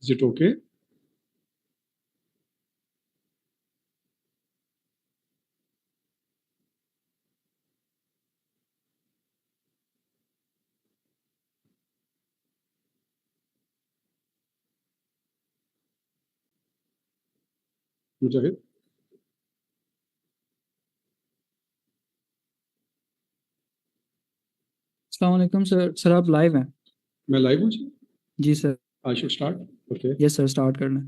Is it okay? Mujahid? अस्सलाम वालेकुम sir आप लाइव हैं? मैं लाइव हूँ जी sir. I should start? Okay. Yes sir start करना है।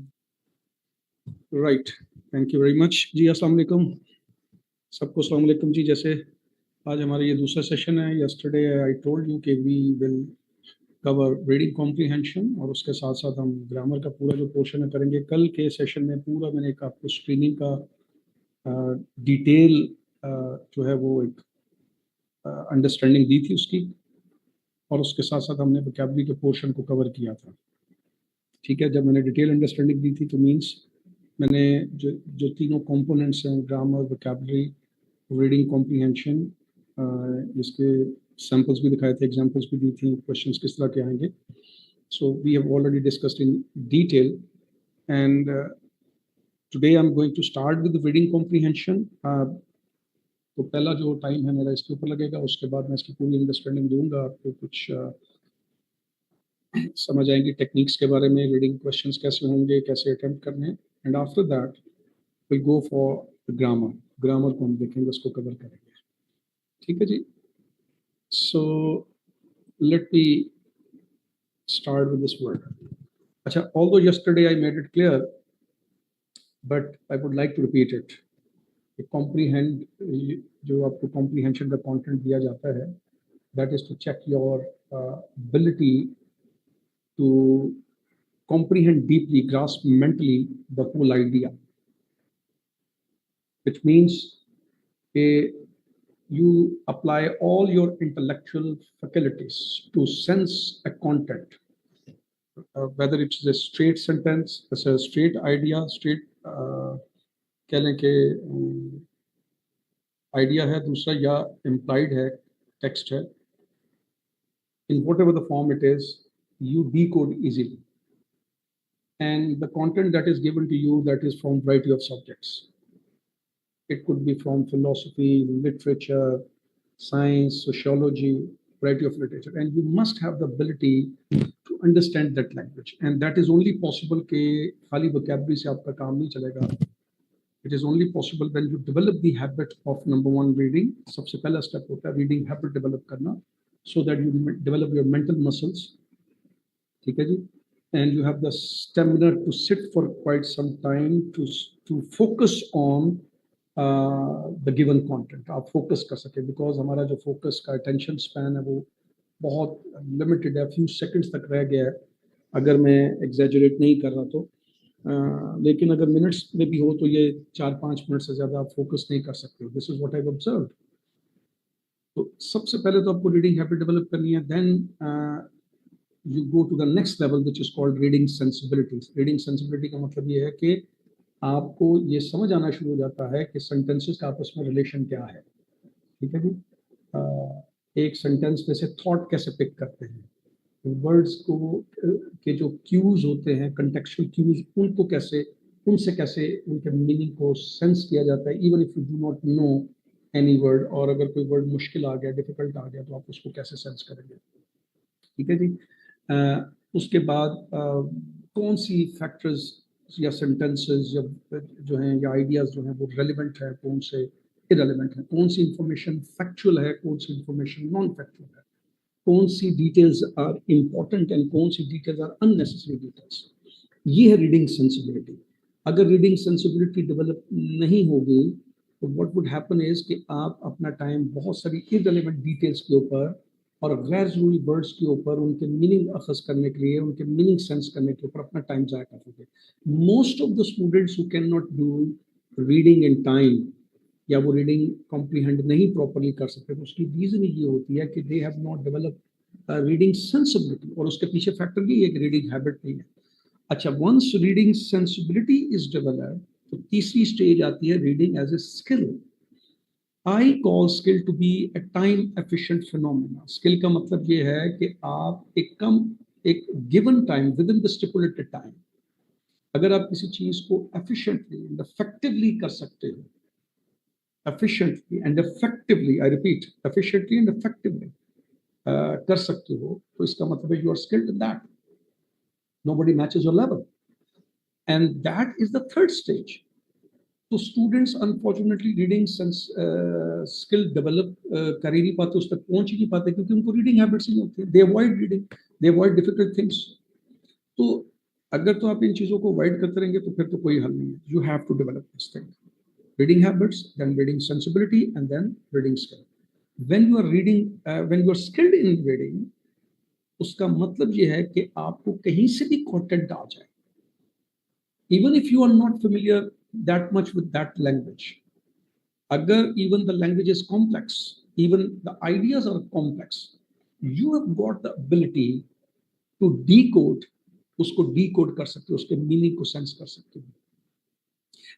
Right. Thank you very much. जी अस्सलाम वालेकुम सबको। अस्सलाम वालेकुम जी। जैसे आज हमारा ये दूसरा सेशन है। yesterday I told you कि we will cover reading comprehension और उसके साथ साथ हम ग्रामर का पूरा जो पोर्शन है करेंगे। कल के सेशन में पूरा मैंने एक आपको स्क्रीनिंग का डिटेल जो है वो एक अंडरस्टैंडिंग दी थी उसकी, और उसके साथ साथ हमने वोकैबुलरी के पोर्शन को कवर किया था। ठीक है, जब मैंने डिटेल अंडरस्टैंडिंग दी थी तो मीन्स मैंने जो तीनों कंपोनेंट्स हैं, ग्रामर, वोकैबुलरी, रीडिंग कॉम्प्रीहेंशन, इसके सैम्पल्स भी दिखाए थे, एग्जांपल्स भी दी थी, क्वेश्चंस किस तरह के आएंगे। So we have already discussed in detail and today I am going to start with reading comprehension. तो पहला जो टाइम है मेरा इसके ऊपर लगेगा, उसके बाद मैं इसकी पूरी अंडरस्टैंडिंग दूंगा आपको, कुछ समझ आएंगी टेक्निक्स के बारे में, रीडिंग क्वेश्चंस कैसे होंगे, कैसे अटेम्प्ट करने हैं, and after that we go for grammar. Grammar को हम देखेंगे, उसको कवर करेंगे। ठीक है जी। So let me start with this word. अच्छा, although yesterday I made it clear but I would like to repeat it. Comprehend, जो आपको कॉम्प्रीहेंशन का कंटेंट दिया जाता है, that is to check your ability to comprehend deeply, grasp mentally the whole idea, which means you apply all your intellectual faculties to sense a content, whether it's a straight sentence, it's a straight idea, straight कह लें कि idea है दूसरा, या implied है, text है, in whatever the form it is, you decode easily. And the content that is given to you, that is from variety of subjects. It could be from philosophy, literature, science, sociology, variety of literature, and you must have the ability to understand that language. And that is only possible कि खाली vocabulary से आपका काम नहीं चलेगा. It is only possible when you develop the habit of number one reading. सबसे पहला step होता है reading habit develop करना, so that you develop your mental muscles. ठीक है जी? And you have the stamina to sit for quite some time to focus on the given content. आप focus कर सके, because हमारा जो focus का attention span है वो बहुत limited है, few seconds तक रह गया है, अगर मैं exaggerate नहीं कर रहा तो। लेकिन अगर मिनट्स में भी हो तो ये 4-5 मिनट से ज़्यादा आप फोकस नहीं कर सकते। This is what I have observed. तो सबसे पहले तो आपको रीडिंग हैबिट डेवलप करनी है, then you go to the next level which is called reading sensibility. Reading sensibility का मतलब ये है कि आपको ये समझ आना शुरू हो जाता है कि सेंटेंसेस का आपस में रिलेशन क्या है। ठीक है जी? एक सेंटेंस में से थॉट कैसे पिक करते हैं, वर्ड्स को के जो क्यूज होते हैं, कंटेक्चुअल क्यूज, उनको कैसे, उनसे कैसे उनके मीनिंग को सेंस किया जाता है, even if you do not know any word. और अगर कोई वर्ड मुश्किल आ गया, डिफिकल्ट आ गया, तो आप उसको कैसे सेंस करेंगे। ठीक है जी? उसके बाद कौन सी फैक्टर्स या सेंटेंसेस या जो हैं या आइडियाज़ जो हैं वो रेलिवेंट है, कौन से इरेलीवेंट है, कौन सी इंफॉर्मेशन फैक्चुअल है, कौन सी इंफॉर्मेशन नॉन फैक्चुअल है, कौन सी डिटेल्स आर इम्पॉर्टेंट एंड कौन सी डिटेल्स आर अननेसेसरी डिटेल्स। ये है रीडिंग सेंसिबिलिटी। अगर रीडिंग सेंसिबिलिटी डेवलप नहीं होगी तो व्हाट वुड हैपन इज कि आप अपना टाइम बहुत सारी इररिलेवेंट डिटेल्स के ऊपर और गैर जरूरी वर्ड्स के ऊपर, उनके मीनिंग अखज़ करने के लिए, उनके मीनिंग सेंस करने के ऊपर अपना टाइम ज़ाया कर दोगे। Most of the students who can not do reading in time, या वो रीडिंग कॉम्प्रीहेंड नहीं प्रॉपरली कर सकते, तो उसकी रीज़न ये होती है कि they have not develop reading sensibility, और उसके पीछे फैक्टर ये है कि रीडिंग हैबिट नहीं है। अच्छा, once reading sensibility is developed, तो तीसरी स्टेज आती है reading as a skill. I call skill to be a time efficient phenomena. Skill का मतलब ये है कि आप एक कम एक given time, within the stipulated time, अगर आप किसी चीज को एफिशिएंटली एंड इफेक्टिवली कर सकते हो, efficiently and effectively, I repeat, efficiently and effectively कर सकते हो, तो इसका मतलब है you are skilled in that. Nobody matches your level, and that is the third stage. तो students unfortunately reading skill develop कर ही नहीं पाते, उस तक पहुंच ही नहीं पाते, क्योंकि उनको रीडिंग हैबिट्स नहीं होती. दे अवॉइड रीडिंग, दे अवॉइड डिफिकल्ट थिंग्स. तो अगर तो आप इन चीज़ों को अवॉइड करते रहेंगे तो फिर तो कोई हल नहीं है. You have to develop this thing, reading habits, then reading sensibility, and then reading skill. When you are reading, when you are skilled in reading, उसका मतलब ये है कि आपको कहीं से भी कंटेंट आ जाए, even if you are not familiar that much with that language. Agar even the language is complex, even the ideas are complex, you have got the ability to decode, usko decode kar sakte ho, uske meaning ko sense kar sakte ho,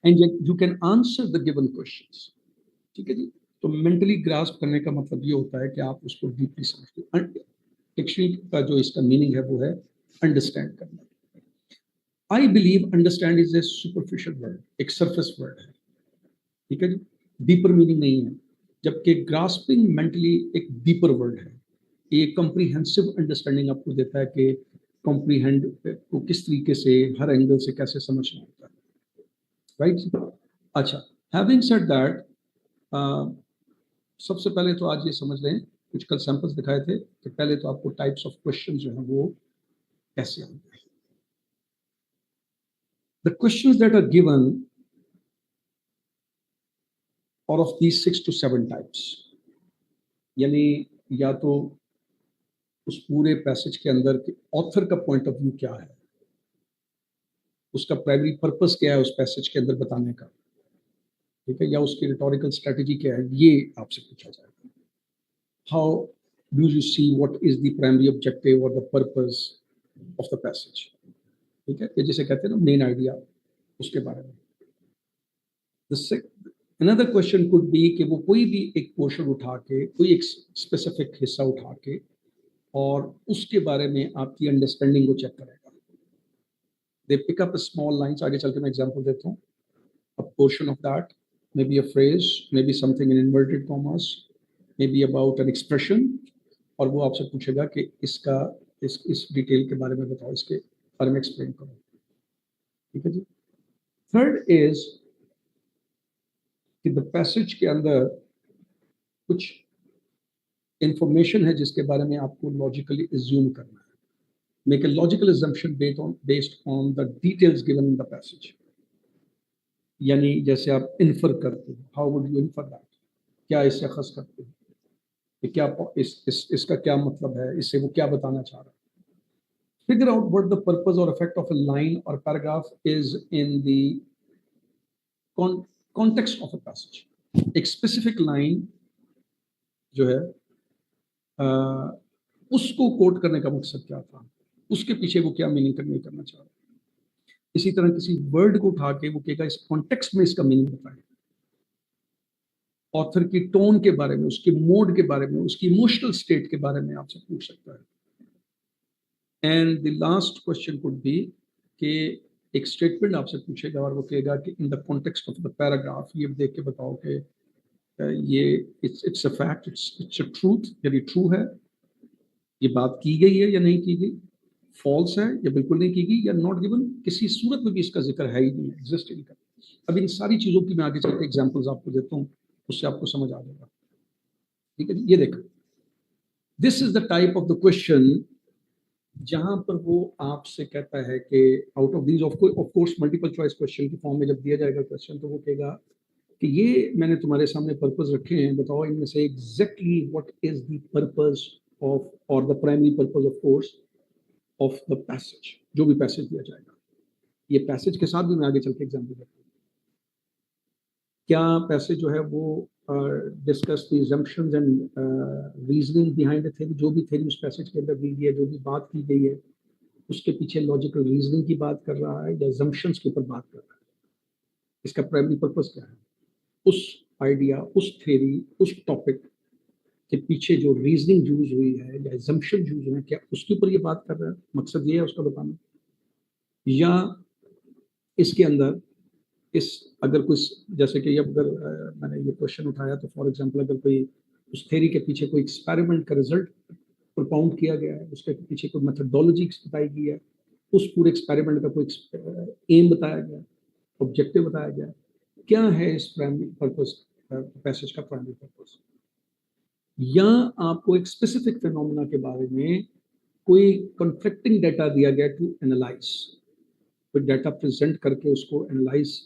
and yet you can answer the given questions. ठीक है जी. तो mentally grasp करने का मतलब ये होता है कि आप उसको डीपली समझते हो. डिक्शनरी का जो इसका मीनिंग है वो है अंडरस्टैंड करना. I believe understand is a superficial word, एक सरफेस वर्ड है. ठीक है जी, डीपर मीनिंग नहीं है. जबकि ग्रास्पिंग मेंटली एक डीपर वर्ड है. ये कंप्रीहेंसिव अंडरस्टैंडिंग आपको देता है कि कॉम्प्रीहेंड को किस तरीके से, हर एंगल से कैसे समझना होता है. राइट. अच्छा, हैविंग सेड दैट, सबसे पहले तो आज ये समझ लें, कुछ कल सैंपल्स दिखाए थे कि पहले तो आपको टाइप्स ऑफ क्वेश्चन जो है वो कैसे होंगे. The questions that are given are of these 6 to 7 types. यानी या तो उस पूरे पैसेज के अंदर के ऑथर का पॉइंट ऑफ व्यू क्या है, उसका प्राइमरी पर्पस क्या है उस पैसेज के अंदर बताने का, ठीक है, या उसकी रिटोरिकल स्ट्रेटजी क्या है, ये आपसे पूछा जाएगा. How do you see what is the primary objective और the purpose of the passage. ठीक है, ये जिसे कहते हैं ना मेन आइडिया, उसके बारे में. Another question could be कि वो कोई भी एक पोर्शन उठा के, कोई एक स्पेसिफिक हिस्सा उठा के और उसके बारे में आपकी अंडरस्टैंडिंग को चेक करेगा. They pick up a small lines. आगे चल के मैं एग्जांपल देता हूँ. A portion of that, maybe a phrase, maybe something in inverted commas, maybe about an expression, और वो आपसे पूछेगा कि इसका इस डिटेल के बारे में बताओ, इसके बारे में एक्सप्लेन करो. ठीक है जी. थर्ड इज कि द पैसेज के अंदर कुछ इंफॉर्मेशन है जिसके बारे में आपको लॉजिकली अज्यूम करना है. Make a logical assumption based on the details given in the passage. यानी जैसे आप इन्फर करते हो, how would you infer that, क्या इससे अखज़ करते हो कि क्या इसका क्या मतलब है, इससे वो क्या बताना चाह रहा है. Figure out what the purpose और इफेक्ट ऑफ अ लाइन और paragraph is in the context of a passage. एक स्पेसिफिक लाइन जो है उसको कोट करने का मकसद क्या था, उसके पीछे वो क्या मीनिंग करना चाह रहा है. इसी तरह किसी वर्ड को उठा के वो कहेगा इस कॉन्टेक्स्ट में इसका मीनिंग बताएं. ऑथर की टोन के बारे में, उसके मोड के बारे में, उसकी इमोशनल स्टेट के बारे में आपसे पूछ सकता है. And the last question could be कि एक स्टेटमेंट आपसे पूछेगा और वो कहेगा कि in the context of the paragraph ये देख के बताओ कि ये it's a fact, it's a truth, यदि ट्रू है, ये बात की गई है या नहीं की गई, फॉल्स है या बिल्कुल नहीं की गई, या नॉट गिवन, किसी सूरत में भी इसका जिक्र है ही नहीं, एग्जिस्ट ही नहीं करता. अब इन सारी चीज़ों की मैं आगे चल के एग्जाम्पल्स आपको देता हूँ, उससे आपको समझ आ जाएगा. ठीक है, ये देखो, this is the type of the question जहां पर वो आपसे कहता है कि out of these, of course multiple choice question की फॉर्म में जब दिया जाएगा क्वेश्चन, तो वो कहेगा कि ये मैंने तुम्हारे सामने पर्पस रखे हैं, बताओ इनमें से exactly what is the purpose of, और the primary purpose of course of the passage, जो भी पैसेज दिया जाएगा. ये पैसेज के साथ भी मैं आगे चल के एग्जाम्पल देता हूँ. क्या पैसेज जो है वो discuss the assumptions and reasoning behind the theory, जो भी थ्योरी उस पैसेज के अंदर दी गई है, जो भी बात की गई है, उसके पीछे लॉजिकल रीजनिंग की बात कर रहा है या assumptions के ऊपर बात कर रहा है. इसका प्राइमरी पर्पस क्या है, उस आइडिया, उस थ्योरी, उस टॉपिक के पीछे जो रीजनिंग यूज हुई है या एजम्पशन यूज हुए हैं, क्या उसके ऊपर ये बात कर रहा है? मकसद ये है उसका बताना, या इसके अंदर इस अगर कोई, जैसे कि अगर मैंने ये क्वेश्चन उठाया तो फॉर एग्जांपल अगर कोई उस थ्योरी के पीछे कोई एक्सपेरिमेंट का रिजल्ट प्रोपाउंड किया गया है, उसके पीछे कोई मेथोडोलॉजी बताई गई है, उस पूरे एक्सपेरिमेंट का कोई एम बताया गया, ऑब्जेक्टिव बताया गया, क्या है इस प्राइमरी पर्पस पैसेज का प्राइमरी पर्पस, या आपको एक स्पेसिफिक फिनोमेना के बारे में कोई कॉन्फ्लिक्टिंग डाटा दिया गया टू एनालाइज, कोई डाटा प्रेजेंट करके उसको एनालाइज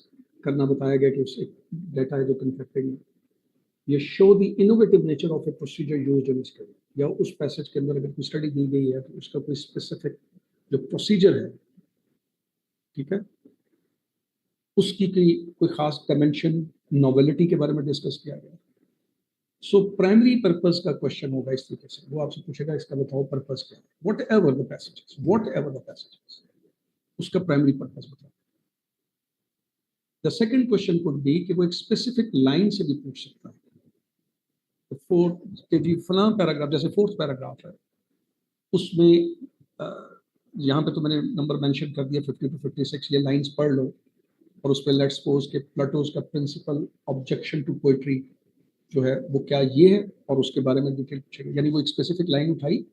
करना बताया गया कि उससे डाटा है जो कॉन्फ्लिक्टिंग है, ये show the innovative nature of A procedure used in study, या उस पैसेज के अंदर अगर कोई स्टडी दी गई है तो उसका कोई स्पेसिफिक जो प्रोसीजर है, ठीक है, उसकी कोई खास डायमेंशन नॉवेलिटी के बारे में डिस्कस किया गया। सो प्राइमरी पर्पस का क्वेश्चन होगा इस तरीके से, वो आपसे पूछेगा इसका बताओ पर्पस क्या है, वॉट एवर द पैसेज, उसका प्राइमरी पर्पस बताओ। The second question could be कि वो एक स्पेसिफिक लाइन से भी पूछ सकता है, तो फोर्थ के जी फलां पैराग्राफ, जैसे फोर्थ पैराग्राफ है उसमें यहाँ पे तो मैंने नंबर मेंशन कर दिया 50 to 56, ये लाइंस पढ़ लो और उस पर लेट्स सपोज के प्लेटोस का प्रिंसिपल ऑब्जेक्शन टू पोइट्री जो है वो क्या ये है, और उसके बारे में डिटेल पूछेगा, यानी वो एक स्पेसिफिक लाइन उठाई,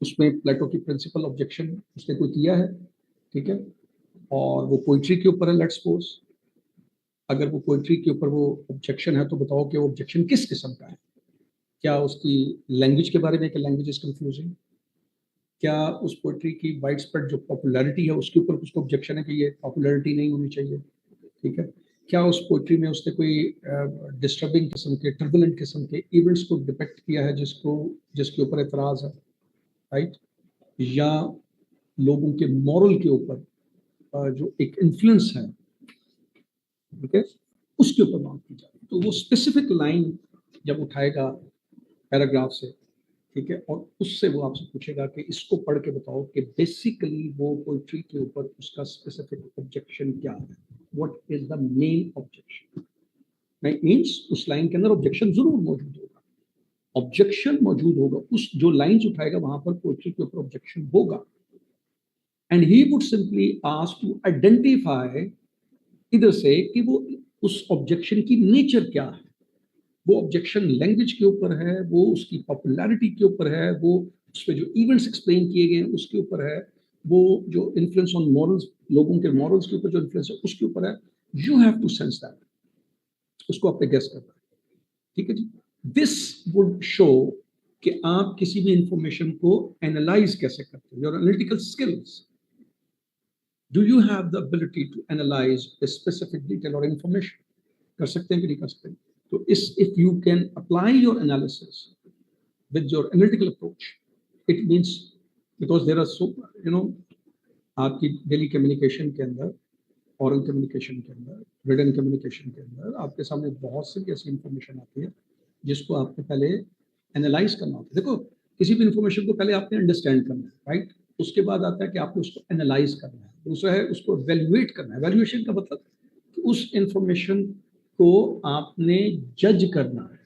उसमें प्लेटो की प्रिंसिपल ऑब्जेक्शन उसने कोई किया है, ठीक है, और वो पोइट्री के ऊपर है लेट्स सपोज, अगर वो पोइट्री के ऊपर वो ऑब्जेक्शन है तो बताओ कि वो ऑब्जेक्शन किस किस्म का है, क्या उसकी लैंग्वेज के बारे में कि लैंग्वेज इज कंफ्यूजिंग, क्या उस पोइट्री की वाइड स्प्रेड जो पॉपुलैरिटी है उसके ऊपर उसको ऑब्जेक्शन है कि ये पॉपुलैरिटी नहीं होनी चाहिए, ठीक है, क्या उस पोइट्री में उसने कोई डिस्टर्बिंग किस्म के टर्बुलेंट किस्म के इवेंट्स को डिपेक्ट किया है जिसके ऊपर एतराज़ है, राइट, या लोगों के मॉरल के ऊपर जो एक इन्फ्लुएंस है, ठीक है, उसके ऊपर बात की जाए, तो वो स्पेसिफिक लाइन जब उठाएगा पैराग्राफ से, ठीक है, और उससे वो आपसे पूछेगा कि इसको पढ़ के बताओ कि बेसिकली वो पोइट्री के ऊपर उसका स्पेसिफिक ऑब्जेक्शन क्या है, what is the main objection, means उस लाइन के अंदर ऑब्जेक्शन जरूर मौजूद होगा, ऑब्जेक्शन मौजूद होगा, उस जो लाइंस उठाएगा वहां पर पोइट्री के ऊपर ऑब्जेक्शन होगा, and he would simply ask to identify इधर से कि वो उस ऑब्जेक्शन की नेचर क्या है, वो ऑब्जेक्शन लैंग्वेज के ऊपर है, वो उसकी पॉपुलैरिटी के ऊपर है, वो उस पर जो इवेंट्स एक्सप्लेन किए गए हैं उसके ऊपर है, वो जो इन्फ्लुएंस ऑन मॉरल्स, लोगों के मॉरल्स के ऊपर जो इन्फ्लुएंस है उसके ऊपर है, you have to sense that, उसको आपने गेस करना है, ठीक है जी। दिस वुड शो कि आप किसी भी इंफॉर्मेशन को एनालाइज कैसे करते हो, your analytical skills, do you have the ability to analyse a specific detail or information, कर सकते हैं कि नहीं कर सकते, तो if you can apply your analysis with your analytical approach, it means because there are so आपकी daily communication के अंदर, oral कम्युनिकेशन के अंदर, written कम्युनिकेशन के अंदर आपके सामने बहुत सी ऐसी इंफॉर्मेशन आती है जिसको आपको पहले एनालाइज करना होता है। देखो किसी भी इंफॉर्मेशन को पहले आपने अंडरस्टैंड करना है, राइट, उसके बाद आता है कि आपको उसको एनालाइज करना है, दूसरा है उसको वैल्यूएट करना है, वैल्यूएशन का मतलब कि उस इंफॉर्मेशन को आपने जज करना है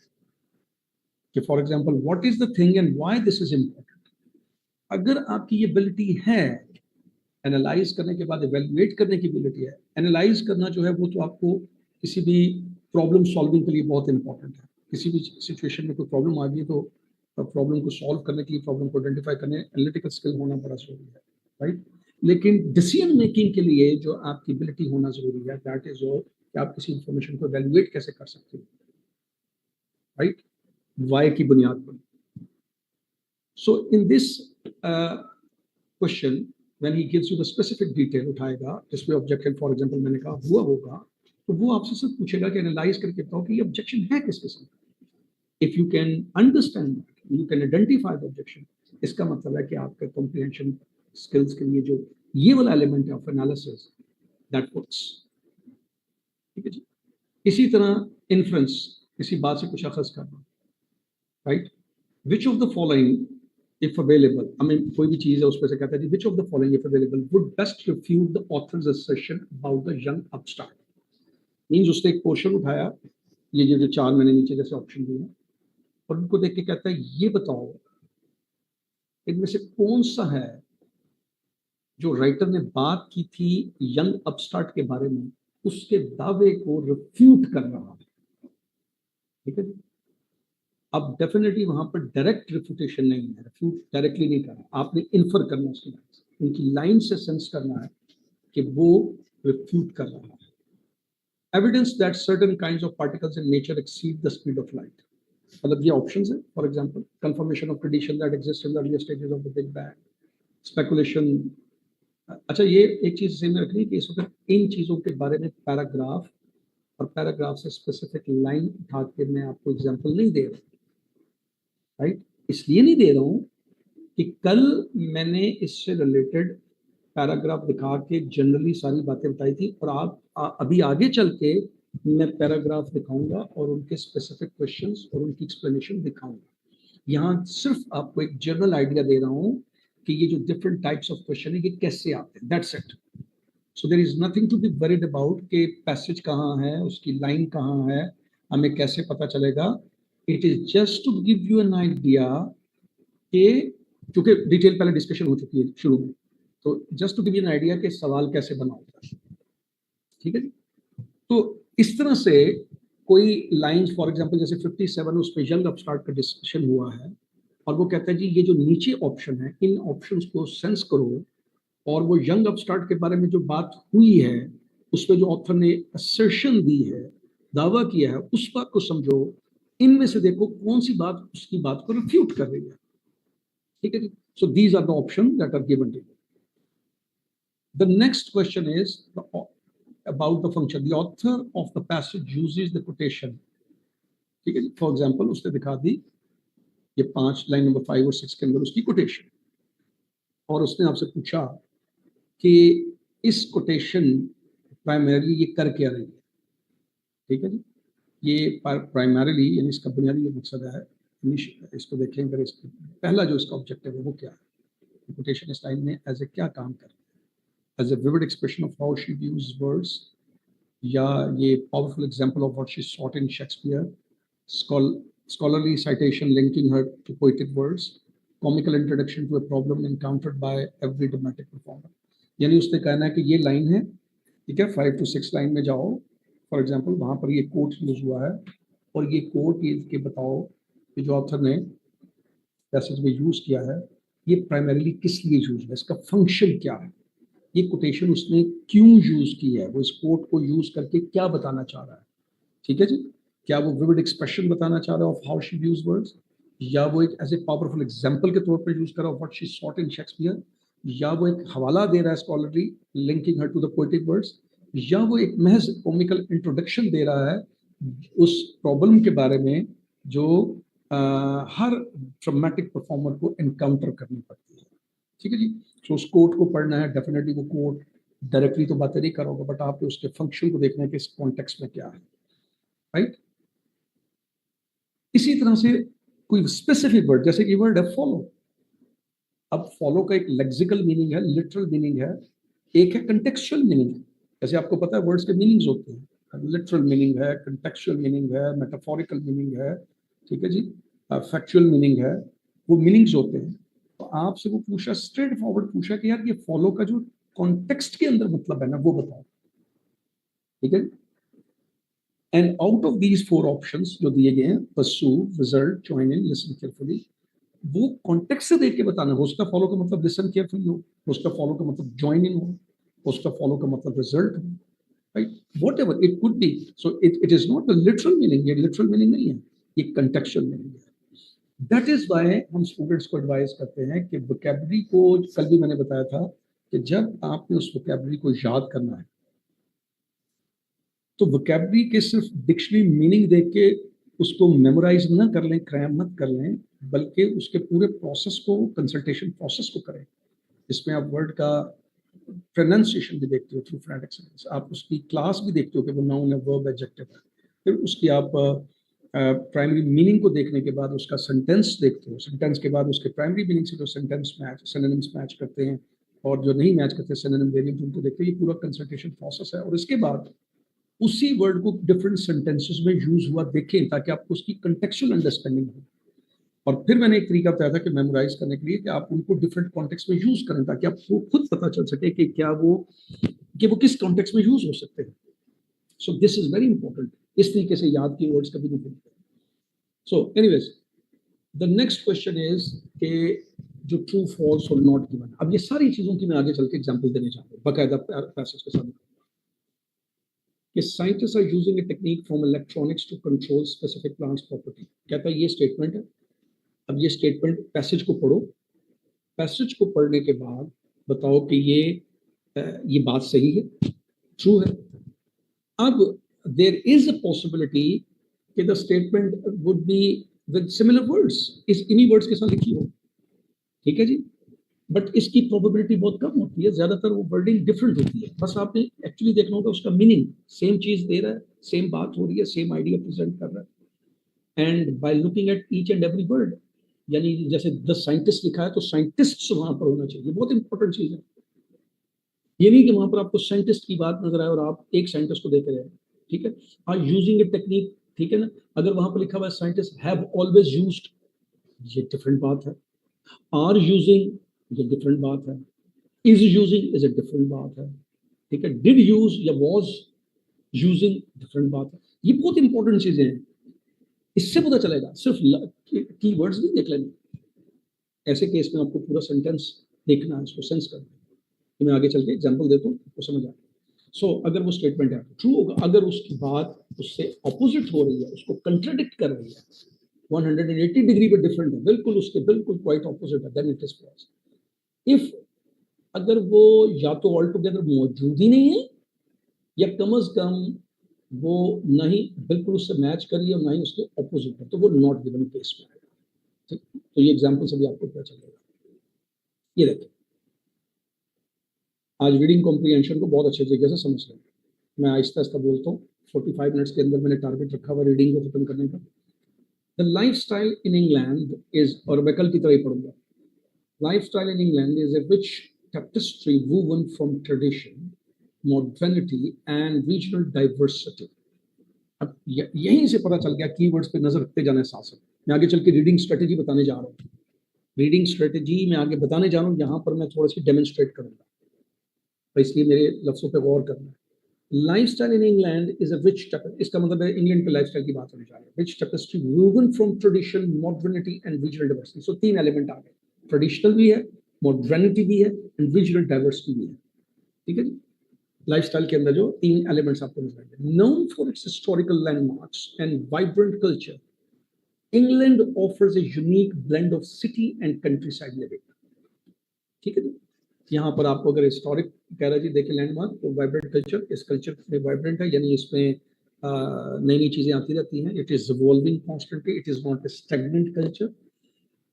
कि for example what is the thing and why this is important, अगर आपकी ये एबिलिटी है एनालाइज करने के बाद एवेल्युएट करने की एबिलिटी है, एनालाइज करना जो है वो तो आपको किसी भी प्रॉब्लम सॉल्विंग के लिए बहुत इंपॉर्टेंट है, किसी भी सिचुएशन में कोई प्रॉब्लम आ गई तो प्रॉब्लम को सॉल्व करने के लिए, प्रॉब्लम को आइडेंटिफाई करने एनालिटिकल स्किल होना बड़ा जरूरी है, राइट, लेकिन डिसीजन मेकिंग के लिए जो आपकी एबिलिटी होना जरूरी है दैट इज ऑल, कि आप किसी इंफॉर्मेशन को एवेल्युएट कैसे कर सकते हो, राइट, वाई की बुनियाद पर। So in this question when he gives you the specific detail उठाएगा जिसमें ऑब्जेक्शन फॉर एग्जांपल मैंने कहा हुआ होगा, तो वो आपसे सिर्फ पूछेगा कि एनालाइज करके बताओ कि ये ऑब्जेक्शन है किस किस्म का, if you can understand that, you can identify the objection, इसका मतलब है कि आपके कॉम्प्रिहेंशन स्किल्स के लिए जो ये वाला एलिमेंट है ऑफ एनालिसिस दैट वर्क्स, ठीक है जी। इसी तरह इन्फ्रेंस, किसी बात से कुछ अखज़ करना, right, which of the following if available, I mean कोई भी चीज है उस पर से कहता है which of the following if available would best refute the author's assertion about the young upstart, means उसने एक पोर्शन उठाया, ये जो 4 मैंने नीचे जैसे ऑप्शन दिए हैं, और उनको देख के कहता है ये बताओ इनमें से कौन सा है जो राइटर ने बात की थी यंग अपस्टार्ट के बारे में, उसके दावे को रिफ्यूट कर रहा है। ठीक है, अब डेफिनेटली वहां पर डायरेक्ट रिफ्यूटेशन नहीं है, रिफ्यूट डायरेक्टली नहीं करना, आपने इन्फर करना उसकी लाइन से, उनकी लाइन से सेंस करना है कि वो रिफ्यूट कर रहा है। Evidence that certain kinds of particles in nature exceed the speed of light, मतलब ये ऑप्शंस है। For example, confirmation of tradition that exist in the earlier stages of the big bang, speculation. अच्छा, ये एक चीज सही में रखनी कि इस वक्त इन चीजों के बारे में पैराग्राफ और पैराग्राफ से स्पेसिफिक लाइन उठा के मैं आपको एग्जांपल नहीं दे रहा, राइट? इसलिए नहीं दे रहा हूं कि कल मैंने इससे रिलेटेड पैराग्राफ दिखा के जनरली सारी बातें बताई थी, और आप अभी आगे चल के मैं पैराग्राफ दिखाऊंगा और उनके स्पेसिफिक क्वेश्चंस और उनकी एक्सप्लेनेशन दिखाऊंगा। यहाँ सिर्फ आपको एक जनरल आइडिया दे रहा हूँ कि ये जो डिफरेंट टाइप्स ऑफ क्वेश्चन है ये कैसे आते हैं, that's it. So there is nothing to be worried about कि पैसेज कहाँ है, उसकी लाइन कहाँ है, हमें कैसे पता चलेगा। It is just to give you an idea कि, क्योंकि डिटेल पहले डिस्कशन हो चुकी है शुरू में, तो just to give you an idea कि सवाल कैसे बना होता है। ठीक है जी, तो इस तरह से कोई लाइंस, फॉर एग्जांपल जैसे 57 उस पे यंग अपस्टार्ट का डिस्कशन हुआ है, और वो कहता है जी ये जो नीचे ऑप्शन है इन ऑप्शंस को सेंस करो, और वो यंग अपस्टार्ट के बारे में जो बात हुई है उसमें जो ऑथर ने असर्शन दी है, दावा किया है, उस बात को समझो, इनमें से देखो कौन सी बात उसकी बात को रिफ्यूट कर रही है। ठीक है जी, so these are the option that are given to you. The next question is about the function. The author of the passage uses the quotation. ठीक है जी, फॉर एग्जाम्पल उसने दिखा दी ये 5 लाइन नंबर 5 और 6 के अंदर उसकी कोटेशन, और उसने आपसे पूछा कि इस कोटेशन प्राइमरीली ये कर क्या रही है। ठीक है जी, ये प्राइमरीली यानी इसका बुनियादी जो मकसद है, इसको देखें अगर इसका पहला जो इसका ऑब्जेक्टिव है वो क्या है, कोटेशन इस लाइन में एज ए क्या काम कर रही है, as a vivid expression of how she views words, या ये powerful example of what she sought in Shakespeare, scholarly citation linking her to poetic words, comical introduction to a problem encountered by every dramatic performer। यानी उसने कहना है कि ये line है, ठीक है, 5 to 6 लाइन में जाओ, फॉर एग्जाम्पल वहाँ पर ये कोट यूज हुआ है, और ये कोट ये के बताओ कि जो ऑथर ने पैसेज में यूज किया है ये प्राइमरीली किस लिए यूज है, इसका फंक्शन क्या है, ये कोटेशन उसने क्यों यूज की है, वो इस कोट को यूज करके क्या बताना चाह रहा है। ठीक है जी, क्या वो विविड एक्सप्रेशन बताना चाह रहा है of how she use words, या वो एक एज ए पावरफुल एग्जांपल के तौर पर यूज कर रहा है what she sought in Shakespeare, या वो एक हवाला दे रहा है scholarly linking her to the poetic words, या वो एक महज कॉमिकल इंट्रोडक्शन दे रहा है उस प्रॉब्लम के बारे में जो हर ड्रामेटिक परफॉर्मर को एनकाउंटर करनी पड़ती है। ठीक है जी, तो उस कोट को पढ़ना है, डेफिनेटली वो कोट डायरेक्टली तो बातें नहीं करोगे, बट आपको उसके फंक्शन को देखना है कि इस कॉन्टेक्स्ट में क्या है, राइट। इसी तरह से कोई स्पेसिफिक वर्ड, जैसे कि वर्ड है फॉलो। अब फॉलो का एक लेक्सिकल मीनिंग है, लिटरल मीनिंग है, एक है कंटेक्चुअल मीनिंग। जैसे आपको पता है वर्ड्स के मीनिंग्स होते हैं, लिटरल मीनिंग है, कंटेक्चुअल मीनिंग है, मेटाफोरिकल मीनिंग है, ठीक है जी, फैक्चुअल मीनिंग है, वो मीनिंग्स होते हैं। तो आपसे वो पूछा, स्ट्रेट फॉरवर्ड पूछा कि यार ये फॉलो का जो कॉन्टेक्स्ट के अंदर मतलब है ना वो बताओ। ठीक है, and out of these 4 options जो दिए गए हैं, pursue, result, join in, listen carefully, वो कॉन्टेक्स्ट से देख के बताना। हो उसका फॉलो का मतलब लिसन केयरफुली हो, उसका फॉलो का मतलब जॉइन इन हो, उसका फॉलो का मतलब रिजल्ट हो, right, whatever it could be. So it is not the literal meaning, ये लिटरल मीनिंग नहीं है, ये कंटेक्चुअल मीनिंग है। दैट इज वाई हम स्टूडेंट्स को एडवाइस करते हैं कि वोकैबुलरी को, कल भी मैंने बताया था कि जब आपने उस वोकैबुलरी को याद करना है तो वोकैबुलरी के सिर्फ डिक्शनरी मीनिंग देख के उसको मेमोराइज ना कर लें, क्रैम मत कर लें, बल्कि उसके पूरे प्रोसेस को, कंसल्टेशन प्रोसेस को करें। इसमें आप वर्ड का प्रोनाउंसिएशन भी देखते हो थ्रू फोनेटिक्स, आप उसकी क्लास भी देखते हो कि वो नाउन है, वर्ब, एडजेक्टिव है, फिर उसकी आप प्राइमरी मीनिंग को देखने के बाद उसका सेंटेंस देखते हो, सेंटेंस के बाद उसके प्राइमरी मीनिंग से जो सेंटेंस मैच, सिनोनिम्स मैच करते हैं, और जो नहीं मैच करते सिनोनिम वेरिएंट उनको देखते हैं। ये पूरा कंसल्टेशन प्रोसेस है, और इसके बाद उसी वर्ड को डिफरेंट सेंटेंसेस में यूज हुआ देखें ताकि आपको उसकी कंटेक्चुअल अंडरस्टैंडिंग हो। और फिर मैंने एक तरीका बताया था कि मेमोराइज करने के लिए कि आप उनको डिफरेंट कॉन्टेक्स्ट में यूज करें ताकि आपको खुद पता चल सके कि क्या वो किस कॉन्टेक्स्ट में यूज हो सकते हैं. So this is very important. इस तरीके से याद की वर्ड्स कभी नहीं भूलते. So anyways the next question is कि जो ट्रू फॉल्स और नॉट गिवन. अब ये सारी चीजों की मैं आगे चल के एग्जाम्पल देने चाहता हूँ बाकायदा पैसेज के साथ कि scientist are using a technique from electronics to control specific plants property. कहता है ये स्टेटमेंट है. अब ये स्टेटमेंट पैसेज को पढ़ो. पैसेज को पढ़ने के बाद बताओ कि ये बात सही है, ट्रू है. अब देयर इज अ पॉसिबिलिटी कि the statement would be with similar words, इस इन्हीं वर्ड्स के साथ लिखी हो. ठीक है जी. बट इसकी प्रोबेबिलिटी बहुत कम होती है. ज्यादातर वो वर्डिंग डिफरेंट होती है. बस आपने एक्चुअली देखना होगा उसका मीनिंग सेम चीज दे रहा है, सेम बात हो रही है, सेम आइडिया प्रेजेंट कर रहा है. And by looking at each and every word, यानी जैसे द साइंटिस्ट लिखा है तो साइंटिस्ट वहां पर होना चाहिए. बहुत इंपॉर्टेंट चीज है. ये नहीं कि वहां पर आपको साइंटिस्ट की बात नजर आए और आप एक साइंटिस्ट को देख रहे हैं. ठीक है. Are using a technique. ठीक है ना. अगर वहां पर लिखा हुआ है साइंटिस्ट हैव ऑलवेज यूज्ड, ये डिफरेंट बात है. आर यूजिंग, ये डिफरेंट बात है. Is using is a different बात है. ठीक है. डिड यूज या वॉज यूजिंग डिफरेंट बात है. ये बहुत इंपॉर्टेंट चीजें हैं. इससे पता चलेगा. सिर्फ कीवर्ड्स नहीं देख लेना. ऐसे केस में आपको पूरा सेंटेंस देखना है, उसको सेंस करना है. तो मैं आगे चल के एग्जाम्पल देता हूँ तो समझ आए. सो अगर वो स्टेटमेंट है तो ट्रू होगा. अगर उसकी बात उससे अपोजिट हो रही है, उसको कंट्राडिक्ट कर रही है, 180 डिग्री पे डिफरेंट है, बिल्कुल उसके बिल्कुल क्वाइट अपोजिट है, then it is false. If अगर वो या तो ऑल टुगेदर मौजूद ही नहीं है या कम अज कम वो नहीं बिल्कुल उससे मैच करी है और ना ही उसके ऑपोजिट है, तो वो नॉट गिवन केस में आएगा. ठीक. तो ये एग्जाम्पल से भी आपको पता चलेगा. ये देखिए, आज रीडिंग कॉम्प्रीहेंशन को बहुत अच्छे तरीके से समझ लें. मैं आहिस्ता आहिस्ता बोलता हूँ. 45 मिनट्स के अंदर मैंने टारगेट रखा हुआ रीडिंग को खत्म करने का. The life style in England is, और मैं कल की तरह ही पढ़ूंगा. Lifestyle in England is a rich tapestry woven from tradition, modernity and regional diversity. अब यहीं से पता चल गया कीवर्ड्स पे नजर रखते जाना है साथ साथ. मैं आगे चल के रीडिंग स्ट्रेटेजी बताने जा रहा हूँ. रीडिंग स्ट्रेटेजी मैं आगे बताने जा रहा हूँ. यहाँ पर मैं थोड़ा सी डेमोन्स्ट्रेट करूंगा, तो इसलिए मेरे लफ्जों पे गौर करना है. Lifestyle in England is a rich tapestry. इसका मतलब है इंग्लैंड के लाइफस्टाइल की बात होने जा रही है. Rich tapestry woven from tradition, modernity and regional diversity. सो तीन एलिमेंट आ गए. ट्रेडिशनल भी है, मॉडर्निटी भी है एंड रीजनल डाइवर्सिटी भी है. ठीक है जी. लाइफस्टाइल के अंदर जो तीन एलिमेंट्स आपको नजर आएंगे. Known for its historical landmarks and vibrant culture, England offers a unique blend of city and country side living. ठीक है जी. यहाँ पर आपको अगर हिस्टोरिक कह रहा जी देखिए लैंडमार्क, तो वाइब्रेंट कल्चर, इस कल्चर में वाइब्रेंट है यानी इसमें नई नई चीजें आती रहती हैं. It is evolving constantly, it is not a stagnant culture.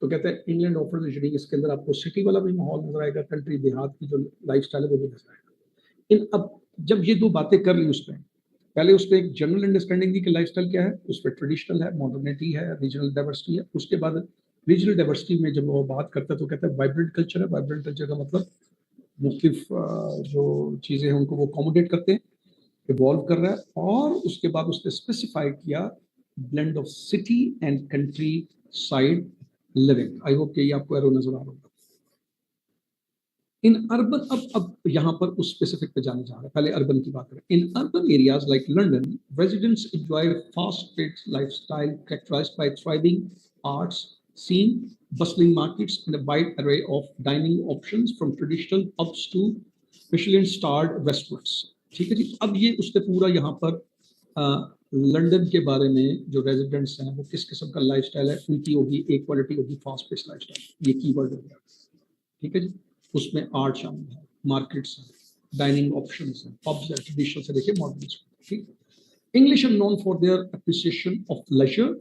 तो कहते हैं इंग्लैंड ऑफर्स ए यूनिक, इसके अंदर आपको सिटी वाला भी माहौल नजर आएगा, कंट्री देहात की जो लाइफस्टाइल है वो भी नजर आएगा. इन अब जब ये दो बातें कर ली उसमें, पहले उस पर एक जनरल अंडरस्टैंडिंग दी कि लाइफस्टाइल क्या है, उस पर ट्रेडिशनल है, मॉडर्निटी है, रीजनल डाइवर्सिटी है. उसके बाद रीजनल डाइवर्सिटी में जब वो बात करता है तो कहता है वाइब्रेंट कल्चर है. वाइब्रेंट कल्चर का मतलब मुख्तलिफ जो चीज़ें हैं उनको वो अकोमोडेट करते हैं, इवॉल्व कर रहा है. और उसके बाद उसने स्पेसिफाई किया blend of city and country side living. I hope कि ये आपको एरो नजर आ रहा होगा. इन अर्बन, अब यहाँ पर उस स्पेसिफिक पे जाने जा रहे हैं. पहले अर्बन की बात करें. In urban areas like London, residents enjoy fast paced lifestyle characterised by thriving arts scene, bustling markets and a wide array of dining options from traditional pubs to Michelin-starred restaurants. ठीक है जी. अब ये उसने पूरा यहाँ पर लंदन के बारे में जो रेजिडेंट्स हैं वो किस किस्म का लाइफस्टाइल है, उनकी होगी एक क्वालिटी होगी फास्ट पेस्ड लाइफस्टाइल. ये कीवर्ड हो गया. ठीक है जी. उसमें आर्ट शामिल है, मार्केट्स हैं, डाइनिंग ऑप्शंस हैं, पब्स है, ट्रेडिशनल से देखिए मॉडर्न. ठीक. English are known for their appreciation of leisure,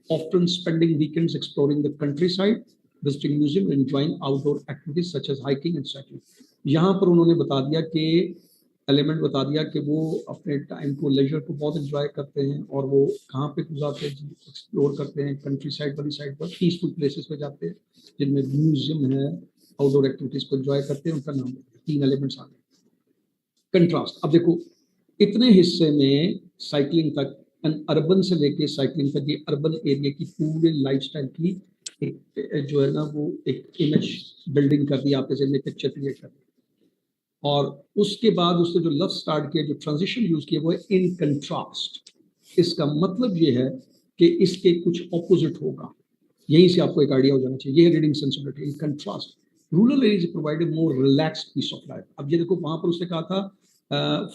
often spending weekends exploring the countryside, visiting museums, and enjoying outdoor activities such as hiking and cycling. यहाँ पर उन्होंने बता दिया कि एलिमेंट बता दिया कि वो अपने टाइम को, लेजर को बहुत एंजॉय करते हैं और वो कहाँ पे गुजारते हैं, एक्सप्लोर करते हैं, कंट्री साइड वाली साइड पर पीसफुल प्लेसेस पे जाते हैं जिनमें म्यूजियम है, आउटडोर एक्टिविटीज को एंजॉय करते हैं. उनका नाम तीन एलिमेंट्स आ गए. कंट्रास्ट. अब देखो इतने हिस्से में साइकिलिंग तक, अर्बन से लेके साइकिलिंग तक, ये अर्बन एरिया की पूरे लाइफस्टाइल की एक जो है ना वो एक इमेज बिल्डिंग कर दी, आपके जहन में पिक्चर क्रिएट कर दी, और उसके बाद उसने जो लफ्ज स्टार्ट किया, जो ट्रांजिशन यूज किया वो है इन कंट्रास्ट। इसका मतलब ये है कि इसके कुछ ऑपोजिट होगा, यहीं से आपको एक आइडिया हो जाना चाहिए। ये है reading sensibility in contrast. Rural areas provide a more relaxed pace of life. अब ये देखो वहां पर उसने कहा था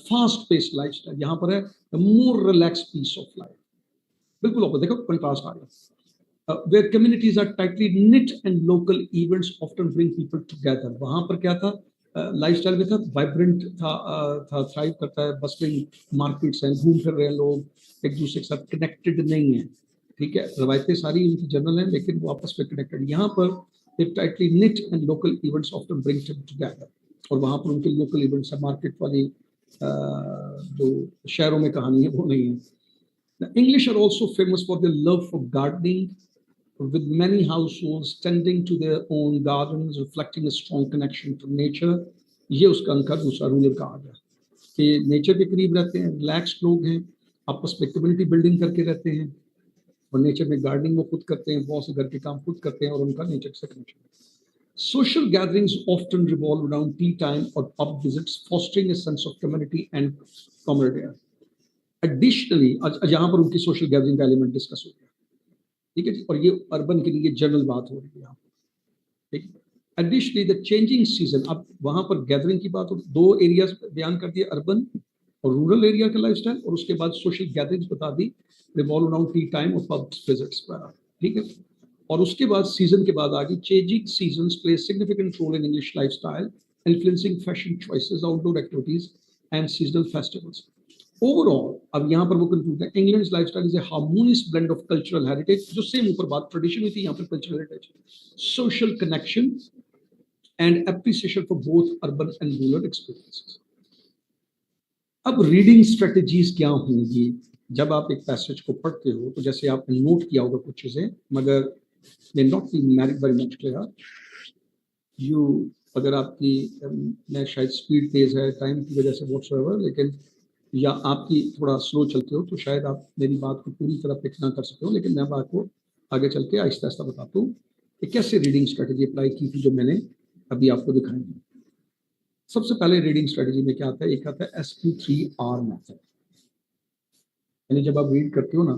फास्ट पेस्ड लाइफस्टाइल, यहाँ पर है more relax pace of life, बिल्कुल ऑपोजिट। देखो कंट्रास्ट आ गया। Where communities are tightly knit and local events often bring people together। वहां पर क्या था, लाइफस्टाइल में था, वाइब्रेंट था, थ्राइव करता है, बस्टिंग मार्केट्स हैं, घूम फिर रहे हैं लोग, एक दूसरे के साथ कनेक्टेड नहीं है, ठीक है, रवायतें सारी इनकी जनरल हैं लेकिन वो आपस में कनेक्टेड। यहाँ पर tightly knit and local events often bring them together, और वहां पर उनके लोकल इवेंट्स है, मार्केट वाली जो शहरों में कहानी है वो नहीं है। The English are also famous for their love for gardening, with many households tending to their own gardens, reflecting a strong connection to nature। ये उसका अंका दूसरा रूलर का आ गया कि नेचर के करीब रहते हैं, रिलैक्स लोग हैं, आपस में कम्युनिटी बिल्डिंग करके रहते हैं, और नेचर में गार्डनिंग वो खुद करते हैं, बहुत से घर के काम खुद करते हैं, और उनका नेचर से कनेक्शन है। Social gatherings often revolve around tea time or pub visits, fostering a sense of community and camaraderie। Additionally यहाँ पर उनकी सोशल गैदरिंग का एलिमेंट डिस्कस हो गया, ठीक है जी, और ये अर्बन के लिए जनरल बात हो रही है यहाँ, ठीक है। एडिशनली द चेंजिंग सीजन, अब वहां पर गैदरिंग की बात हो, दो एरियाज बयान कर दिए, अर्बन और रूरल एरिया का लाइफस्टाइल, और उसके बाद सोशल गैदरिंग्स बता दी, रिवॉल्व अराउंड टी टाइम और पब विजिट्स, ठीक है। और उसके बाद सीजन के बाद आ गई changing seasons play significant role in English lifestyle, influencing fashion choices, outdoor activities and seasonal festivals. Overall अब यहाँ पर वो कंक्लूड है, England's lifestyle is a harmonious blend of cultural heritage, जो सेम ऊपर बात ट्रेडिशन हुई थी, यहाँ पर cultural heritage, social connection and appreciation for both urban and rural experiences. अब रीडिंग स्ट्रेटजीज क्या होंगी जब आप एक पैसेज को पढ़ते हो, तो जैसे आपने नोट किया होगा कुछ चीजें, मगर may not be very much clear you, अगर आपकी मैं शायद स्पीड तेज है टाइम की वजह से व्हाट्सएवर, लेकिन या आपकी थोड़ा स्लो चलते हो तो शायद आप मेरी बात को पूरी तरह पिक ना कर सकते हो, लेकिन मैं बात को आगे चल के आहिस्ता आहिस्ता बताता हूँ कि कैसे रीडिंग स्ट्रेटजी अप्लाई की थी जो मैंने अभी आपको दिखाई है। सबसे पहले रीडिंग स्ट्रेटजी में क्या आता है, एक आता है SQ3R मेथड। यानी जब आप रीड करते हो ना,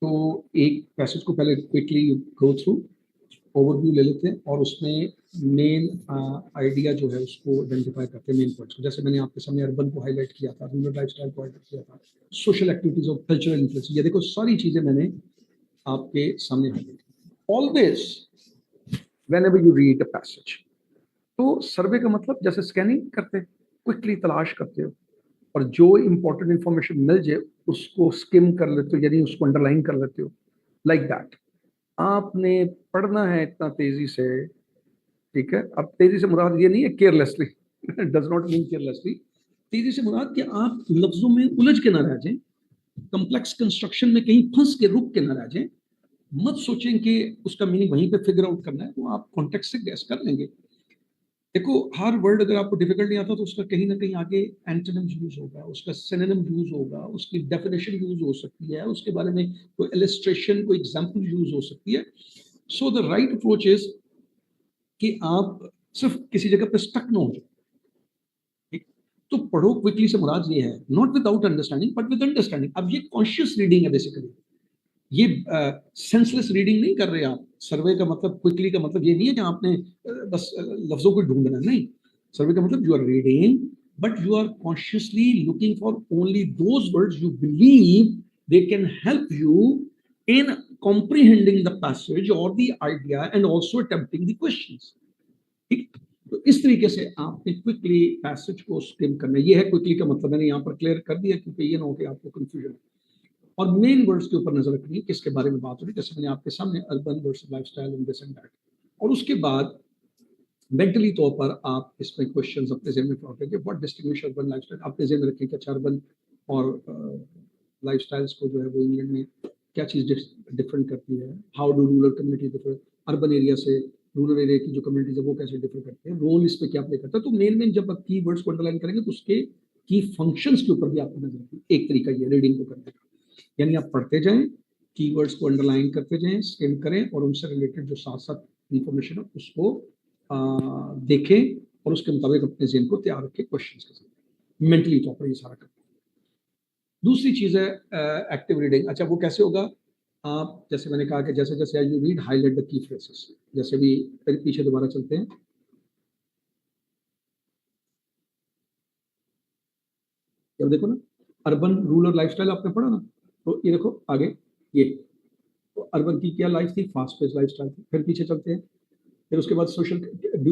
तो एक पैसेज को पहले क्विकली गो थ्रू, ओवरव्यू ले लेते हैं, और उसमें मेन आइडिया जो है उसको आइडेंटिफाई करते हैं, मेन पॉइंट्स को। जैसे मैंने आपके सामने अर्बन को हाईलाइट किया था, रूरल लाइफस्टाइल को हाईलाइट किया था, सोशल एक्टिविटीज और कल्चरल इन्फ्लुएंस, ये देखो सारी चीजें मैंने आपके सामने हाईलाइट की। Always whenever you read a passage, तो सर्वे का मतलब जैसे स्कैनिंग करते हैं, क्विकली तलाश करते हो, और जो इंपॉर्टेंट इंफॉर्मेशन मिल जाए उसको स्किम कर लेते हो, यानी उसको अंडरलाइन कर लेते हो, लाइक दैट। आपने पढ़ना है इतना तेजी से, ठीक है। अब तेजी से मुराद ये नहीं है carelessly, does not mean carelessly. तेजी से मुराद कि आप लफ्जों में उलझ के ना रह जाएं, कॉम्प्लेक्स कंस्ट्रक्शन में कहीं फंस के रुक के ना रह जाएं, मत सोचें कि उसका मीनिंग वहीं पे फिगर आउट करना है, वो आप कॉन्टेक्स्ट से गैस कर लेंगे। देखो हर वर्ड अगर आपको डिफिकल्ट नहीं आता तो उसका कहीं ना कहीं आगे एंटोनिम यूज होगा, उसका सिनोनिम यूज होगा, उसकी डेफिनेशन यूज हो सकती है, उसके बारे में कोई इलस्ट्रेशन, कोई एग्जांपल यूज हो सकती है। So the right approach is कि आप सिर्फ किसी जगह पे स्टक ना हो जाए, ठीक? तो पढ़ो क्विकली से मुराद ये है, not without understanding but with understanding. अब ये कॉन्शियस रीडिंग है बेसिकली, ये सेंसलेस रीडिंग नहीं कर रहे आप। सर्वे का मतलब, क्विकली का मतलब ये नहीं है कि आपने बस लफ्जों को ढूंढना, नहीं। सर्वे का मतलब you are reading but you are consciously looking for only those words you believe they can help you in comprehending the passage or the idea and also attempting the questions, ठीक। तो इस तरीके से आपने quickly passage को scheme करना, ये है क्विकली का मतलब, मैंने यहाँ पर क्लियर कर दिया क्योंकि ये ना हो कि आपको कंफ्यूजन। और मेन वर्ड्स के ऊपर नजर रखनी है, किसके बारे में बात हो रही है, जैसे मैंने आपके सामने urban versus lifestyle and this and that. और उसके बाद मेंटली तौर पर आप इसमें क्वेश्चंस अपने ज़हन में रखें कि व्हाट डिस्टिंग्विश अर्बन लाइफस्टाइल, अपने ज़हन में रखें कि अच्छा अर्बन और लाइफस्टाइल्स को जो है वो इंग्लैंड में क्या चीज़ डिफरेंट करती है, how do rural community differ urban area से, रूरल एरिया की जो कम्युनिटीज है वो कैसे डिफर करती है, रोल इस पे क्या प्ले करता है। तो मेन जब आप की वर्ड्स को अंडरलाइन करेंगे तो उसके की फंक्शंस के ऊपर भी आपको नजर रखें। एक तरीका ये रीडिंग को करने का, यानी आप पढ़ते जाएं, कीवर्ड्स को अंडरलाइन करते जाएं, स्किम करें और उनसे रिलेटेड जो साथ साथ इंफॉर्मेशन है उसको देखें और उसके मुताबिक अपने ज़हन को तैयार रखें क्वेश्चन के साथ। मेंटली तौर पर ये सारा करते हैं। दूसरी चीज़ है एक्टिव रीडिंग। अच्छा, वो कैसे होगा? आप जैसे मैंने कहा कि जैसे जैसे you read highlight the key phrases. जैसे भी पीछे दोबारा चलते हैं, जब देखो ना अर्बन रूरल लाइफस्टाइल आपने पढ़ा ना, तो ये देखो आगे ये तो अर्बन की क्या लाइफ थी, फास्ट पेस लाइफस्टाइल थी। फिर पीछे चलते हैं, फिर उसके बाद सोशल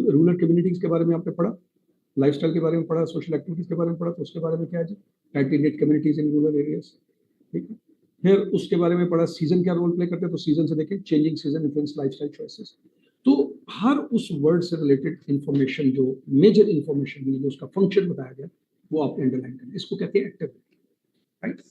रूरल कम्युनिटीज के बारे में आपने पढ़ा, लाइफस्टाइल के बारे में पढ़ा, सोशल एक्टिविटीज के बारे में पढ़ा। तो उसके बारे में क्या है जी, एंटीनेट कम्युनिटीज इन रूरल एरियाज, ठीक है। फिर उसके बारे में पढ़ा सीजन क्या रोल प्ले करते हैं, तो सीजन से देखें changing season influence lifestyle choices. तो हर उस वर्ड से रिलेटेड इंफॉर्मेशन जो मेजर इंफॉर्मेशन दी, जो उसका फंक्शन बताया गया, वो आपने अंडरलाइन करना। इसको कहते हैं active, right.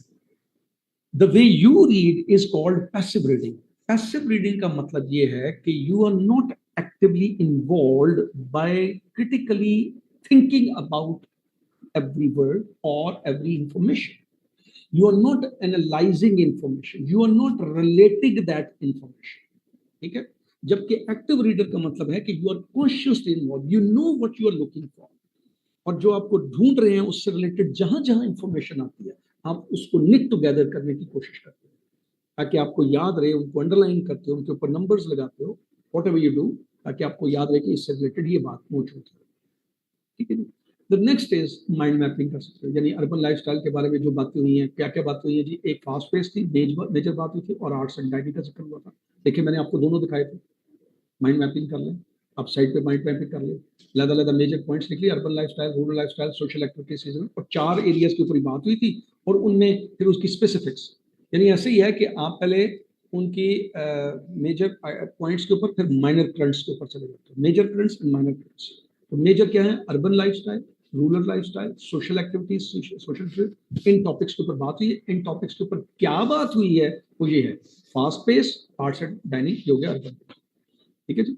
The way you read is called passive reading. Passive reading का मतलब ये है कि you are not actively involve by critically thinking about every word or every information. You are not analyzing information. You are not relating that information. ठीक है। जबकि active reader का मतलब है कि you are consciously involve, you know what you are looking for, और जो आपको ढूंढ रहे हैं उससे रिलेटेड जहां जहां इंफॉर्मेशन आती है आप उसको निक टुगेदर करने की कोशिश करते हैं ताकि आपको याद रहे, उनको अंडरलाइन करते हो, उनके ऊपर नंबर्स लगाते हो, वॉट एवर यू डू, ताकि आपको याद रहे कि इससे रिलेटेड ये बात मौजूद है। ठीक है जी। The next is mind mapping कर सकते हो, यानी अर्बन लाइफस्टाइल के बारे में जो बातें हुई हैं, क्या क्या बातें हुई हैं जी। एक फास्ट पेस थी, मेजर बात हुई थी, और आर्ट्स एंड डायरी का जिक्र हुआ था। देखिए मैंने आपको दोनों दिखाए थे। माइंड मैपिंग कर लें, आप साइड पे माइंड मैपिंग कर लें, अलग-अलग मेजर पॉइंट्स लिख लिए, urban lifestyle, rural lifestyle, social activities, season, और 4 एरियाज के ऊपर ही बात हुई थी, और उनमें फिर उसकी स्पेसिफिक्स, यानी ऐसे ही है कि आप पहले उनकी मेजर पॉइंट्स के ऊपर, फिर माइनर करंट्स के ऊपर चले जाते हैं। Major currents and minor currents. तो मेजर क्या है? Urban lifestyle, rural lifestyle, social activities, social trip. इन टॉपिक्स के ऊपर बात हुई है। इन टॉपिक्स के ऊपर क्या बात हुई है वो ये है, fast pace, arts and dining, ये हो गया अर्बन। ठीक है जी।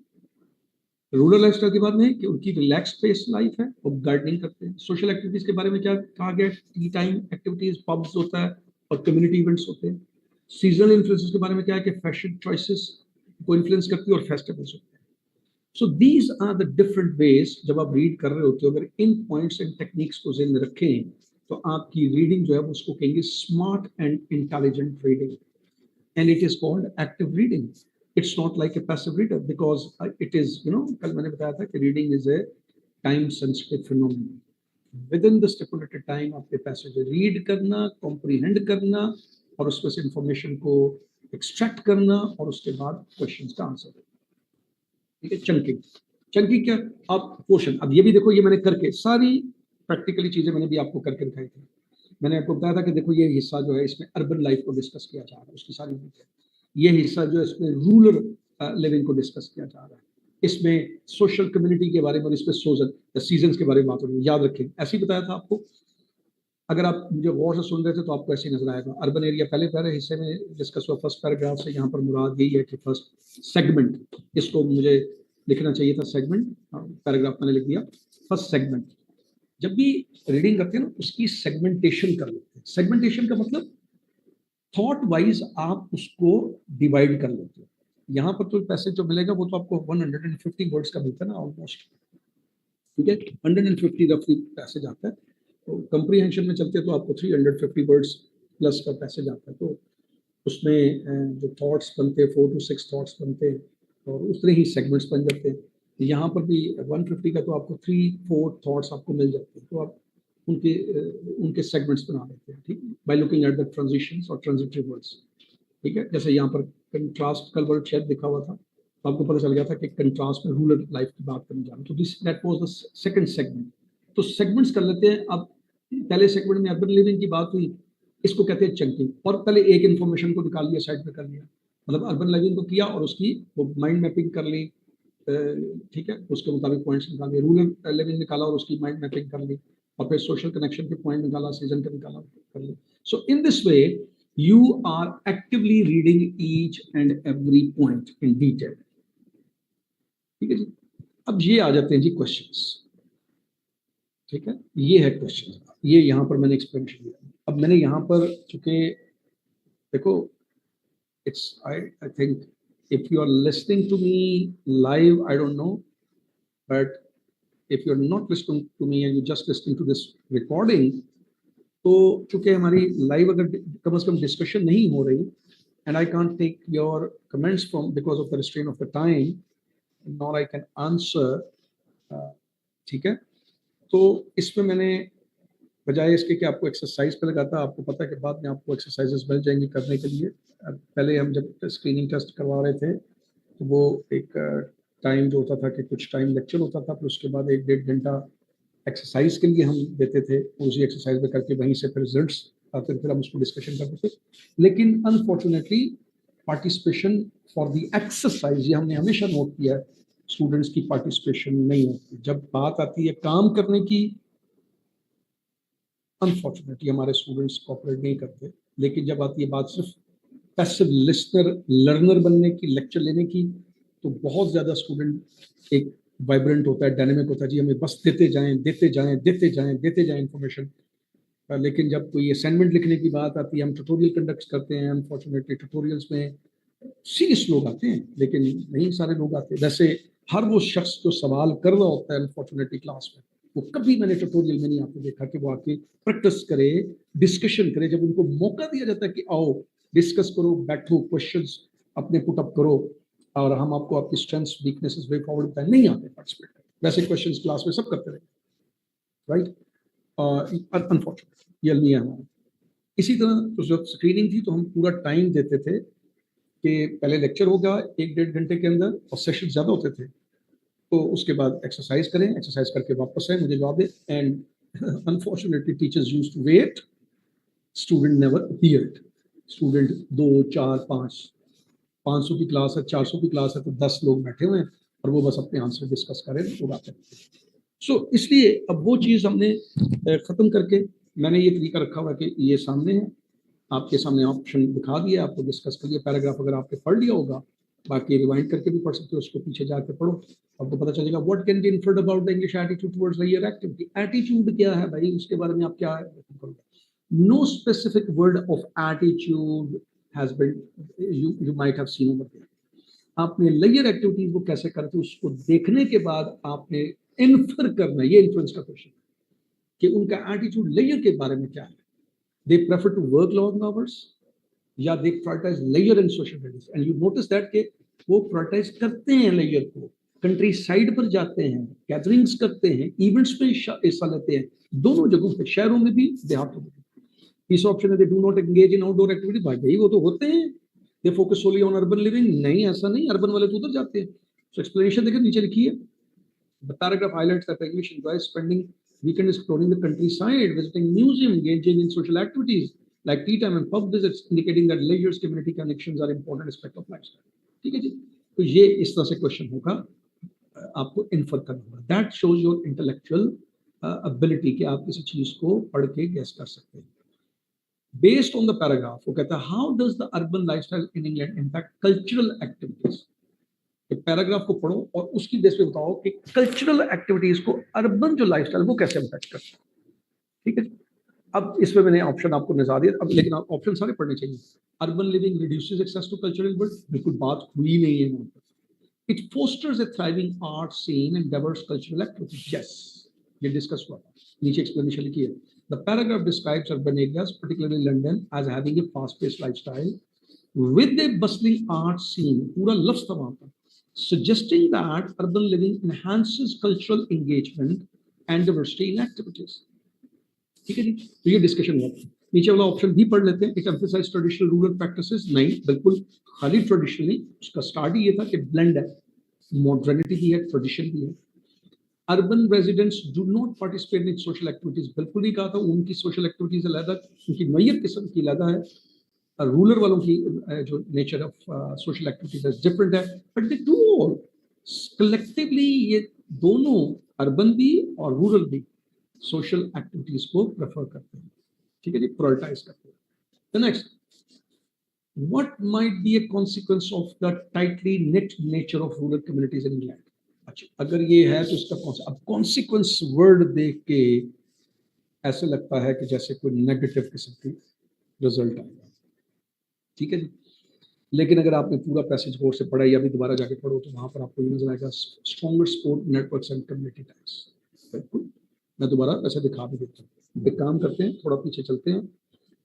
रूरल लाइफस्टाइल के बारे में कि उनकी रिलैक्स पेस लाइफ है, वो गार्डनिंग करते हैं। सोशल एक्टिविटीज के बारे में क्या कहा गया? टी टाइम एक्टिविटीज, पब्स होता है, और कम्युनिटी इवेंट्स होते हैं। सीजनल इन्फ्लुएंसेस के बारे में क्या है कि फैशन चॉइसेस को इन्फ्लुएंस करती है, और फेस्टिवल्स होते हैं। So these are the different ways. जब आप रीड कर रहे होते हो, अगर इन पॉइंट्स एंड टेक्निक्स को ज़हन में रखें तो आपकी रीडिंग जो है वो उसको कहेंगे smart and intelligent reading, and it is called active reading. It's not like a passive reader because it is, कल मैंने बताया था कि reading is a time sensitive phenomenon. Within the stipulated time आपके पैसेज रीड करना, comprehend करना, और उसमें से इंफॉर्मेशन को एक्सट्रैक्ट करना, और उसके बाद क्वेश्चंस का आंसर देना। ठीक है। चंकिंग, चंकिंग क्या? आप पोर्शन, अब ये भी देखो, ये मैंने करके सारी प्रैक्टिकली चीजें मैंने भी आपको करके दिखाई थी। मैंने आपको बताया था कि देखो ये हिस्सा जो है इसमें अर्बन लाइफ को डिस्कस किया जा रहा है, उसकी सारी बातें। ये हिस्सा जो है इसमें रूरल लिविंग को डिस्कस किया जा रहा है, इसमें सोशल कम्युनिटी के बारे में, और इसमें सीजन के बारे में बात हो रही है। याद रखें, ऐसे ही बताया था आपको। अगर आप मुझे गौर से सुन रहे थे तो आपको ऐसे ही नजर आएगा। अर्बन एरिया पहले पहले हिस्से में डिस्कस हुआ, फर्स्ट पैराग्राफ से। यहाँ पर मुराद यही है कि फर्स्ट सेगमेंट, इसको मुझे लिखना चाहिए था सेगमेंट, पैराग्राफ मैंने लिख दिया फर्स्ट सेगमेंट। जब भी रीडिंग करते हैं ना, उसकी सेगमेंटेशन कर लेते हैं। सेगमेंटेशन का मतलब थॉट वाइज आप उसको डिवाइड कर लेते हो। यहाँ पर तो पैसेज जो मिलेगा वो तो आपको 150 वर्ड्स का मिलता है ना ऑलमोस्ट, ठीक है। 150 रफली पैसेज आता है। तो कंप्रीहेंशन में चलते हैं तो आपको 350 वर्ड्स प्लस का पैसेज आता है। तो उसमें जो थॉट्स बनते हैं 4 to 6 थॉट्स बनते हैं, और उतने ही सेगमेंट्स बन जाते हैं। यहाँ पर भी 150 का तो आपको 3-4 थॉट्स आपको मिल जाते हैं, तो आप उनके सेगमेंट्स बना लेते हैं, ठीक है, by looking at the transitions और ट्रांजिटिव वर्ड्स। ठीक है। जैसे यहाँ पर कंट्रास्ट का वर्ड शायद लिखा हुआ था, तो आपको पता चल गया था कि कंट्रास्ट में रूरल लाइफ की बात करने जा रहे हैं। तो this that was the second segment. तो सेगमेंट्स कर लेते हैं। अब पहले सेगमेंट में अर्बन लिविंग की बात हुई, इसको कहते हैं चंकिंग। और पहले एक इन्फॉर्मेशन को निकाल लिया, साइड पे कर लिया, मतलब अर्बन लिविंग को किया और उसकी वो माइंड मैपिंग कर ली, ठीक है, उसके मुताबिक पॉइंट्स निकाले। रूरल लिविंग निकाला और उसकी माइंड मैपिंग कर ली, और फिर सोशल कनेक्शन के पॉइंट निकाला, सीजन का निकाला, कर ली। So in this way you are actively reading each and every point in detail. ठीक है जी। अब ये आ जाते हैं जी क्वेश्चंस। ठीक है, ये है क्वेश्चन, ये यहाँ पर मैंने एक्सप्लेनेशन दिया। अब मैंने यहाँ पर चूंकि देखो I think if you are listening to me live, I don't know, but if you're not listening to me and you just listening to this recording, तो चूंकि हमारी लाइव अगर कम से कम डिस्कशन नहीं हो रही, and I can't take your comments from because of the restraint of the time, nor I can answer, ठीक है। तो इसमें मैंने बजाय इसके कि आपको एक्सरसाइज पे लगाता, आपको पता है कि बाद में आपको एक्सरसाइजेस मिल जाएंगी करने के लिए। पहले हम जब स्क्रीनिंग टेस्ट करवा रहे थे तो वो एक टाइम जो होता था कि कुछ टाइम लेक्चर होता था, फिर उसके बाद 1-1.5 घंटा एक्सरसाइज के लिए हम देते थे, उसी एक्सरसाइज में करके वहीं से फिर रिजल्ट्स आते थे, फिर हम उसको डिस्कशन करते थे। लेकिन unfortunately participation for the exercise, ये हमने हमेशा नोट किया है, स्टूडेंट्स की पार्टिसिपेशन नहीं होती। जब बात आती है काम करने की, अनफॉर्चुनेटली हमारे स्टूडेंट्स कोऑपरेट नहीं करते। लेकिन जब आती है बात सिर्फ पैसिव लिसनर लर्नर बनने की, लेक्चर लेने की, तो बहुत ज़्यादा स्टूडेंट एक वाइब्रेंट होता है, डायनेमिक होता है, जी हमें बस देते जाएं देते जाएं देते जाएं देते जाएं इन्फॉर्मेशन। लेकिन जब कोई असाइनमेंट लिखने की बात आती है, हम ट्यूटोरियल कंडक्ट करते हैं, अनफॉर्चुनेटली ट्यूटोरियल्स में सीरियस लोग आते हैं, लेकिन नहीं सारे लोग आते। वैसे हर वो शख्स जो सवाल कर रहा होता है अनफॉर्चुनेटली क्लास में, वो कभी मैंने ट्यूटोरियल में नहीं आते देखा कि वो आके प्रैक्टिस करे, डिस्कशन करे। जब उनको मौका दिया जाता है कि आओ डिस्कस करो, बैठो, क्वेश्चंस अपने पुट अप करो और हम आपको आपकी स्ट्रेंथ्स वीकनेसेस वे फॉरवर्ड बताएं, नहीं आते पार्टिसिपेट करते। वैसे क्वेश्चंस क्लास में सब करते रहे, राइट। अनफॉर्चुनेटली ये अलमिया है हमारा। इसी तरह तो जब स्क्रीनिंग थी तो हम पूरा टाइम देते थे कि पहले लेक्चर होगा 1-1.5 घंटे के अंदर और सेशन ज़्यादा होते थे, तो उसके बाद एक्सरसाइज करें, एक्सरसाइज करके वापस आए, मुझे जवाब दे। And unfortunately teachers used to wait, student never appeared. Student 2, 4, 5, 500 की क्लास है, 400 की क्लास है, तो 10 लोग बैठे हुए हैं और वो बस अपने आंसर डिस्कस करें, वो बात है। सो इसलिए अब वो चीज़ हमने ख़त्म करके मैंने ये तरीका रखा हुआ कि ये सामने है, आपके सामने ऑप्शन दिखा दिया, आपको डिस्कस कर लिया। पैराग्राफ अगर आपने पढ़ लिया होगा, बाकी रिवाइंड करके भी पढ़ सकते हो, उसको पीछे जाके पढ़ो, आपको पता चलेगा। What can be inferred about the English attitude towards the year activity. Attitude क्या है भाई, उसके बारे में आप क्या है? No specific word of attitude has been, you might have seen over there. आपने लेयर एक्टिविटीज वो कैसे करते हैं, उसको देखने के बाद आपने इन्फर करना, ये इन्फ्लुएंस का क्वेश्चन, कि उनका एटीट्यूड लेयर के बारे में क्या है। They prefer to work long hours या they prioritize layer and social studies. And you notice that कि वो प्रायोरिटाइज करते हैं लेयर को, कंट्री साइड पर जाते हैं, गैदरिंग्स करते हैं, इवेंट्स में हिस्सा लेते हैं, दोनों जगहों पे, शहरों में भी, देहातों में भी। तीसरा ऑप्शन है they do not engage in outdoor activity. भाई वो तो होते हैं, they focus solely on urban living. नहीं, ऐसा नहीं, अर्बन वाले तो उधर जाते हैं। सो एक्सप्लेनेशन देखिए नीचे लिखी है। The paragraph highlights that English enjoys spending weekend exploring the countryside, visiting museum, engaging in social activities like tea time and pub visits, indicating that leisure community connections are important aspect of lifestyle. ठीक है जी, तो ये इस तरह से question होगा, आपको इन्फर करना होगा। That shows your intellectual ability कि आप किसी चीज को पढ़ के गेस कर सकते हैं। बेस्ड ऑन द पैराग्राफ वो कहता है how does the urban lifestyle in England impact cultural activities. Paragraph को पढ़ो और उसकी बेस पे बताओ कि कल्चरल एक्टिविटीज को अर्बन जो लाइफस्टाइल वो कैसे इम्पैक्ट करता है। ठीक है, अब इसमें मैंने ऑप्शन आपको नजर दिया, अब लेकिन आप ऑप्शन सारे पढ़ने चाहिए। Urban living reduces access to cultural world, बिल्कुल बात हुई नहीं है वहां पर। It fosters a thriving art scene and diverse cultural activities. Yes, ये डिस्कस हुआ, नीचे एक्सप्लेनेशन लिखी है। The paragraph describes urban areas particularly London as having a fast-paced lifestyle with a bustling art scene, पूरा लफ्ज था वहां पर, suggesting that urban living enhances cultural engagement and diversity in activities. ठीक है जी, तो ये डिस्कशन हुआ। नीचे वाला ऑप्शन भी पढ़ लेते हैं। It emphasise traditional rural practices. नहीं, बिल्कुल खाली ट्रेडिशनल नहीं, उसका स्टार्ट ही ये था कि ब्लेंड है, मॉडर्निटी भी है, ट्रेडिशन भी है। Urban residents do not participate in social activities, बिल्कुल नहीं कहा था, उनकी सोशल एक्टिविटीज अलग, उनकी नोयत किस्म की अलग है। रूरल वालों की जो nature of social activities different है, but they do all collectively, ये दोनों अर्बन भी और रूरल भी सोशल एक्टिविटीज को प्रेफर करते हैं। ठीक है जी, प्रायोरिटाइज करते हैं। The next, what might be a consequence of the tightly knit nature of rural communities in England. अच्छा, अगर ये है तो इसका कौन सा, अब कॉन्सिक्वेंस वर्ड देख के ऐसे लगता है कि जैसे कोई नेगेटिव किस्म की रिजल्ट आएगा। ठीक है जी, लेकिन अगर आपने पूरा पैसेज गौर से पढ़ा या भी दोबारा जाके पढ़ो तो वहां पर आपको ये नजर आएगा stronger support networks and community types. बिल्कुल, मैं दोबारा ऐसे दिखा भी देता हूँ। एक काम करते हैं, थोड़ा पीछे चलते हैं,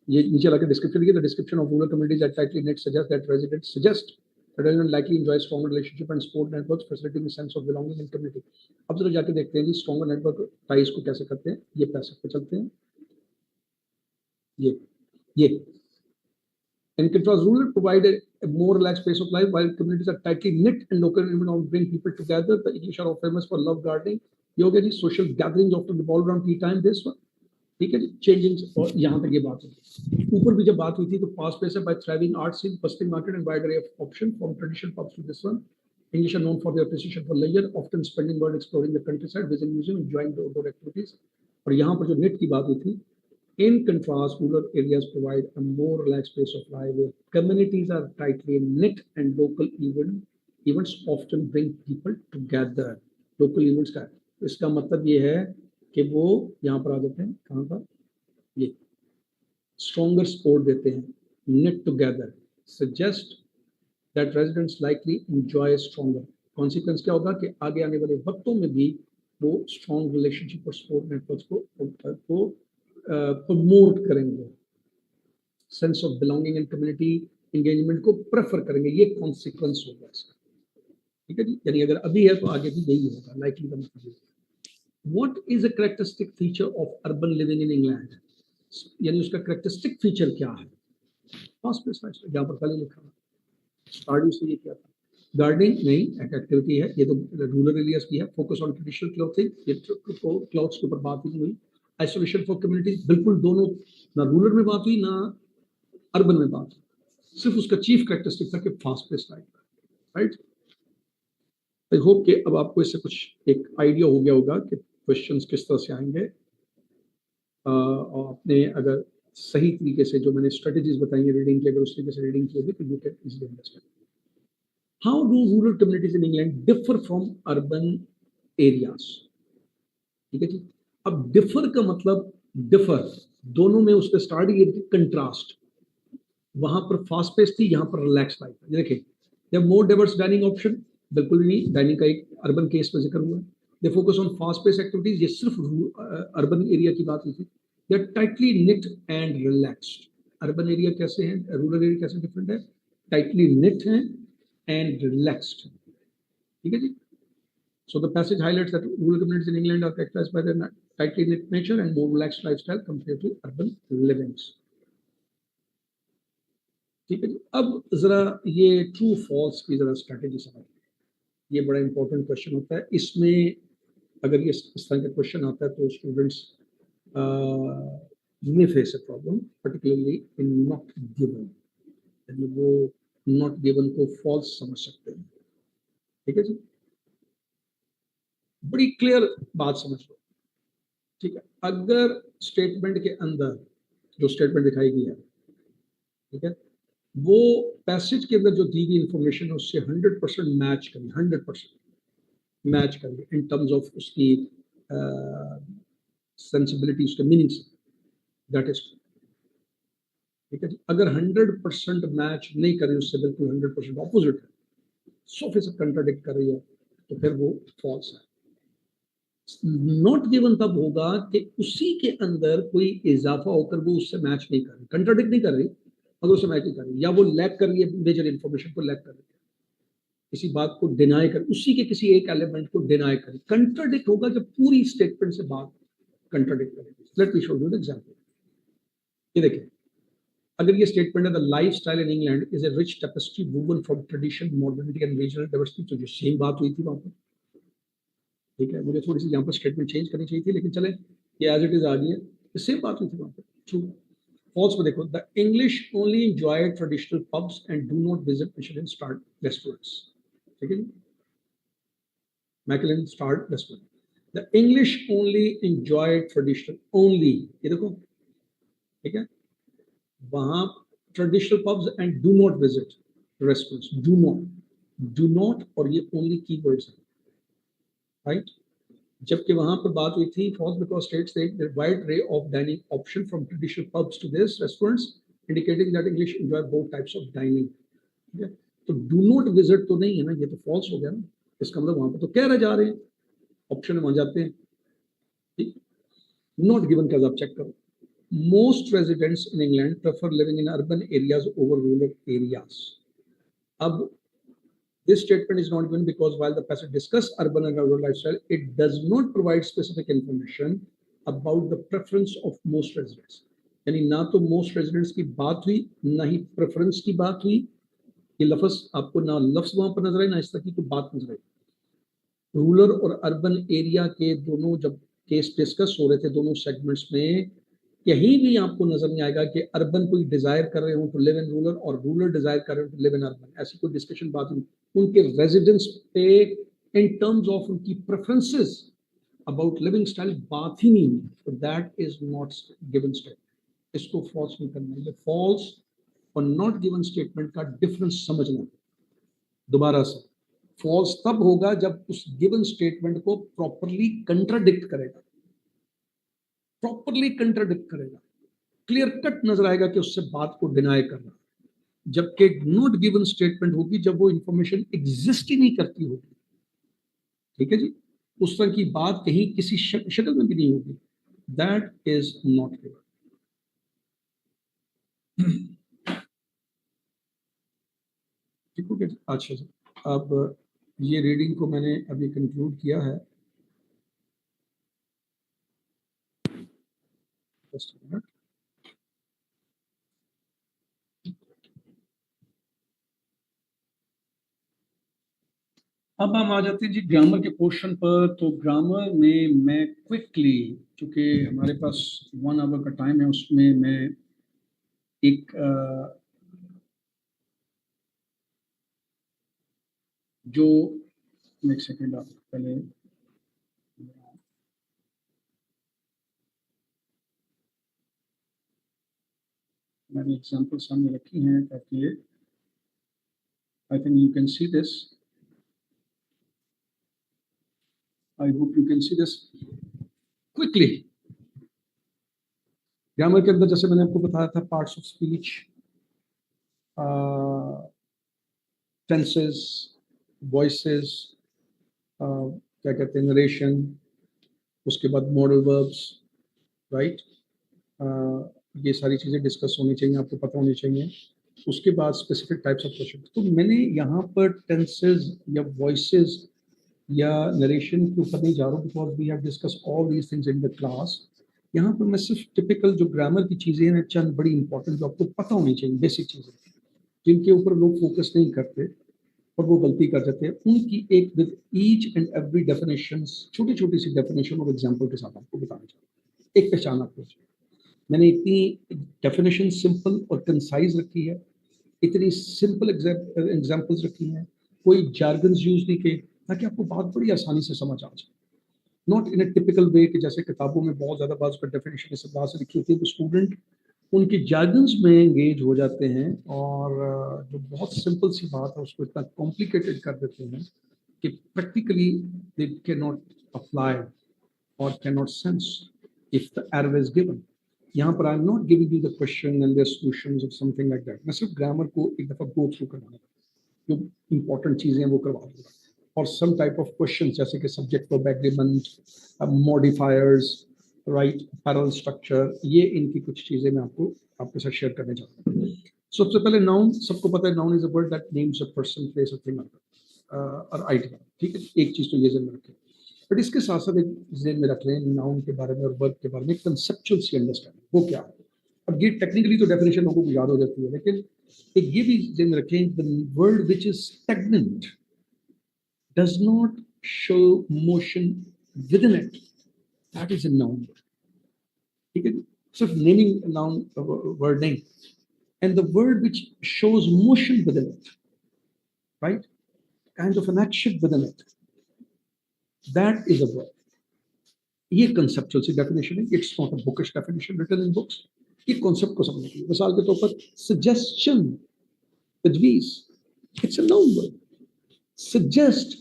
ये नीचे लाके डिस्क्रिप्शन देखिए। The description of rural communities that tightly net suggest that residents suggest that residents likely enjoy stronger relationship and support networks facilitating a sense of belonging and community। अब जरा जाके देखते हैं जी स्ट्रॉन्गर नेटवर्क टाइज को कैसे करते हैं। ये पैसेज पे चलते हैं, ये in contrast, rural provide a more relaxed pace of life, while communities are tightly knit and local environment bring people together. The English are famous for love gardening, yoga ji, social gatherings often revolve around tea time. This one, ठीक है जी, changing और यहाँ तक ये बात है। ऊपर भी जब बात हुई थी तो fast pace by thriving art scene, bustling market and wide array of options from traditional pubs to this one. English are known for their appreciation for leisure, often spending while exploring the countryside, visiting museum, enjoying the outdoor activities. और यहाँ पर जो net की बात हुई थी, in contrast, rural areas provide a more relaxed pace of life where communities are tightly knit and local events often bring people together. Local events का इसका मतलब ये है कि वो यहाँ पर आ जाते हैं, कहाँ पर, ये stronger support देते हैं, knit together, suggest that residents likely enjoy stronger. Consequence क्या होगा कि आगे आने वाले वक्तों में भी वो strong relationship और support networks को प्रमोट करेंगे, sense of belonging and community engagement को प्रेफर करेंगे। ये कॉन्सिक्वेंस होगा इसका, ठीक है जी। यानी अगर अभी है तो आगे भी यही होगा, लाइकली का मतलब। What is a characteristic feature of urban living in England, यानी उसका कैरेक्टरिस्टिक फीचर क्या है। फास्ट पेस लाइफस्टाइल, यहाँ पर खाली लिखा है। स्टार्टिंग से ये क्या था, गार्डनिंग नहीं, एक एक्टिविटी है, ये तो रूरल एरियाज की है। फोकस ऑन ट्रेडिशनल क्लॉथिंग, ये क्लॉथ्स के ऊपर बात ही नहीं हुई। आइसोलेशन फॉर कम्युनिटीज, बिल्कुल दोनों, ना रूरल में बात हुई ना अर्बन में बात हुई, सिर्फ उसका चीफ कैरेक्टरिस्टिक था कि fast pace life, right. I hope कि अब आपको इससे कुछ एक आइडिया हो गया होगा कि क्वेश्चंस किस तरह से आएंगे। और आपने अगर सही तरीके से जो मैंने स्ट्रेटेजीज बताई है रीडिंग की, अगर उस तरीके से रीडिंग की होगी तो you can easily understand. How do rural communities in England differ from urban areas, ठीक है जी। अब डिफर का मतलब, डिफर दोनों में उसके स्टार्ट ये कंट्रास्ट, वहां पर फास्ट पेस थी, यहाँ पर रिलैक्स लाइफ है। देखिए, जब मोर डाइवर्स डाइनिंग ऑप्शन, बिल्कुल नहीं, डाइनिंग का एक अर्बन केस में जिक्र हुआ। They focus on fast pace activities, ये सिर्फ अर्बन एरिया की बात हुई थी। They are tightly knit and relaxed. Urban area कैसे है, रूरल एरिया कैसे डिफरेंट है, टाइटली निट है एंड रिलैक्स्ड, ठीक है जी। So the passage highlights that rural communities in England are characterized by their tightly knit nature and more relaxed lifestyle compared to urban livings. ठीक है जी। अब जरा ये ट्रू फॉल्स की जरा स्ट्रैटेजी समझ, ये बड़ा इंपॉर्टेंट क्वेश्चन होता है। इसमें अगर ये इस तरह का क्वेश्चन आता है तो students may face a problem, particularly in not given, यानी वो नॉट गिवन को फॉल्स समझ सकते हैं, ठीक है जी। बड़ी क्लियर बात समझ लो, ठीक है। अगर स्टेटमेंट के अंदर जो स्टेटमेंट दिखाई गई है, ठीक है, वो पैसेज के अंदर जो दी गई इंफॉर्मेशन है उससे 100% मैच करिए, 100% मैच करिए इन टर्म्स ऑफ उसकी सेंसिबिलिटी, उसके मीनिंग से, दैट इज, ठीक है जी। अगर 100% मैच नहीं कर रही, उससे बिल्कुल 100% ऑपोजिट है, 100% कंट्राडिक्ट कर रही है, तो फिर वो फॉल्स है। नॉट गिवन तब होगा कि उसी के अंदर कोई इजाफा होकर वो उससे मैच नहीं कर रही, कंट्राडिक्ट नहीं कर रही, अगर उससे मैच नहीं कर रही, या वो लैक कर रही है, मेजर इंफॉर्मेशन को लैक कर रही है, किसी बात को डिनाई कर, उसी के किसी एक एलिमेंट को डिनाई करे। कंट्राडिक्ट होगा जब पूरी स्टेटमेंट से बात कंट्राडिक्ट करेगी। Late me show you the example. ये देखिए, अगर ये स्टेटमेंट है the lifestyle in England is a rich tapestry woven from tradition, modernity and regional diversity, तो जो सेम बात हुई थी वहां पर, ठीक है। मुझे थोड़ी सी यहाँ पर स्टेटमेंट चेंज करनी चाहिए थी, लेकिन चले ये एज इट इज आ गई है, सेम बात हुई थी वहां पर। ट्रू। फॉल्स में देखो, the English only enjoy traditional pubs and do not visit Michelin star restaurants, ठीक है। McLean star restaurant, the English only enjoy traditional, only, ये देखो, ठीक है, वहां traditional pubs and do not visit restaurants, do not और ये only keywords हैं, राइट। जबकि वहां पर बात हुई थी false because states that wide ray of dining option from traditional pubs to this restaurants indicating that English enjoy both types of dining. ठीक है, तो डू नॉट विजिट तो नहीं है ना, ये तो फॉल्स हो गया ना, इसका मतलब वहां पर तो कह रहे जा रहे हैं, ऑप्शन में वहां जाते हैं। ठीक, नॉट गिवन का आप चेक करो। Most residents in England prefer living in urban areas over rural areas. अब this statement is not given because while the passage discuss urban and rural lifestyle, it does not provide specific information about the preference of most residents. यानी ना तो most residents की बात हुई, ना ही preference की बात हुई। ये लफ्ज आपको ना लफ्ज वहां पर नजर आए, ना इस तरह की कोई बात नजर आई। रूरल और अर्बन एरिया के दोनों जब केस डिस्कस हो रहे थे दोनों सेगमेंट्स में, कहीं भी आपको नजर नहीं आएगा कि अर्बन कोई डिजायर कर रहे हो तो लिव इन रूरल और रूरल डिजायर कर रहे हो तो लिव इन अर्बन, ऐसी कोई डिस्कशन बात नहीं। उनके रेजिडेंस पे इन टर्म्स ऑफ उनकी प्रेफरेंसेस अबाउट लिविंग स्टाइल बात ही नहीं हुई, तो that is not given statement. इसको फॉल्स नहीं करना है। फॉल्स और नॉट गिवन स्टेटमेंट का डिफरेंस समझना। दोबारा से, फॉल्स तब होगा जब उस गिवन स्टेटमेंट को प्रॉपरली कंट्राडिक्ट करेगा, प्रॉपरली कंट्राडिक्ट करेगा, क्लियर कट नजर आएगा कि उससे बात को डिनाई कर रहा है। जबकि नॉट गिवन स्टेटमेंट होगी जब वो इंफॉर्मेशन एग्जिस्ट ही नहीं करती होगी। ठीक है जी, उस तरह की बात कहीं किसी शक्ल में भी नहीं होगी, दैट इज नॉट गिवन। ठीक हो गया। अच्छा जी, अब ये रीडिंग को मैंने अभी कंक्लूड किया है। Just a minute. अब हम आ जाते हैं जी ग्रामर के पोर्शन पर। तो ग्रामर में मैं क्विकली, क्योंकि हमारे पास 1 आवर का टाइम है, उसमें मैं एक जो एक सेकेंड आप पहले मैंने एग्जांपल सामने रखी हैं ताकि I think you can see this, I hope you can see this quickly. Grammar के अंदर जैसे मैंने आपको बताया था, parts of speech, tenses, voices, क्या कहते हैं, नरेशन, उसके बाद मॉडल वर्ब्स, राइट, ये सारी चीज़ें डिस्कस होनी चाहिए, आपको पता होनी चाहिए। उसके बाद स्पेसिफिक टाइप्स ऑफ क्वेश्चन। तो मैंने यहाँ पर टेंसेस या वॉइसेस या नरेशन के ऊपर नहीं जा रहा हूँ, because we have discuss all these things in the class. यहाँ पर मैं सिर्फ टिपिकल जो ग्रामर की चीज़ें हैं, चंद बड़ी इंपॉर्टेंट जो आपको पता होनी चाहिए, बेसिक चीज़ें जिनके ऊपर लोग फोकस नहीं करते और वो गलती कर जाते हैं, उनकी एक with each and every definition, छोटी छोटी सी डेफिनेशन और एग्जाम्पल के साथ आपको बताना चाहिए, एक पहचान आपको। मैंने इतनी डेफिनेशन सिंपल और कंसाइज रखी है, इतनी सिंपल एग्जाम्पल्स रखी हैं, कोई जार्गन्स यूज नहीं किए, ताकि आपको बात बड़ी आसानी से समझ आ जाए। नॉट इन ए टिपिकल वे कि जैसे किताबों में बहुत ज़्यादा बात पर डेफिनेशन इस बात से लिखी होती है तो स्टूडेंट उनकी जार्गन्स में एंगेज हो जाते हैं और जो बहुत सिंपल सी बात है उसको इतना कॉम्प्लिकेटेड कर देते हैं कि practically they can not apply और can not sense if the error is given. यहाँ पर I am not giving you the question and the solutions और समथिंग लाइक दैट। मैं सिर्फ ग्रामर को एक दफ़ा गो थ्रू करवाऊंगा, जो इंपॉर्टेंट चीज़ें हैं वो करवा दूंगा, और सम टाइप ऑफ क्वेश्चन जैसे कि subject verb agreement, modifiers, right, parallel structure, ये इनकी कुछ चीज़ें मैं आपके साथ शेयर करने चाहता हूँ। सबसे पहले नाउन, सबको पता है noun is a word that names a person, place, a thing और आइडिया। ठीक है, एक चीज़ तो ये ज़हन में रखें, बट इसके साथ साथ एक ज़हन में रख लें नाउन के बारे में और वर्ब के बारे में कंसेप्चुअल सी अंडरस्टैंडिंग, वो क्या है। अब ये टेक्निकली तो डेफिनेशन लोगों को याद हो जाती है, लेकिन एक ये भी ज़हन में रखें, the word which is stagnant does not show motion within it, that is a noun. ठीक है, सिर्फ नेमिंग नाउन वर्ड नहीं, and the word which shows motion within it, right, kind of an action within it, that is a verb. ये conceptual सी definition है, it's not a bookish definition written in books. ये concept को समझने के लिए मिसाल के तौर पर suggestion, तजवीज़, it's a noun word. suggest,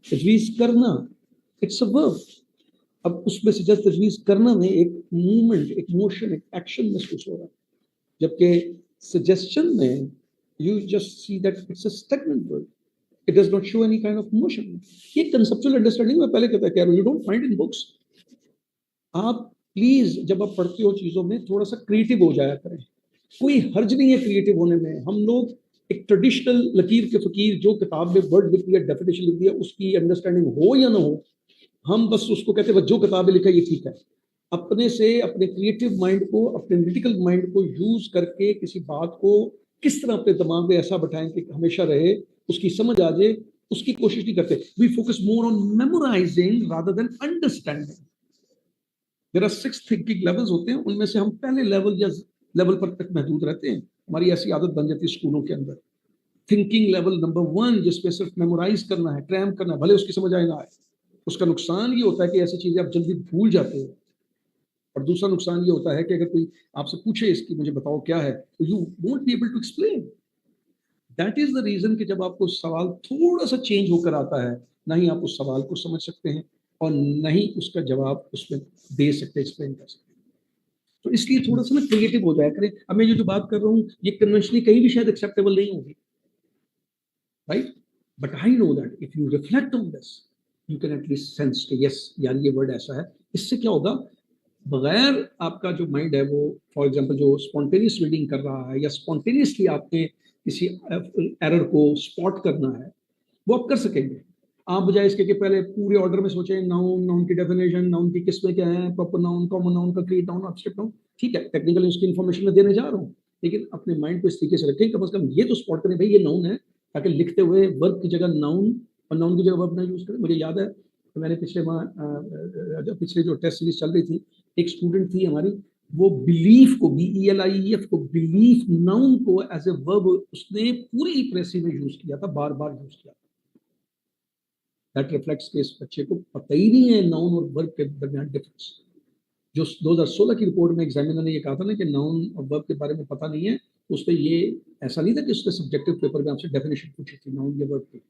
तजवीज़ करना, it's a verb. अब उसमें से जस्ट तजवीज़ करना में एक मूवमेंट, एक मोशन, एक एक्शन महसूस हो रहा है, जबकि सजेशन में you just see that it's a stagnant word. It does not show any kind of motion. ये conceptual understanding मैं पहले कहता क्या, you don't find in books. आप प्लीज जब आप पढ़ते हो चीजों में थोड़ा सा क्रिएटिव हो जाया करें. कोई हर्ज नहीं है क्रिएटिव होने में. हम लोग एक ट्रेडिशनल लकीर के फकीर जो किताब में वर्ड लिख दिया, डेफिनेशन लिख दिया, उसकी अंडरस्टैंडिंग हो या ना हो, हम बस उसको कहते हैं जो किताब में लिखा ये ठीक है. अपने से अपने क्रिएटिव माइंड को, अपने एनालिटिकल माइंड को यूज करके किसी बात को किस तरह अपने दिमाग में ऐसा बैठाएं कि हमेशा रहे, उसकी समझ आ जाए, उसकी कोशिश नहीं करते. We focus more on memorising rather than understanding. There are 6 thinking levels होते हैं, उनमें से हम पहले लेवल या लेवल पर तक महदूद रहते हैं. हमारी ऐसी आदत बन जाती है स्कूलों के अंदर. थिंकिंग लेवल नंबर 1 जिसपे सिर्फ मेमोराइज करना है, क्रैम करना है, भले उसकी समझ आए ना आए. उसका नुकसान ये होता है कि ऐसी चीजें आप जल्दी भूल जाते हो. और दूसरा नुकसान ये होता है कि अगर कोई आपसे पूछे इसकी मुझे बताओ क्या है, तो you won't be able to explain. That is the reason कि जब आपको सवाल थोड़ा सा चेंज होकर आता है, ना ही आप उस सवाल को समझ सकते हैं और न ही उसका जवाब उसमें दे सकते, एक्सप्लेन कर सकते. तो इसलिए थोड़ा सा ना क्रिएटिव हो जाया करें. अब मैं जो बात कर रहा हूँ ये कन्वेंशनली कहीं भी शायद एक्सेप्टेबल नहीं होगी, right, but I know that if you reflect on this you can at least sense कि यस यार ये वर्ड ऐसा है. इससे क्या होगा, बगैर आपका जो माइंड है वो फॉर एग्जांपल जो स्पॉन्टेनियस रीडिंग कर रहा है या स्पॉन्टेनियसली आपने किसी एरर को स्पॉट करना है, वो आप कर सकेंगे. आप बजाय इसके कि पहले पूरे ऑर्डर में सोचें नाउन, नाउन की डेफिनेशन, नाउन की किस्में क्या है, proper noun, common noun, concrete noun, abstract noun. ठीक है, टेक्निकली उसकी इन्फॉर्मेशन मैं देने जा रहा हूँ, लेकिन अपने माइंड को इस तरीके से रखें कम से कम ये तो स्पॉट करें भाई ये नाउन है, ताकि लिखते हुए वर्ब की जगह नाउन और नाउन की जगह वर्ब ना यूज करें. मुझे याद है तो मैंने पिछले जो टेस्ट सीरीज चल रही थी, एक स्टूडेंट थी हमारी, वो बिलीफ को, BELIEF को, बिलीफ नाउन को एज ए वर्ब उसने पूरी लिटरेसी में यूज किया था, बार बार यूज किया. दैट रिफ्लेक्ट्स के इस बच्चे को पता ही नहीं है नाउन और वर्ब के दरमियान डिफरेंस. जो 2016 की रिपोर्ट में एग्जामिनर ने ये कहा था ना कि नाउन और वर्ब के बारे में पता नहीं है, उस पर ये ऐसा नहीं था कि उसने सब्जेक्टिव पेपर में आपसे डेफिनेशन पूछी थी नाउन या वर्ब की.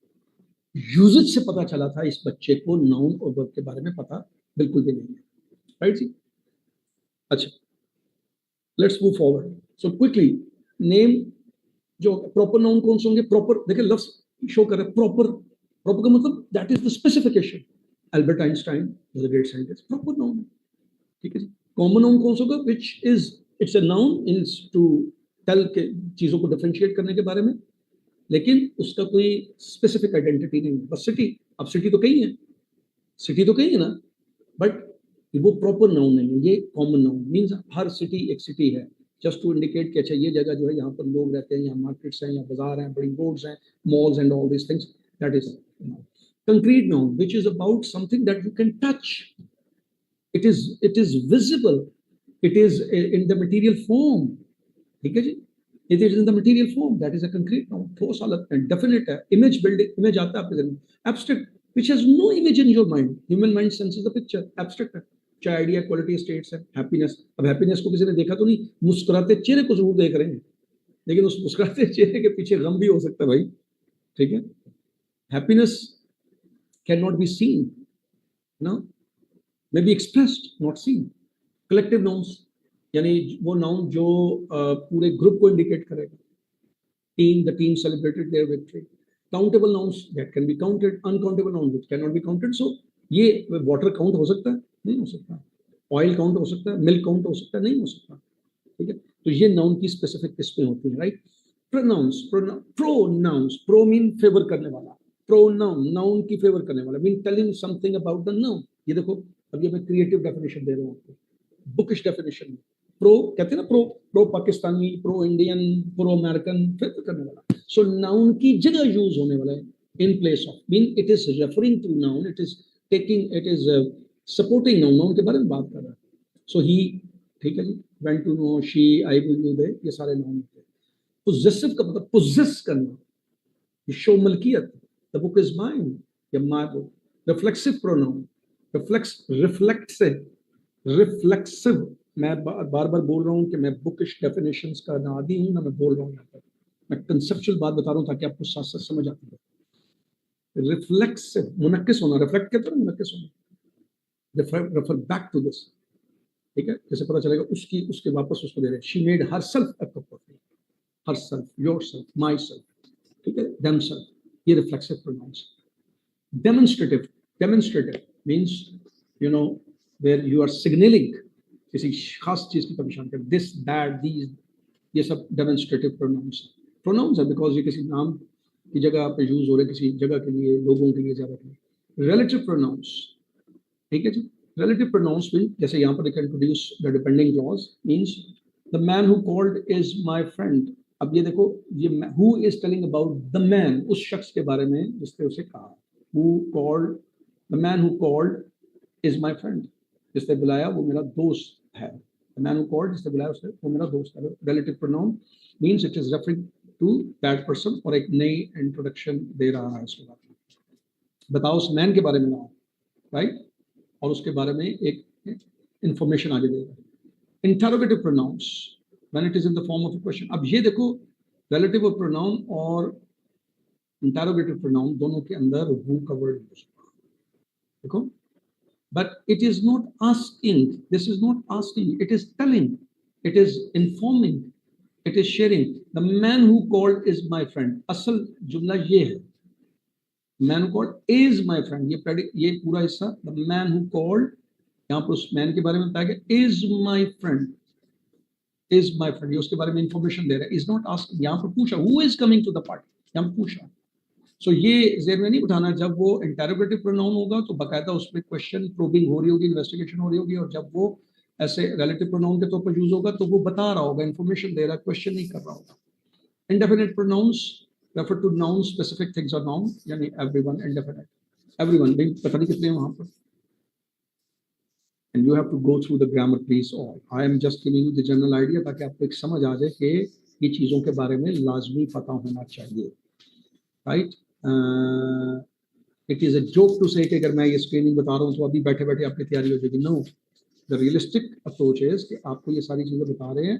यूजेज से पता चला था इस बच्चे को नाउन और वर्ब के बारे में पता बिल्कुल भी नहीं है. राइट जी. अच्छा, let's move forward. So quickly name जो प्रॉपर नाउन कौन से होंगे. प्रॉपर देखिए लफ्ज शो कर रहे हैं प्रॉपर. प्रॉपर का मतलब that is the specification. Albert Einstein is a great scientist, proper noun. ठीक है जी. कॉमन नाउन कौन सा होगा, which is it's a noun means to tell के चीजों को डिफरेंशिएट करने के बारे में, लेकिन उसका कोई स्पेसिफिक आइडेंटिटी नहीं है. बस सिटी, अब सिटी तो कहीं है, सिटी तो कहीं है ना, बट वो प्रॉपर नाउन नहीं है. ये कॉमन नाउन मींस हर सिटी एक सिटी है, जस्ट टू इंडिकेट कि अच्छा ये जगह जो है यहाँ पर लोग रहते हैं, यहाँ मार्केट्स हैं, यहाँ बाजार हैं, बड़ी रोड्स हैं, malls and all this things. That is concrete noun which is about something that you can touch. it is visible, it is in the material form. ठीक है जी. it is in the material form, that is a concrete noun. ठोस हालत में, definite है, image building, image आता है आपके ज़हन में. abstract which has no image in your mind. human mind senses the picture. abstract है, चाहे आइडिया, क्वालिटी, स्टेट्स है. हैप्पीनेस, अब हैप्पीनेस को किसी ने देखा तो नहीं, मुस्कुराते चेहरे को जरूर देख रहे हैं, लेकिन उस मुस्कुराते चेहरे के पीछे गम भी हो सकता है भाई. ठीक है. Happiness can not be seen, no, may be expressed not seen. collective nouns यानी वो नाउन जो पूरे ग्रुप को इंडिकेट करेगा. Team, the team celebrated their victory. countable nouns that can be counted. uncountable nouns which cannot be counted. so ये water count हो सकता है, नहीं हो सकता. ऑयल काउंट हो सकता है, मिल्क काउंट हो सकता है, नहीं हो सकता. ठीक है. तो ये नाउन की स्पेसिफिक किस्में होती हैं. Right. Pronouns, pronouns, pro mean favour करने वाला, प्रोनाउन नाउन की फेवर करने वाला, mean telling something about the noun. ये देखो अब ये मैं क्रिएटिव डेफिनेशन दे रहा हूँ आपको, बुकिश डेफिनेशन. प्रो कहते हैं ना, pro, pro Pakistani, pro Indian, pro American, favour करने वाला. सो नाउन की जगह यूज होने वाला है in place of, mean it is referring to noun, it is taking, it is supporting noun, noun के बारे में बात कर रहा है. सो ही, ठीक है जी, went to no, she, I, will, you, they, ये सारे नाउन होते हैं. पोजेसिव का मतलब पोजेस करना, शो मलकियत. द बुक इज माइन या my book. Reflexive pronoun, reflexive. मैं बार बार बोल रहा हूँ कि मैं बुकिश डेफिनेशंस का ना आदी हूँ ना मैं बोल रहा हूँ यहाँ पर, मैं कंसेप्चुअल बात बता रहा हूँ ताकि आपको साथ साथ समझ आती है. रिफ्लेक्सिव, मुनक्किस होना, रिफ्लेक्ट कहते हैं मुनक्किस होना. Refer back to this. ठीक है, जैसे पता चलेगा उसकी, उसके वापस उसको दे रहे. She made herself a cup of T. herself, yourself, myself, ठीक है, themselves, ये reflexive pronouns. Demonstrative means, you know, where you are signaling किसी खास चीज की परेशान कर, this, that, these, ये सब demonstrative pronouns है, because ये किसी नाम की जगह पे यूज हो रहे, किसी जगह के लिए, लोगों के लिए, ज्यादा के लिए. Relative pronouns, ठीक है जी. Relative pronouns mean, जैसे यहाँ पर introduce the depending clause, means the man who called is my friend. अब ये देखो, ये who is telling about the man, उस शख्स के बारे में जिसने उसे कहा. Who called, the man who called is my friend. जिसने बुलाया वो मेरा दोस्त है. The man who called, जिसने बुलाया उसे, वो मेरा दोस्त है. Relative pronoun means it is referring to that person, और एक नई इंट्रोडक्शन दे रहा है उसके बारे में. बताओ उस मैन के बारे में ना, राइट, और उसके बारे में एक इंफॉर्मेशन आगे देगा. Interrogative pronouns when it is in the form of a question. अब ये देखो, relative pronoun और interrogative pronoun दोनों के अंदर who का word यूज होगा, देखो. But it is not asking, this is not asking, it is telling, it is informing, it is sharing. The man who called is my friend. असल जुमला ये है, man who called is my friend, ये पूरा हिस्सा, the man who called, यहाँ पर उस मैन के बारे में बताया गया, is my friend, is my friend, ये उसके बारे में इंफॉर्मेशन दे रहा है. is not asking, यहाँ पर पूछा who is coming to the party, यहाँ पर पूछा. सो ये ज़हन में नहीं उठाना, जब वो इंटरोगेटिव प्रोनाउन होगा तो बाकायदा उसमें क्वेश्चन प्रोबिंग हो रही होगी, इन्वेस्टिगेशन हो रही होगी, और जब वो ऐसे रिलेटिव प्रोनाउन के तौर पर यूज होगा तो वो बता रहा होगा, इंफॉर्मेशन दे रहा है, क्वेश्चन नहीं कर रहा होगा. Indefinite pronouns refer to noun specific things और नाउन, यानी एवरीवन, इंडेफिनिट एवरीवन, भाई पता नहीं कितने हैं वहां पर. And you have to go through the grammar please all. I am just giving you the general idea ताकि आपको एक समझ आ जाए कि ये चीज़ों के बारे में लाजमी पता होना चाहिए, right. It is a joke to say कि अगर मैं ये स्क्रीनिंग बता रहा हूँ तो अभी बैठे बैठे आपकी तैयारी हो जाएगी. No, the realistic approach is कि आपको ये सारी चीज़ें बता रहे हैं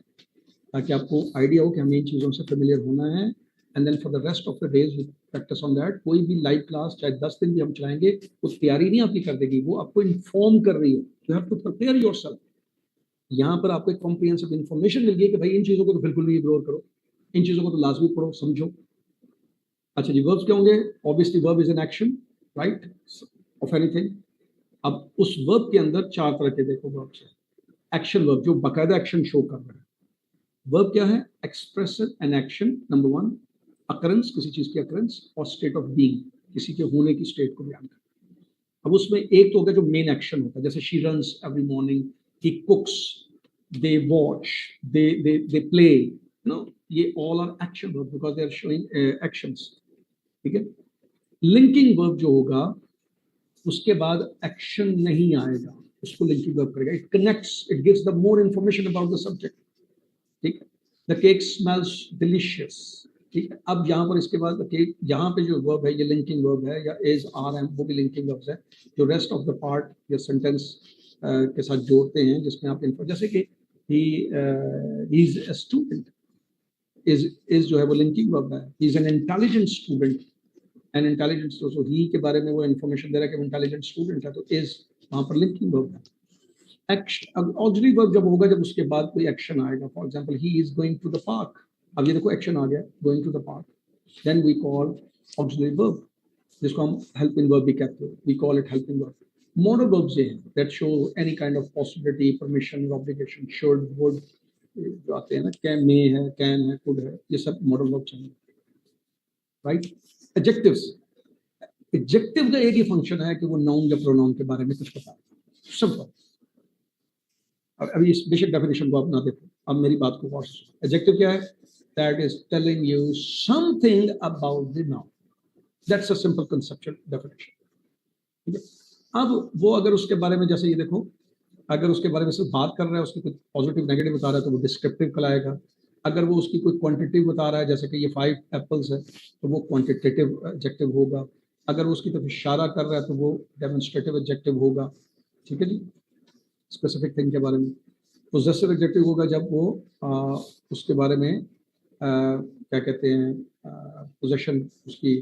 ताकि आपको आइडिया हो कि हमें इन चीज़ों से फेमिलियर होना है. And then for the rest of the days we practise on that. कोई भी लाइव क्लास चाहे 10 दिन भी हम चलाएंगे, वो तैयारी नहीं आपकी कर देगी, वो आपको इन्फॉर्म कर रही है. You have to prepare yourself. यहाँ पर आपको एक कॉम्प्रिहेंसिव इन्फॉर्मेशन मिल गई कि भाई इन चीज़ों को तो बिल्कुल नहीं इग्नोर करो, इन चीज़ों को तो लाजमी पढ़ो, समझो. अच्छा जी, वर्ब्स क्या होंगे? Obviously verb is an action, right, of anything. अब उस वर्ब के अंदर 4 तरह के देखो वर्ब्स हैं. एक्शन वर्ब जो बाकायदा एक्शन शो कर रहा है. वर्ब क्या है? Expressive an action, number 1. Occurrence, किसी चीज की अकरेंस, और स्टेट ऑफ बीइंग, किसी के होने की स्टेट को बयान करता है. अब उसमें एक तो होगा जो मेन एक्शन होता है, जैसे she runs every morning, he cooks, they watch, they play, no, ये all are action verb because they are showing actions. ठीक है. लिंकिंग वर्ब जो होगा उसके बाद एक्शन नहीं आएगा, उसको लिंकिंग वर्ब करेगा. It connects, it gives the more information about the subject. ठीक है. The cake smells delicious. ठीक है. अब यहाँ पर इसके बाद द केक, यहाँ पे जो वर्ब है ये लिंकिंग वर्ब है, या इज, आर, एम, वो भी लिंकिंग वर्ब्स है जो रेस्ट ऑफ द पार्ट या सेंटेंस के साथ जोड़ते हैं, जिसमें आप इन्फो, जैसे कि he is a student, is जो है वो लिंकिंग वर्ब है. He is an intelligent student, an intelligent, तो ही के बारे में वो इन्फॉर्मेशन दे रहा है कि वो इंटेलिजेंट स्टूडेंट है, तो इज वहाँ पर लिंकिंग वर्ब है. अब ऑक्सिलरी वर्ब जब होगा जब उसके बाद कोई एक्शन आएगा. For example, he is going to the park. अब ये देखो एक्शन आ गया, going to the park. Then we call auxiliary verb, जिसको हम हेल्पिंग वर्ब भी कहते हैं. We call it helping verb. Modal verbs ये हैं that show any kind of possibility, permission, obligation, should, would, जो आते हैं ना, कैन, मे है, कैन है, कुड है, ये सब मॉडल वर्ब्स हैं, राइट. एडजेक्टिव्स, एडजेक्टिव का एक ही फंक्शन है कि वो नाउन या प्रोनाउन के बारे में कुछ बताए, सिंपल. अभी इस बेसिक डेफिनेशन को आप ना देखो, अब मेरी बात को वॉच. एडजेक्टिव क्या है? That is telling you something about the noun. That's a simple conceptual definition. ठीक है. अब वो अगर उसके बारे में, जैसे ये देखो, अगर उसके बारे में सिर्फ बात कर रहा है, उसकी कुछ पॉजिटिव नेगेटिव बता रहा है तो वो डिस्क्रिप्टिव कहलाएगा. अगर वो उसकी कोई क्वांटिटी बता रहा है, जैसे कि ये 5 एप्पल्स है, तो वो क्वांटिटेटिव एडजेक्टिव होगा. अगर वो उसकी तरफ इशारा कर रहा है तो वो डेमोन्स्ट्रेटिव एडजेक्टिव होगा. ठीक है जी. स्पेसिफिक थिंग के बारे में. पोजेसिव एडजेक्टिव होगा जब वो उसके बारे में क्या कहते हैं, पोजेशन उसकी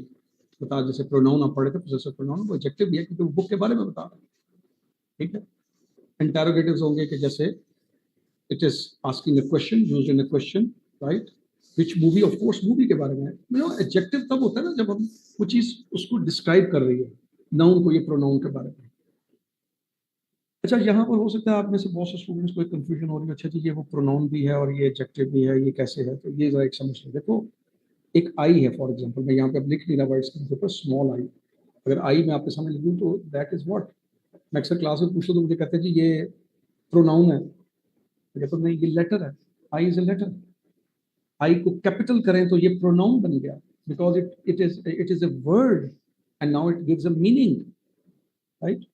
बता, जैसे प्रोनाउन आप पढ़े थे, पोजेसिव प्रोनाउन, वो एडजेक्टिव भी है क्योंकि वो बुक के बारे में बता रहा है. ठीक है. इंटरोगेटिव्स होंगे कि जैसे it is asking a question, used in a question, right. Which movie, of course movie के बारे में। एडजेक्टिव तब होता है ना जब हम कुछ चीज उसको डिस्क्राइब कर रही है, नाउन को, ये प्रोनाउन के बारे में। अच्छा, यहाँ पर हो सकता है आप में से बहुत से स्टूडेंट्स को एक कंफ्यूजन हो रही है, अच्छा जी ये वो प्रोनाउन भी है और ये एडजेक्टिव भी है, ये कैसे है? तो ये जरा एक समझ लो। देखो, एक आई है फॉर एग्जांपल, मैं यहाँ पे अब लिख नहीं रहा वर्ड्स के ऊपर, स्मॉल आई। अगर आई मैं आपके सामने लिख दूँ तो दैट इज व्हाट। मैं अक्सर क्लास में पूछूँ तो मुझे कहते हैं जी ये प्रोनाउन है, तो नहीं, ये लेटर है, आई इज ए लेटर। आई को कैपिटल करें तो ये प्रोनाउन बन गया, because it is a word and now it gives a meaning, right?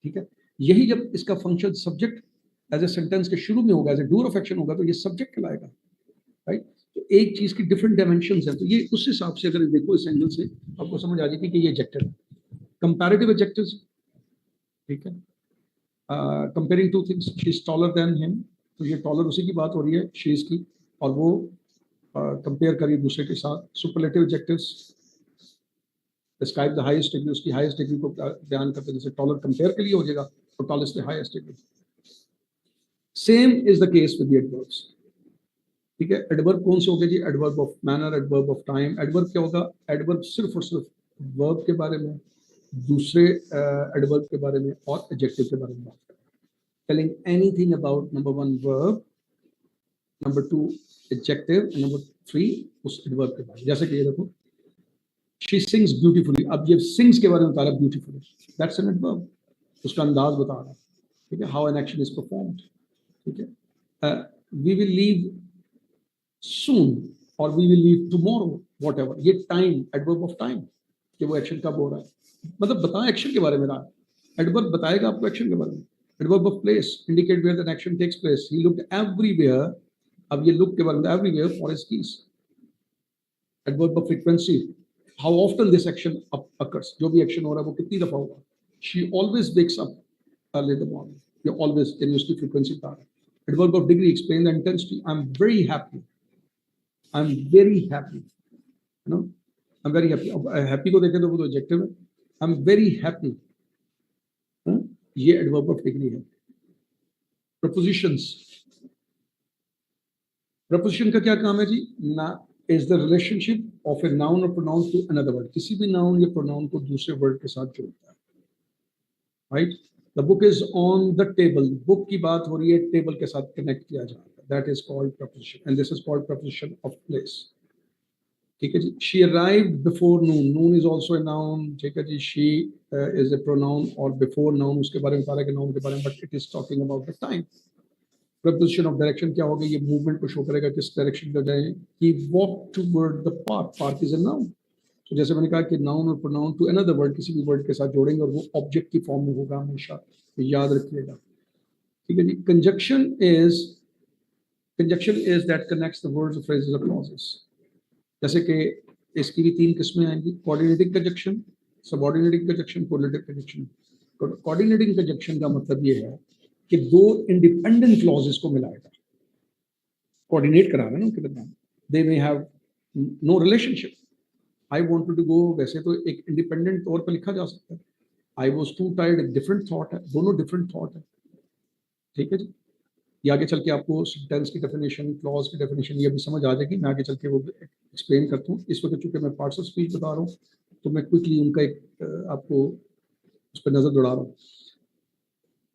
ठीक है, यही जब इसका function subject as a sentence के शुरू में होगा, as a doer of action होगा, तो ये सब्जेक्ट कहलाएगा, राइट? तो एक चीज की डिफरेंट डायमेंशंस है, तो ये उस हिसाब से अगर देखो इस एंगल से आपको समझ आ जाएगी कि ये एडजेक्टिव है। कंपैरेटिव एडजेक्टिव्स, ठीक है, comparing two things, she is taller than him, तो ये टॉलर उसी की बात हो रही है, शी इज की, और वो कंपेयर करिए दूसरे के साथ। Superlative adjectives describe the highest degree, उसकी हाईएस्ट डिग्री को बयान करते हैं, जैसे टॉलर कंपेयर के लिए हो जाएगा तो tall is the highest degree. Same is the case with the adverbs, ठीक है। एडवर्ब कौन से हो गए जी? Adverb of manner, adverb of time. Adverb क्या होगा? एडवर्ब सिर्फ और सिर्फ वर्ब के बारे में, दूसरे एडवर्ब के बारे में और एडजेक्टिव के बारे में बात करें। Telling anything about number 1 verb, number 2 adjective, number 3 उस एडवर्ब के बारे में। जैसे कि ये देखो, शी सिंग्स ब्यूटीफुली, अब ये सिंग्स के बारे में बता रहा है, ब्यूटीफुली, दैट्स एन एडवर्ब, उसका अंदाज बता रहा है, ठीक है, how an action is performed, ठीक है। वी विल लीव soon और we will leave tomorrow, whatever, ये टाइम, एडवर्ब ऑफ टाइम, कि वो एक्शन कब हो रहा है, मतलब बताएं एक्शन के बारे में रहा है, एडवर्ब बताएगा आपको एक्शन के बारे में। Adverb of place, indicate where that action takes place, he looked everywhere, अब ये लुक के बारे में, everywhere for his keys. Adverb of frequency, how often this action occurs, जो भी एक्शन हो रहा है वो कितनी दफा होगा। She always wakes up early in the morning, ये ऑलवेज, यानी उसकी फ्रीक्वेंसी बता रहा है। Adverb of degree, explain the intensity, I am very happy, I'm very happy, you know, I'm very happy. अब happy को देखें तो वो तो एडजेक्टिव है, I'm very happy, ये एडवर्ब ऑफ डिग्री है। प्रपोजिशंस, प्रपोजिशन का क्या काम है जी? ना is the relationship of a noun और प्रोनाउन टू अनदर वर्ड, किसी भी नाउन या प्रोनाउन को दूसरे वर्ड के साथ जोड़ता है, right? The book is on the table, book की बात हो रही है, टेबल के साथ कनेक्ट किया जा रहा है, that is called preposition, and this is called preposition of place, ठीक है जी। She arrived before noon, noon is also a noun, ठीक है जी। शी इज ए प्रोनाउन और बिफोर नाउन उसके बारे में बता रहा है कि नाउन के बारे में, but it is talking about the time. Preposition of direction क्या होगा? ये मूवमेंट को शो करेगा, किस डायरेक्शन में जाए। He walk toward the park, park is a noun, तो जैसे मैंने कहा कि नाउन और प्रोनाउन टू अनदर वर्ड, किसी भी वर्ड के साथ जोड़ेंगे और वो ऑब्जेक्ट की फॉर्म में होगा हमेशा, तो याद रखिएगा, ठीक है जी। Conjunction is that connects the words, phrases और क्लॉजेस, जैसे कि इसकी भी 3 किस्में आएंगी, coordinating conjunction, subordinating conjunction, correlative conjunction. Coordinating conjunction का मतलब ये है कि 2 इंडिपेंडेंट क्लॉजेस को मिलाएगा, कोऑर्डिनेट करा रहा है ना उनके दरमियान, they may have no relationship. I wanted to go, वैसे तो एक इंडिपेंडेंट तौर पर लिखा जा सकता है, आई वाज टू टायर्ड एक डिफरेंट थॉट है, दोनों डिफरेंट थॉट है, ठीक है जी। ये आगे चल के आपको सेंटेंस की डेफिनेशन, क्लॉज की डेफिनेशन ये भी समझ आ जाएगी, मैं आगे चल के वो एक्सप्लेन करता हूँ। इस वक्त चूंकि मैं पार्ट्स ऑफ स्पीच बता रहा हूँ तो मैं क्विकली उनका एक आपको उस पर नजर दौड़ा रहा हूँ।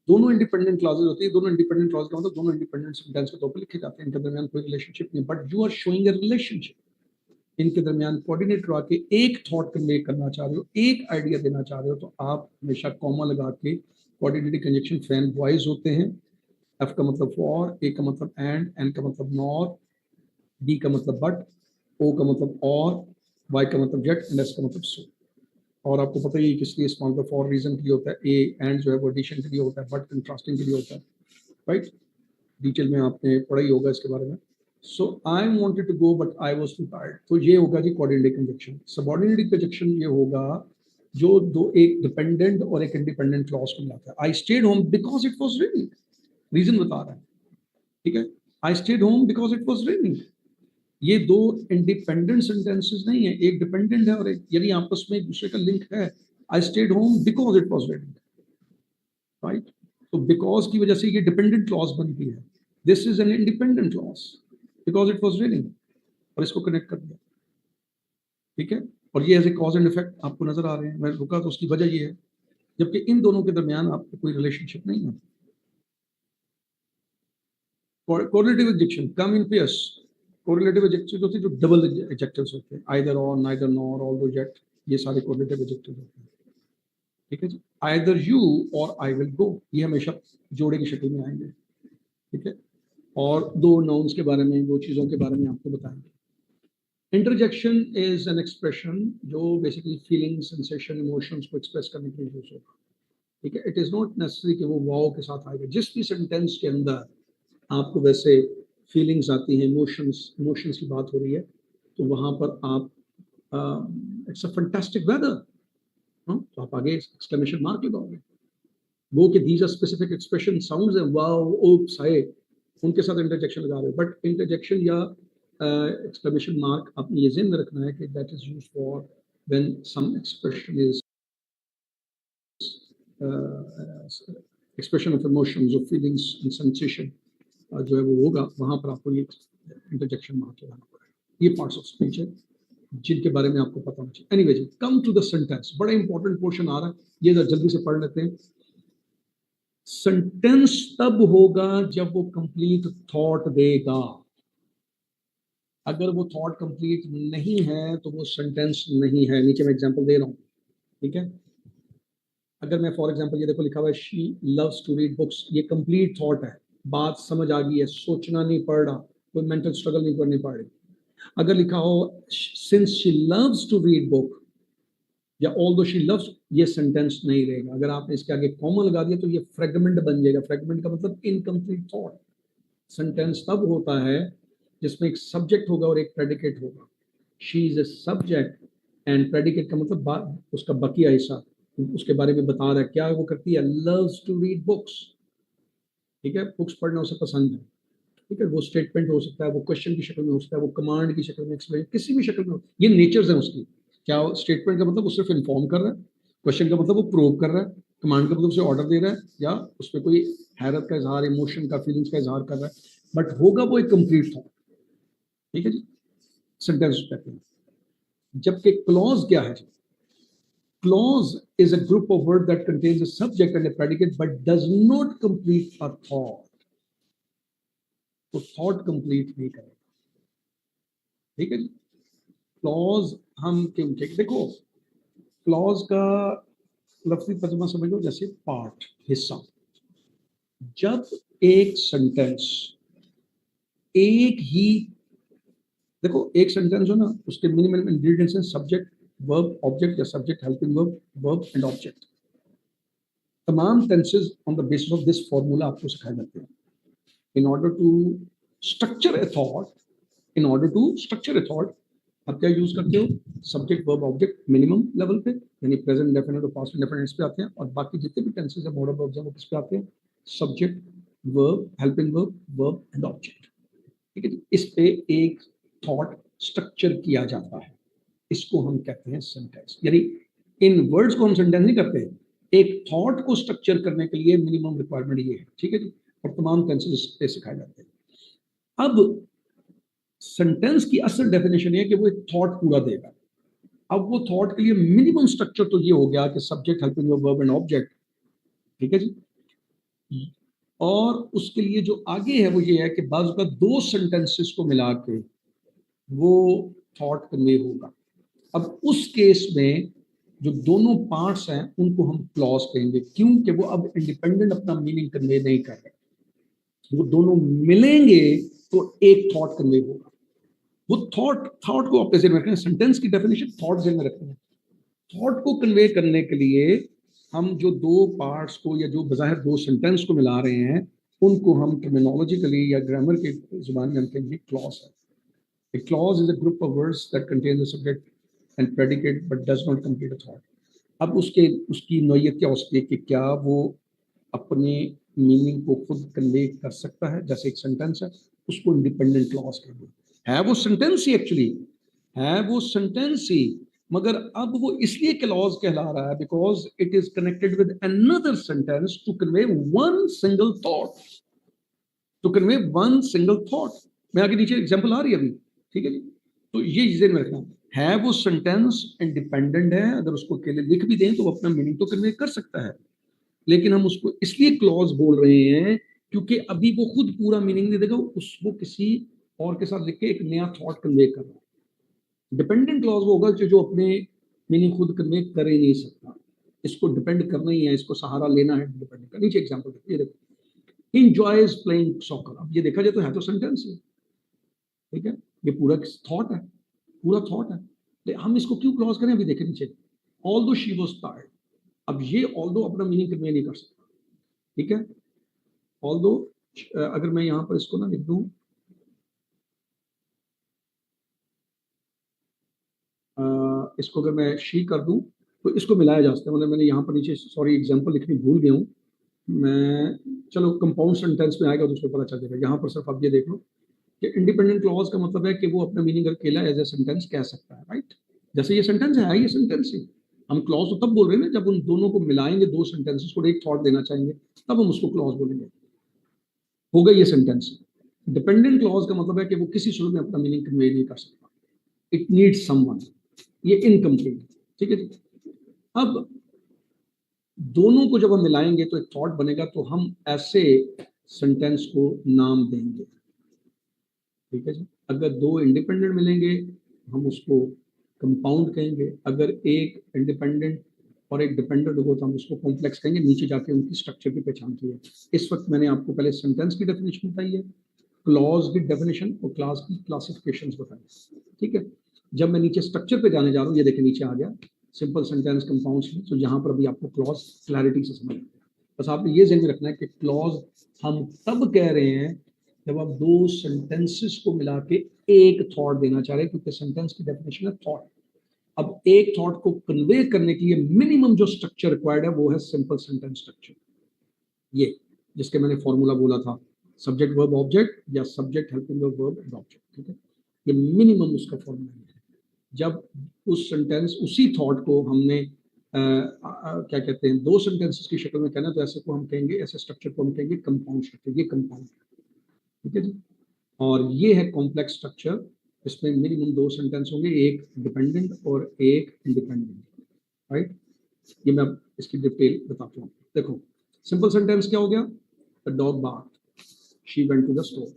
दोनों इंडिपेंडेंट क्लॉजेज होती है, दोनों इंडिपेंडेंट क्लॉज का मतलब दोनों इंडिपेंडेंट सेंटेंस के तौर पर लिखे जाते हैं, इनके दरमियान कोई रिलेशनशिप नहीं, but you are showing a relationship, इनके दरमियान कोऑर्डिनेट करवा के एक थॉट कन्वे करना चाह रहे हो, एक आइडिया देना चाह रहे हो, तो आप हमेशा कॉमा लगा के, कोऑर्डिनेटिंग कंजक्शन फ्रेम वाइज होते हैं, एफ का मतलब फॉर, ए का मतलब एंड, एन का मतलब नॉर, बी का मतलब बट, ओ का मतलब और, वाई का मतलब जेट, एंड एस का मतलब सो। और आपको पता ही किस लिए इस्तेमाल होता है, फॉर रीजन के लिए होता है, ए एंड जो है वो एडिशन के लिए होता है, बट कंट्रास्टिंग के लिए होता है, राइट? डिटेल में आपने पढ़ा ही होगा इसके बारे में। So I wanted to go but I was too tired, तो ये होगा जी कोऑर्डिनेटिंग कंजक्शन। सबऑर्डिनेटिंग कंजक्शन ये होगा जो दो, एक डिपेंडेंट और एक इंडिपेंडेंट क्लॉज को मिलाता है। I stayed home because it was raining, reason बता रहा है, ठीक है। I stayed home because it was raining, ये 2 इंडिपेंडेंट सेंटेंसेस नहीं है, एक डिपेंडेंट है और एक, यानी आपस में एक दूसरे का लिंक है। I stayed home because it was raining, right? तो बिकॉज की वजह से ये डिपेंडेंट क्लॉज बनती है, this is an independent clause, because it was raining, और इसको कनेक्ट कर दिया, ठीक है। और ये as a cause and effect आपको नजर आ रहे हैं। मैं रुका तो उसकी वजह ये है, जबकि इन दोनों के दरमियान आपको कोई रिलेशनशिप नहीं है। Correlative conjunction come in pairs. Correlative adjectives होते हैं जो डबल एडजेक्टिव्स होते हैं, आइदर और, नाइदर नॉर, ऑल्दो येट, ये सारे कोरिलेटिव एडजेक्टिव्स होते हैं, ठीक है जी। आइदर यू और आई विल गो, ये हमेशा जोड़े की शक्ल में आएंगे, ठीक है। और दो नाउन्स के बारे में, दो चीजों के बारे में आपको बताएंगे। इंटरजेक्शन इज एन एक्सप्रेशन जो बेसिकली फीलिंग, सेंसेशन, इमोशंस को एक्सप्रेस करने के लिए यूज होगा, ठीक है। इट इज नॉट नेसेसरी कि वो वाव के साथ आएगा। जिस भी सेंटेंस के अंदर आपको वैसे फीलिंग्स आती हैं, इमोशंस की बात हो रही है, तो वहां पर आप इट्स अ फैंटास्टिक वेदर, तो आप आगे एक्सक्लेमेशन मार्क लगाओगे। वो कि these are specific expression sounds है, वाव, ओप्स, हाय, उनके साथ इंटरजेक्शन लगा रहे हो। बट इंटरजेक्शन या एक्सक्लेमेशन मार्क आपने ये ज़हन में रखना है कि that is used for when some expression is expression of emotions, of feelings and sensation जो है वो होगा, वहां पर आपको ये इंटरजेक्शन मार्क लगाना पड़ेगा। ये पार्ट्स ऑफ स्पीच है जिनके बारे में आपको पता होना चाहिए। एनीवे जी, कम टू द सेंटेंस, बड़ा इंपॉर्टेंट पोर्शन आ रहा है, ये जल्दी से पढ़ लेते हैं। सेंटेंस तब होगा जब वो कंप्लीट थॉट देगा। अगर वो थॉट कंप्लीट नहीं है तो वो सेंटेंस नहीं है। नीचे मैं एग्जांपल दे रहा हूं, ठीक है। अगर मैं फॉर एग्जांपल, ये देखो लिखा हुआ है she loves to read books, ये कंप्लीट थॉट है, बात समझ आ गई है, सोचना नहीं पड़ रहा, कोई मेंटल स्ट्रगल नहीं करनी पड़ रही। अगर लिखा हो since she loves to read book या ऑल्दो शी लव्स, ये सेंटेंस नहीं रहेगा। अगर आपने इसके आगे कॉमा लगा दिया तो ये फ्रेगमेंट बन जाएगा। फ्रेगमेंट का मतलब इनकम्प्लीट थॉट। सेंटेंस तब होता है जिसमें एक सब्जेक्ट होगा और एक प्रेडिकेट होगा। She is a subject and predicate का मतलब उसका बकिया हिस्सा, उसके बारे में बता रहा है क्या वो करती है, लव्स टू रीड बुक्स, ठीक है। बुक्स पढ़ना उसे पसंद है, ठीक है। वो स्टेटमेंट हो सकता है, वो क्वेश्चन की शक्ल में हो सकता है, वो कमांड की शक्ल में, एक्सप्लेन, किसी भी शक्ल में हो। ये नेचर्स है उसकी। क्या स्टेटमेंट का मतलब वो सिर्फ इन्फॉर्म कर रहा है, क्वेश्चन का मतलब वो प्रोव कर रहा है, कमांड का मतलब उसे ऑर्डर दे रहा है, या उस पर कोई हैरत का इजहार, इमोशन का, फीलिंग्स का इजहार कर रहा है, बट होगा वो एक कंप्लीट थॉट, ठीक है जी। सेंटेंस कहते हैं। जबकि क्लॉज क्या है? Clause is a group of word that contains a subject and a predicate but does not complete a thought. तो थॉट कंप्लीट नहीं करेगा, ठीक है जी। क्लॉज हम क्यों चाहिए? देखो, क्लॉज का लफ्जी तर्जुमा समझ लो जैसे पार्ट, हिस्सा। जब एक सेंटेंस एक ही, देखो एक सेंटेंस हो ना, उसके मिनिमम इंग्रेडिएंट्स हैं सब्जेक्ट, वर्ब, ऑब्जेक्ट, या subject, helping verb, verb and object. तमाम tenses on the basis of this formula आपको सिखाए जाते हैं। In order to structure a thought, in order to structure a thought, आप क्या यूज करते हो? Subject, verb, object minimum level पे, यानी प्रेजेंट इंडेफिनिट और पास्ट इंडेफिनिट पे आते हैं, और बाकी जितने भी टेंसेस है, मोड ऑफ वर्ब्स हैं, वो किस पे आते हैं? Subject, verb, helping verb, verb and object, ठीक है। इस पे एक थॉट स्ट्रक्चर किया जाता है, इसको हम कहते हैं सेंटेंस। यानी इन वर्ड्स को हम सेंटेंस नहीं करते, एक थॉट को स्ट्रक्चर करने के लिए मिनिमम रिक्वायरमेंट ये है, ठीक है जी। और तमाम टेंसेस इस पे सिखाए जाते हैं। अब सेंटेंस की असल डेफिनेशन है कि वो एक थॉट पूरा देगा। अब वो थॉट के लिए मिनिमम स्ट्रक्चर तो ये हो गया कि subject, helping verb and object, ठीक है जी। और उसके लिए जो आगे है वो ये है कि बाजू का दो सेंटेंसेस को मिला के वो थॉट कन्वे होगा। अब उस केस में जो दोनों पार्ट्स हैं उनको हम क्लॉज कहेंगे, क्योंकि वो अब इंडिपेंडेंट अपना मीनिंग कन्वे नहीं कर रहे। वो दोनों मिलेंगे तो एक थॉट कन्वे होगा। वो थॉट को आप कैसे रखें? सेंटेंस की डेफिनेशन थॉट में रखते हैं। थॉट को कन्वे करने के लिए हम जो दो पार्ट्स को या जो बज़ाहिर दो सेंटेंस को मिला रहे हैं उनको हम टर्मिनोलॉजिकली या ग्रामर की जुबान में हम कहेंगे क्लॉज है। A clause is a group of words that contains a subject and predicate but does not complete a thought. अब उसकी नौयत क्या हो सकती है कि क्या वो अपने मीनिंग को खुद कन्वे कर सकता है, जैसे एक सेंटेंस है, उसको इंडिपेंडेंट क्लॉज कहते हैं। है वो सेंटेंस ही, एक्चुअली है वो सेंटेंस ही, मगर अब वो इसलिए क्लॉज कहला रहा है because it is connected with another sentence to convey one single thought, to convey one single thought. मैं आगे नीचे एग्जाम्पल आ रही है अभी, ठीक है जी। तो ये चीजें में रखना है, वो सेंटेंस इंडिपेंडेंट है, अगर उसको अकेले लिख भी दें तो वो अपना मीनिंग तो कन्वे कर सकता है, लेकिन हम उसको इसलिए क्लॉज बोल रहे हैं क्योंकि अभी वो खुद पूरा मीनिंग नहीं देगा, उसको किसी और के साथ लिख के एक नया थॉट कन्वे कर रहा है। डिपेंडेंट क्लॉज वो होगा जो अपने मीनिंग खुद कन्वे कर ही नहीं सकता, इसको डिपेंड करना ही है, इसको सहारा लेना है डिपेंडेंट का। नीचे एग्जाम्पल देखिए, ये देखो, enjoys playing soccer। अब ये देखा जाए तो है तो सेंटेंस है, ठीक है, ये पूरा थॉट है, पूरा थॉट है, लेकिन हम इसको क्यों क्लॉज करें? अभी देखें नीचे, ऑल्दो शी वाज टायर्ड। अब ये ऑल्दो अपना मीनिंग कन्वे नहीं कर सकता, ठीक है। ऑल्दो अगर मैं यहां पर इसको ना लिख दूं, इसको अगर मैं शी कर दूं तो इसको मिलाया जा सकता है, मतलब मैंने यहाँ पर नीचे सॉरी एग्जाम्पल लिखनी भूल गया हूँ मैं, चलो कंपाउंड सेंटेंस में आएगा तो उसको पता चल जाएगा। यहाँ पर सिर्फ आप ये देख लो कि इंडिपेंडेंट क्लॉज का मतलब है कि वो अपना मीनिंग अकेला एज ए सेंटेंस कह सकता है, राइट। जैसे ये सेंटेंस है, ये सेंटेंस ही, हम क्लॉज तो तब बोल रहे हैं ना जब उन दोनों को मिलाएंगे, दो सेंटेंसेस को एक थॉट देना चाहेंगे, तब हम उसको क्लॉज बोलेंगे। हो गई ये सेंटेंस। डिपेंडेंट क्लॉज का मतलब है कि वो किसी सूरत में अपना मीनिंग कन्वे नहीं कर सकता, इट नीड्स समवन, ये इनकम्प्लीट, ठीक है जी। अब दोनों को जब हम मिलाएंगे तो एक थॉट बनेगा, तो हम ऐसे सेंटेंस को नाम देंगे, ठीक है जी। अगर दो इंडिपेंडेंट मिलेंगे हम उसको कंपाउंड कहेंगे, अगर एक इंडिपेंडेंट और एक डिपेंडेंट होगा तो हम उसको कॉम्प्लेक्स कहेंगे। नीचे जाके उनकी स्ट्रक्चर की पहचान की है। इस वक्त मैंने आपको पहले सेंटेंस की डेफिनेशन बताई है, क्लॉज की डेफिनेशन और क्लास की क्लासिफिकेशंस बताई, ठीक है। जब मैं नीचे स्ट्रक्चर पे जाने जा रहा हूँ, ये देखिए नीचे आ गया सिंपल सेंटेंस, कंपाउंड, तो यहाँ पर अभी आपको क्लॉज क्लैरिटी से समझ, बस आपने ये ध्यान में रखना है कि क्लॉज हम तब कह रहे हैं जब आप दो सेंटेंसेस को मिला के एक थॉट देना चाह रहे हैं, क्योंकि सेंटेंस की डेफिनेशन है थॉट। अब एक थॉट को कन्वे करने के लिए मिनिमम जो स्ट्रक्चर रिक्वायर्ड है वो है सिंपल सेंटेंस स्ट्रक्चर, ये जिसके मैंने फॉर्मूला बोला था, सब्जेक्ट वर्ब ऑब्जेक्ट या subject helping verb and object, ठीक है। ये मिनिमम उसका फॉर्मूला है। जब उस सेंटेंस उसी थॉट को हमने क्या कहते हैं दो सेंटेंसेस की शक्ल में कहना, तो ऐसे को हम कहेंगे, ऐसे स्ट्रक्चर को हम कहेंगे कंपाउंड स्ट्रक्चर, ये कंपाउंड, ठीक है जी। और ये है कॉम्प्लेक्स स्ट्रक्चर, इसमें मिनिमम दो सेंटेंस होंगे, एक डिपेंडेंट और एक इंडिपेंडेंट, राइट। ये मैं इसकी डिटेल बताता हूँ। देखो सिंपल सेंटेंस क्या हो गया, the dog barked, she went to the store,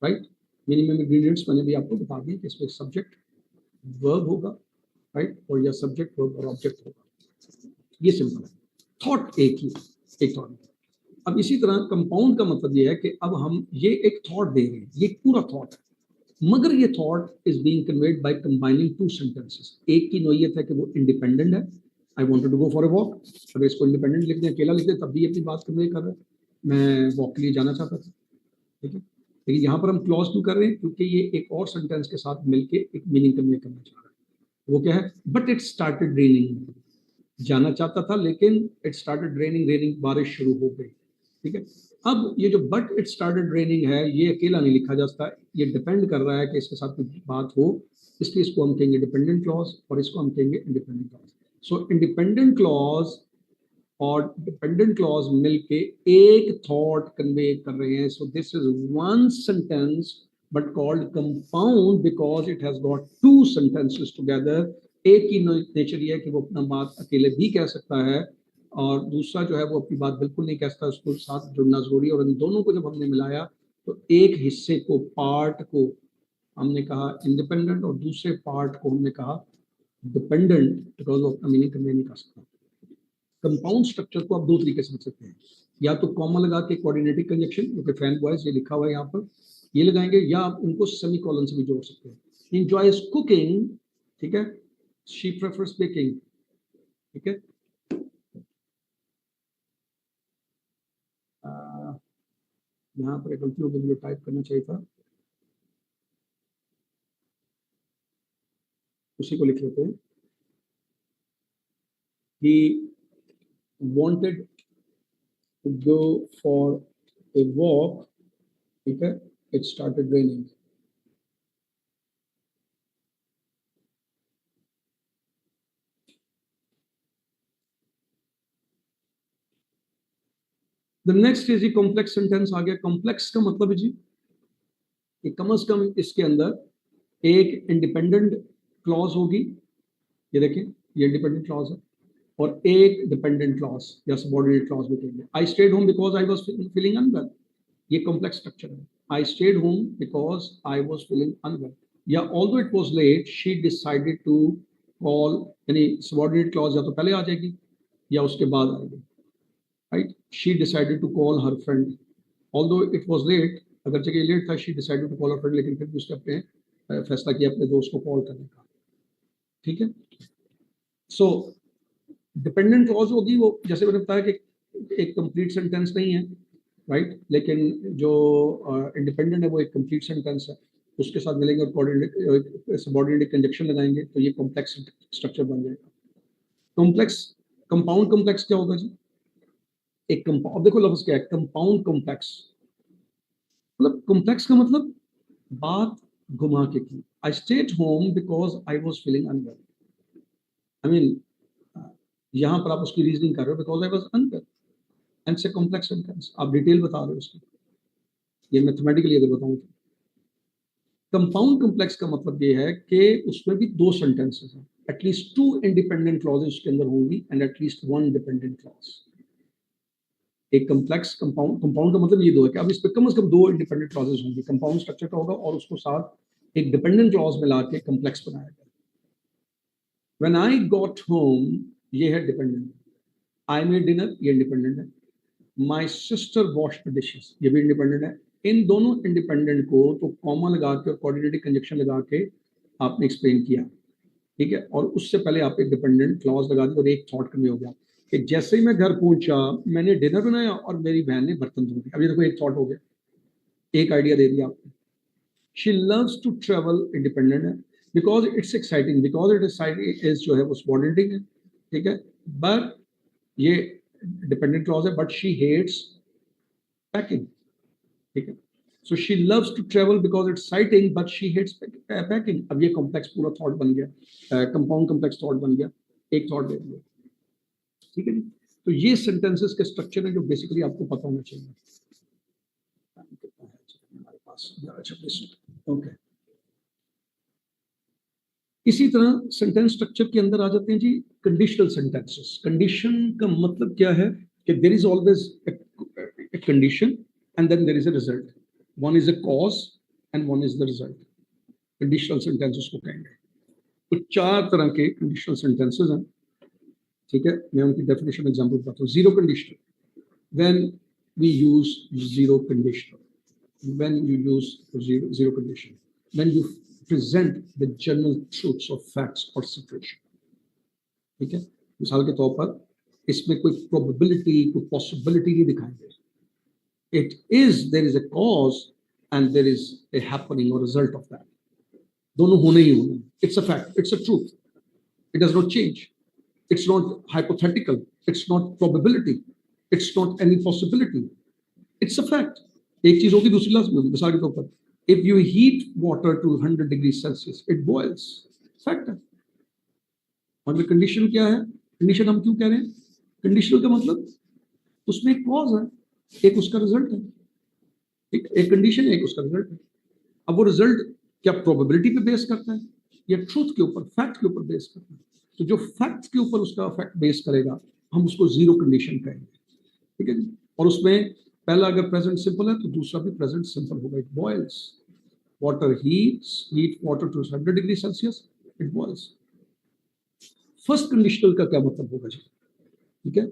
right. Minimum ingredients मैंने भी आपको बता दिए कि इसमें सब्जेक्ट वर्ब होगा, राइट, और या सब्जेक्ट वर्ब और ऑब्जेक्ट होगा, ये सिंपल है। थॉट एक ही, एक थॉट। अब इसी तरह कंपाउंड का मतलब ये है कि अब हम ये एक थॉट दे रहे हैं, ये पूरा थॉट है, मगर ये thought is being conveyed by combining two sentences. एक की नोयत है कि वो इंडिपेंडेंट है, I wanted to go for a walk, अगर इसको इंडिपेंडेंट लिख दें, अकेला लिख दें, तब भी अपनी बात कन्वे कर रहा है, मैं वॉक के लिए जाना चाहता था, ठीक है। लेकिन यहाँ पर हम क्लॉज क्यों कर रहे हैं, क्योंकि ये एक और सेंटेंस के साथ मिलके एक मीनिंग कन्वे करना चाह रहा है। वो क्या है, बट इट स्टार्टेड रेनिंग, जाना चाहता था लेकिन इट स्टार्टेड रेनिंग, रेनिंग बारिश शुरू हो गई, ठीक है। अब ये जो बट इट स्टार्टेड रेनिंग है, ये अकेला नहीं लिखा जा सकता, ये डिपेंड कर रहा है कि इसके साथ कुछ बात हो, इसलिए इसको हम कहेंगे डिपेंडेंट क्लॉज और इसको हम कहेंगे इंडिपेंडेंट क्लॉज। सो इंडिपेंडेंट क्लॉज और डिपेंडेंट क्लॉज मिलके एक थॉट कन्वे कर रहे हैं। So this is one sentence but called compound because it has got two sentences together. एक ही नेचर ये है कि वो अपना बात अकेले भी कह सकता है, और दूसरा जो है वो अपनी बात बिल्कुल नहीं कह सकता, उसको साथ जुड़ना जरूरी है। और इन दोनों को जब हमने मिलाया तो एक हिस्से को, पार्ट को हमने कहा इंडिपेंडेंट और दूसरे पार्ट को हमने कहा डिपेंडेंट, बिकॉज वो अपना मीनिंग कन्वे नहीं कर सकता। कंपाउंड स्ट्रक्चर को आप दो तरीके से लिख सकते हैं, या तो कॉमा लगा के कोऑर्डिनेटिक कंजक्शन, जो कि फैन बॉयज ये लिखा हुआ है यहाँ पर, ये लगाएंगे, या आप इनको सेमीकोलन से भी जोड़ सकते हैं। एंजॉयज कुकिंग, ठीक है, शी प्रेफर्स बेकिंग, ठीक है। यहाँ पर एक गलती हो गई, टाइप करना चाहिए था, उसी को लिख लेते हैं। He wanted to go for a walk, ठीक है, it started raining. The next is जी कॉम्प्लेक्स सेंटेंस आ गया। कॉम्प्लेक्स का मतलब है जी कि कम से कम इसके अंदर एक इंडिपेंडेंट क्लॉज होगी, ये देखें ये इंडिपेंडेंट क्लॉज है, और एक डिपेंडेंट क्लॉज या सबऑर्डिनेट क्लॉज भी कहेंगे। I stayed home because I was feeling unwell, ये कॉम्प्लेक्स स्ट्रक्चर है। I stayed home because I was feeling unwell, या although it was late she decided to call, यानी सबऑर्डिनेट क्लॉज या तो पहले आ जाएगी या उसके बाद आएगी, right. She decided to call her friend, although it was late, अगर जगह लेट था, she decided to call her friend, लेकिन फिर भी उसने अपने फैसला किया अपने दोस्त को कॉल करने का, ठीक है। सो डिपेंडेंट क्लॉज होगी वो, जैसे मैंने बताया कि एक कंप्लीट सेंटेंस नहीं है, राइट, लेकिन जो इंडिपेंडेंट है वो एक कंप्लीट सेंटेंस है, उसके साथ मिलेंगे और सबऑर्डिनेट कंजक्शन लगाएंगे तो ये कॉम्प्लेक्स स्ट्रक्चर बन जाएगा। कॉम्प्लेक्स, कंपाउंड कॉम्प्लेक्स क्या होगा जी? एक कंपाउंड, देखो लफ्ज क्या है, कंपाउंड कॉम्प्लेक्स, मतलब कॉम्प्लेक्स का मतलब बात घुमा के की। I stayed home because I was feeling unwell, I mean यहाँ पर आप उसकी रीजनिंग कर रहे हो, because I was unwell, and से कॉम्प्लेक्स सेंटेंस आप डिटेल बता रहे हो उसकी, ये मैथमेटिकली अगर बताऊं तो। कंपाउंड कॉम्प्लेक्स का मतलब ये है कि उसमें भी दो सेंटेंसेस हैं, एटलीस्ट टू इंडिपेंडेंट क्लॉजेस उसके अंदर होंगी and at least one dependent clause. एक कॉम्प्लेक्स कंपाउंड, कंपाउंड का मतलब ये दो है कि अब इस पर कम से कम दो इंडिपेंडेंट क्लॉजेस होंगी, कंपाउंड स्ट्रक्चर का होगा और उसको साथ एक डिपेंडेंट क्लॉज मिला के कॉम्प्लेक्स बनाया गया। व्हेन आई गॉट होम, ये है डिपेंडेंट, आई मेड डिनर, ये इंडिपेंडेंट है, my sister wash the dishes, ये भी इंडिपेंडेंट है। इन दोनों इंडिपेंडेंट को तो कॉमा लगा के और कोऑर्डिनेटिव कंजक्शन लगा के आपने एक्सप्लेन किया, ठीक है, और उससे पहले आप एक डिपेंडेंट क्लॉज लगा दी और एक थॉट कन्वे हो गया कि जैसे ही मैं घर पहुंचा मैंने डिनर बनाया और मेरी बहन ने बर्तन धो दिए। अब ये देखो एक थॉट हो गया, एक आइडिया दे दिया आपने। She loves to travel, independent है, because it's exciting, because it is जो है वो सबऑर्डिनेटिंग है, ठीक है, बट ये डिपेंडेंट क्लॉज है, बट शी हेट्स पैकिंग, ठीक है। So she loves to travel because it's exciting but she hates packing. अब ये कॉम्प्लेक्स पूरा थॉट बन गया, कंपाउंड कॉम्प्लेक्स थॉट बन गया, एक थॉट दे दिया, ठीक है जी। तो ये सेंटेंसेस के स्ट्रक्चर है जो बेसिकली आपको पता होना चाहिए। हमारे पास 11-26 ओके। इसी तरह सेंटेंस स्ट्रक्चर के अंदर आ जाते हैं जी कंडीशनल सेंटेंसेस। कंडीशन का मतलब क्या है कि there is always a condition and then there is a result, one is a cause and one is the result, conditional sentences को कहेंगे। तो चार तरह के कंडीशनल सेंटेंसेस हैं, ठीक है, मैं उनकी डेफिनेशन एग्जांपल बताता हूँ। Zero conditional, when we use zero conditional, when you use zero condition, when you present the general truths of facts or situation, ठीक है। मिसाल के तौर पर इसमें कोई प्रोबेबिलिटी, कोई पॉसिबिलिटी नहीं दिखाएंगे, it is, there is a cause and there is a happening or result of that, दोनों होने ही होने, it's a fact, it's a truth, it does not change, it's not hypothetical, it's not probability, it's not any possibility, it's a fact। एक चीज होगी दूसरी लाजमी, मिसाल के तौर पर if you heat water to 100 degrees Celsius it boils, fact है। और कंडीशन क्या है? कंडीशन हम क्यों कह रहे हैं? कंडीशनल का मतलब उसमें एक कॉज है, एक उसका रिजल्ट है, एक कंडीशन है, एक उसका रिजल्ट है। अब वो रिजल्ट क्या प्रोबेबिलिटी पे बेस करता है या ट्रूथ के ऊपर, फैक्ट के ऊपर बेस करता है? तो जो फैक्ट के ऊपर उसका फैक्ट बेस करेगा हम उसको जीरो कंडीशन कहेंगे, ठीक है जी। और उसमें पहला अगर प्रेजेंट सिंपल है तो दूसरा भी प्रेजेंट सिंपल होगा, it boils, water heats, heat water to 100 degree Celsius, it boils. First conditional का क्या मतलब होगा जी? ठीक है,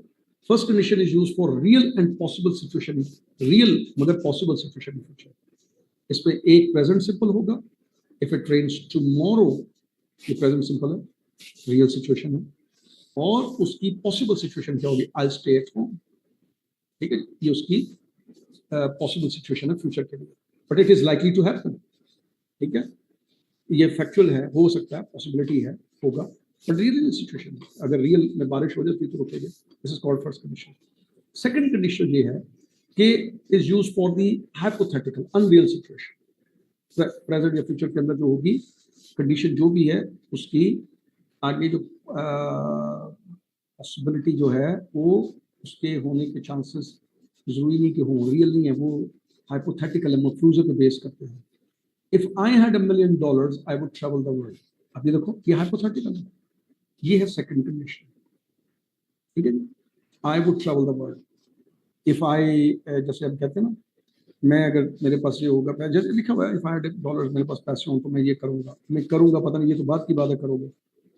first condition is used for real and possible situation, real मगर पॉसिबल सिचुएशन इन फ्यूचर। इसमें एक प्रेजेंट सिंपल होगा, इफ इट रेन्स टुमारो, ये प्रेजेंट सिंपल है, रियल सिचुएशन है, और उसकी पॉसिबल सिचुएशन क्या होगी? आई स्टे एट होम, ठीक है, ये उसकी पॉसिबल सिचुएशन है फ्यूचर के लिए, but it is likely to happen, ठीक है, ये फैक्चुअल है, हो सकता है, पॉसिबिलिटी है, होगा, बट रियल सिचुएशन, अगर रियल में बारिश हो जाती है तो रुकेगी। This is called first condition. Second condition ये है कि is used for the hypothetical unreal situation, present या फ्यूचर के अंदर जो होगी कंडीशन जो भी है उसकी आगे जो पॉसिबिलिटी जो है वो उसके होने के चांसेस जरूरी नहीं कि हो, रियल नहीं है, वो हाइपोथेटिकल है, मफरूजे पे बेस करते हैं, if I had $1 million I would travel the world. अब ये देखो, ये हाइपोथेटिकल है, ये है सेकंड कंडीशन, ठीक है। I would travel the world. If I, जैसे हम कहते हैं ना, मैं अगर मेरे पास ये होगा, जैसे लिखा हुआ है इफ आई हैड $1, मेरे पास पैसे हों तो मैं ये करूंगा, मैं करूंगा, पता नहीं, ये तो बात की बात है करोगे,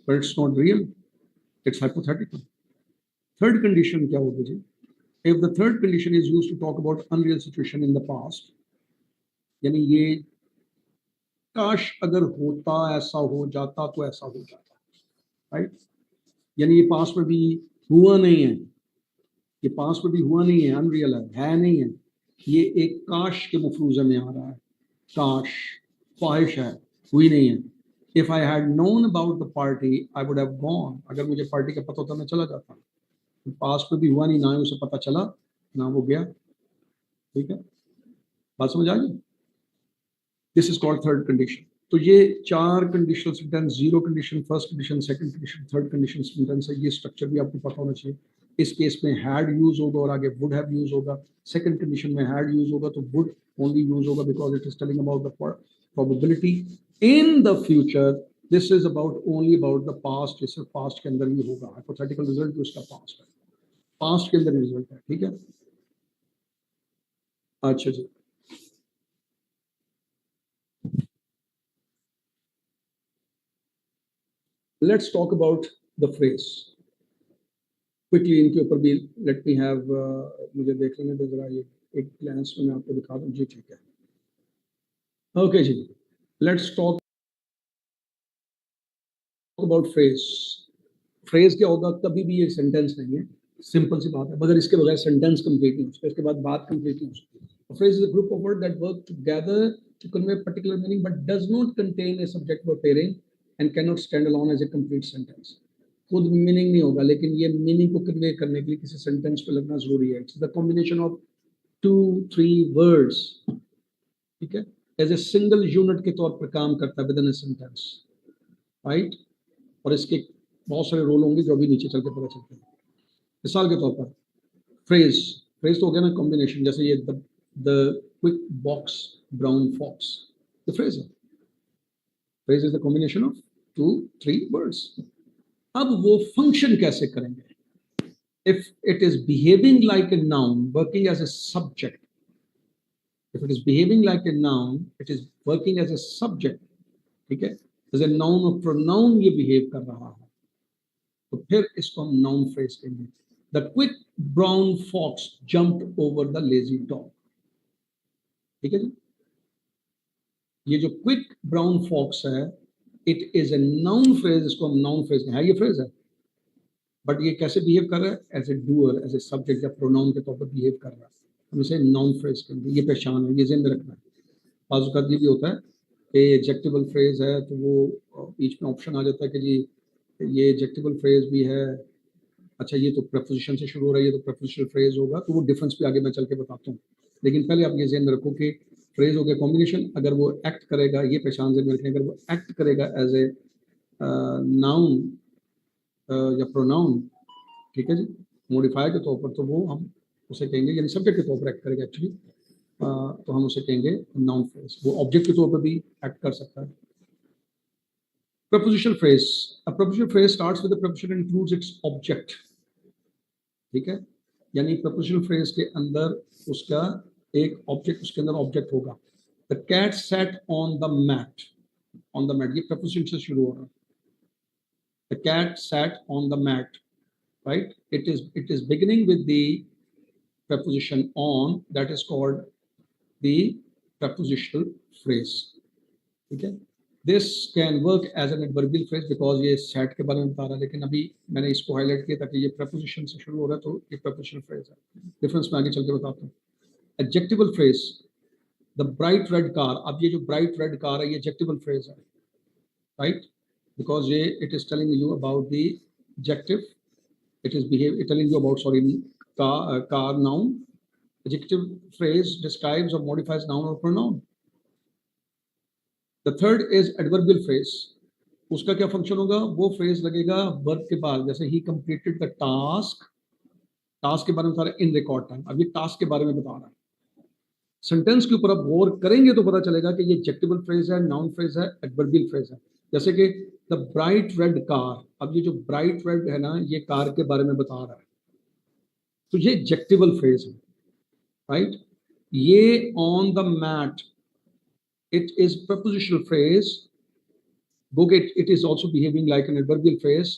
but it's not real, it's hypothetical. Third condition क्या होगी जी? If the third condition is used to talk about unreal situation in the past, यानी ये काश अगर होता, ऐसा हो जाता तो ऐसा हो जाता, राइट। यानी ये पास्ट में भी हुआ नहीं है, ये पास्ट में भी हुआ नहीं है, अनरियल है नहीं है, ये एक काश के मफरूजे में आ रहा है, काश, ख्वाहिश है, हुई नहीं है। If I had known about the party I would have gone, अगर मुझे पार्टी का पता होता मैं चला जाता। पास्ट में भी हुआ नहीं, ना ही उसे पता चला ना वो गया, ठीक है, बात समझ आ गई। This is called third condition. तो ये 4 conditional sentence, 0 condition, first condition, second condition, third condition sentence है। ये स्ट्रक्चर भी आपको पता होना चाहिए। इस केस में हैड यूज होगा और आगे वुड हैव यूज होगा। सेकंड कंडीशन में हैड यूज होगा तो वुड ओनली यूज होगा because it is telling about the probability in the future. This is about only about the past, ये सिर्फ पास्ट के अंदर ही होगा। हाइपोथेटिकल रिजल्ट उसका पास्ट है, पास्ट के अंदर रिजल्ट है, ठीक है। अच्छा जी, let's talk about the phrase quickly. इनके ऊपर भी लेट मी हैव, मुझे देख लेने दो जरा, ये एक ग्लांस में मैं आपको दिखा दूं जी, ठीक है। ओके जी, let's talk about phrase. Phrase क्या होगा? कभी भी ये सेंटेंस नहीं है, सिंपल सी बात है, मगर इसके बगैर सेंटेंस कंप्लीट नहीं हो सकता, इसके बाद बात कंप्लीट नहीं हो सकती। Phrase is a group of word that work together to convey particular meaning but does not contain a subject verb pairing and can not stand alone as a complete sentence. खुद meaning नहीं होगा, लेकिन ये meaning को convey करने के लिए किसी सेंटेंस पे लगना जरूरी है। It's the combination of 2-3 words, ठीक है, एज ए सिंगल यूनिट के तौर पर काम करता है with in a sentence, right. और इसके बहुत सारे रोल होंगे जो अभी नीचे चल के पता चलते हैं। मिसाल के तौर पर फ्रेज, फ्रेज तो हो गया ना कॉम्बिनेशन, जैसे ये the quick box brown fox, the phrase है। Phrase is the combination of 2-3 words. अब वो फंक्शन कैसे करेंगे? if it is behaving like a noun working as a subject, if it is behaving like a noun it is working as a subject, ठीक है, as a noun और pronoun ये behave कर रहा है, तो फिर इसको हम noun phrase कहेंगे। the quick brown fox jumped over the lazy dog, ठीक है जी। ये जो quick brown fox है it is a noun phrase, इसको हम noun phrase कहेंगे, ये phrase है, बट ये कैसे बिहेव कर रहा है? As a doer, as a subject या प्रोनाउन के तौर पर बिहेव कर रहा है, हम इसे नाउन फ्रेज करेंगे। ये पहचान है, ये ज़हन में रखना है। बाज़ ये भी होता है कि एडजेक्टिवल फ्रेज है तो वो बीच में ऑप्शन आ जाता है कि जी ये एडजेक्टिवल फ्रेज भी है, अच्छा ये तो प्रपोजिशन से शुरू हो रहा है, ये तो प्रपोजिशनल फ्रेज होगा, तो वो डिफरेंस भी आगे मैं चल के बताता हूँ। लेकिन पहले आप ये ज़हन में रखो कि फ्रेज हो गया कॉम्बिनेशन, अगर वो एक्ट करेगा, ये पहचान ज़हन में रखें, अगर वो एक्ट करेगा एज ए नाउन या प्रोनाउन, ठीक है जी, मॉडिफायर के तौर पर, तो वो हम उसे कहेंगे, यानी सब्जेक्ट के तौर पर एक्ट करेगा एक्चुअली, तो हम उसे कहेंगे नाउन फ्रेज। वो ऑब्जेक्ट के तौर पर भी एक्ट कर सकता है। Prepositional phrase, a prepositional phrase starts with the preposition and includes its object, ठीक है, यानी प्रपोजिशनल फ्रेज के अंदर उसका एक ऑब्जेक्ट, उसके अंदर ऑब्जेक्ट होगा। The cat sat on the mat, on the mat, ये प्रपोजिशन से शुरू हो रहा है। The cat sat on the mat, right, it is beginning with the preposition on, that is called the prepositional phrase, ठीक है। this can work as an adverbial phrase because ये set के बारे में बता रहा है, लेकिन अभी मैंने इसको हाईलाइट किया ताकि ये preposition से शुरू हो रहा है तो ये prepositional phrase है। डिफरेंस मैं आगे चल के बताता हूँ। adjectival phrase, the bright red car, अब ये जो bright red car है ये adjectival phrase है, right, because ये it is telling you about the adjective, it is telling you about, sorry, car noun. Adjective phrase describes or modifies noun or pronoun. The third is adverbial phrase. उसका क्या function होगा? वो phrase लगेगा verb के बाद, जैसे ही completed the task, task के बारे में बता रहा है इन रिकॉर्ड टाइम, अब ये टास्क के बारे में बता रहा है, सेंटेंस के ऊपर आप गौर करेंगे तो पता चलेगा कि ये एडजेक्टिवल फ्रेज है, नाउन फ्रेज है, एडवर्बियल फ्रेज है। जैसे कि द ब्राइट रेड कार, अब ये जो ब्राइट रेड है ना, ये कार के बारे में बता रहा है, तो ये एडजेक्टिवल फ्रेज है, राइट। ये on the mat, it is prepositional phrase. Book it is also behaving like an adverbial phrase,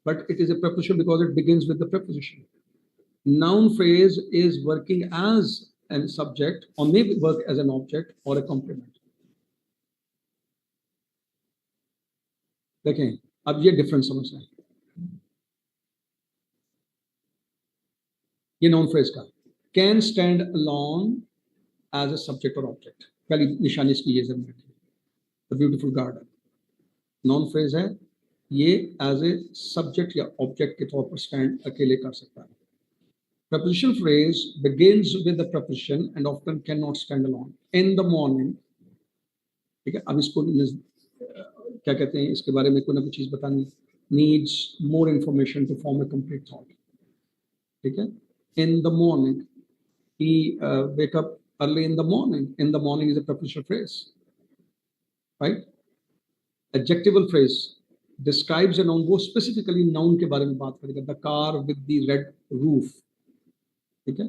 but it is a preposition because it begins with the preposition. Noun phrase is working as a subject or may work as an object or a complement. देखें अब ये difference समझना है। ये noun phrase का can stand alone as a subject और object, पहली निशानी इसकी ये जरूर रखिए। The beautiful garden noun phrase है, ये एज ए सब्जेक्ट या ऑब्जेक्ट के तौर पर स्टैंड अकेले कर सकता है। Prepositional phrase begins with the preposition and often cannot stand alone. In the morning, ठीक है, अब इसको क्या कहते हैं, इसके बारे में कोई ना कुछ चीज बतानी, needs more information to form a complete thought. ठीक है, in the morning, he wake up early in the morning. In the morning is a prepositional phrase, right? Adjectival phrase describes a noun, वो specifically noun के बारे में बात करेगा। The car with the red roof, ठीक है,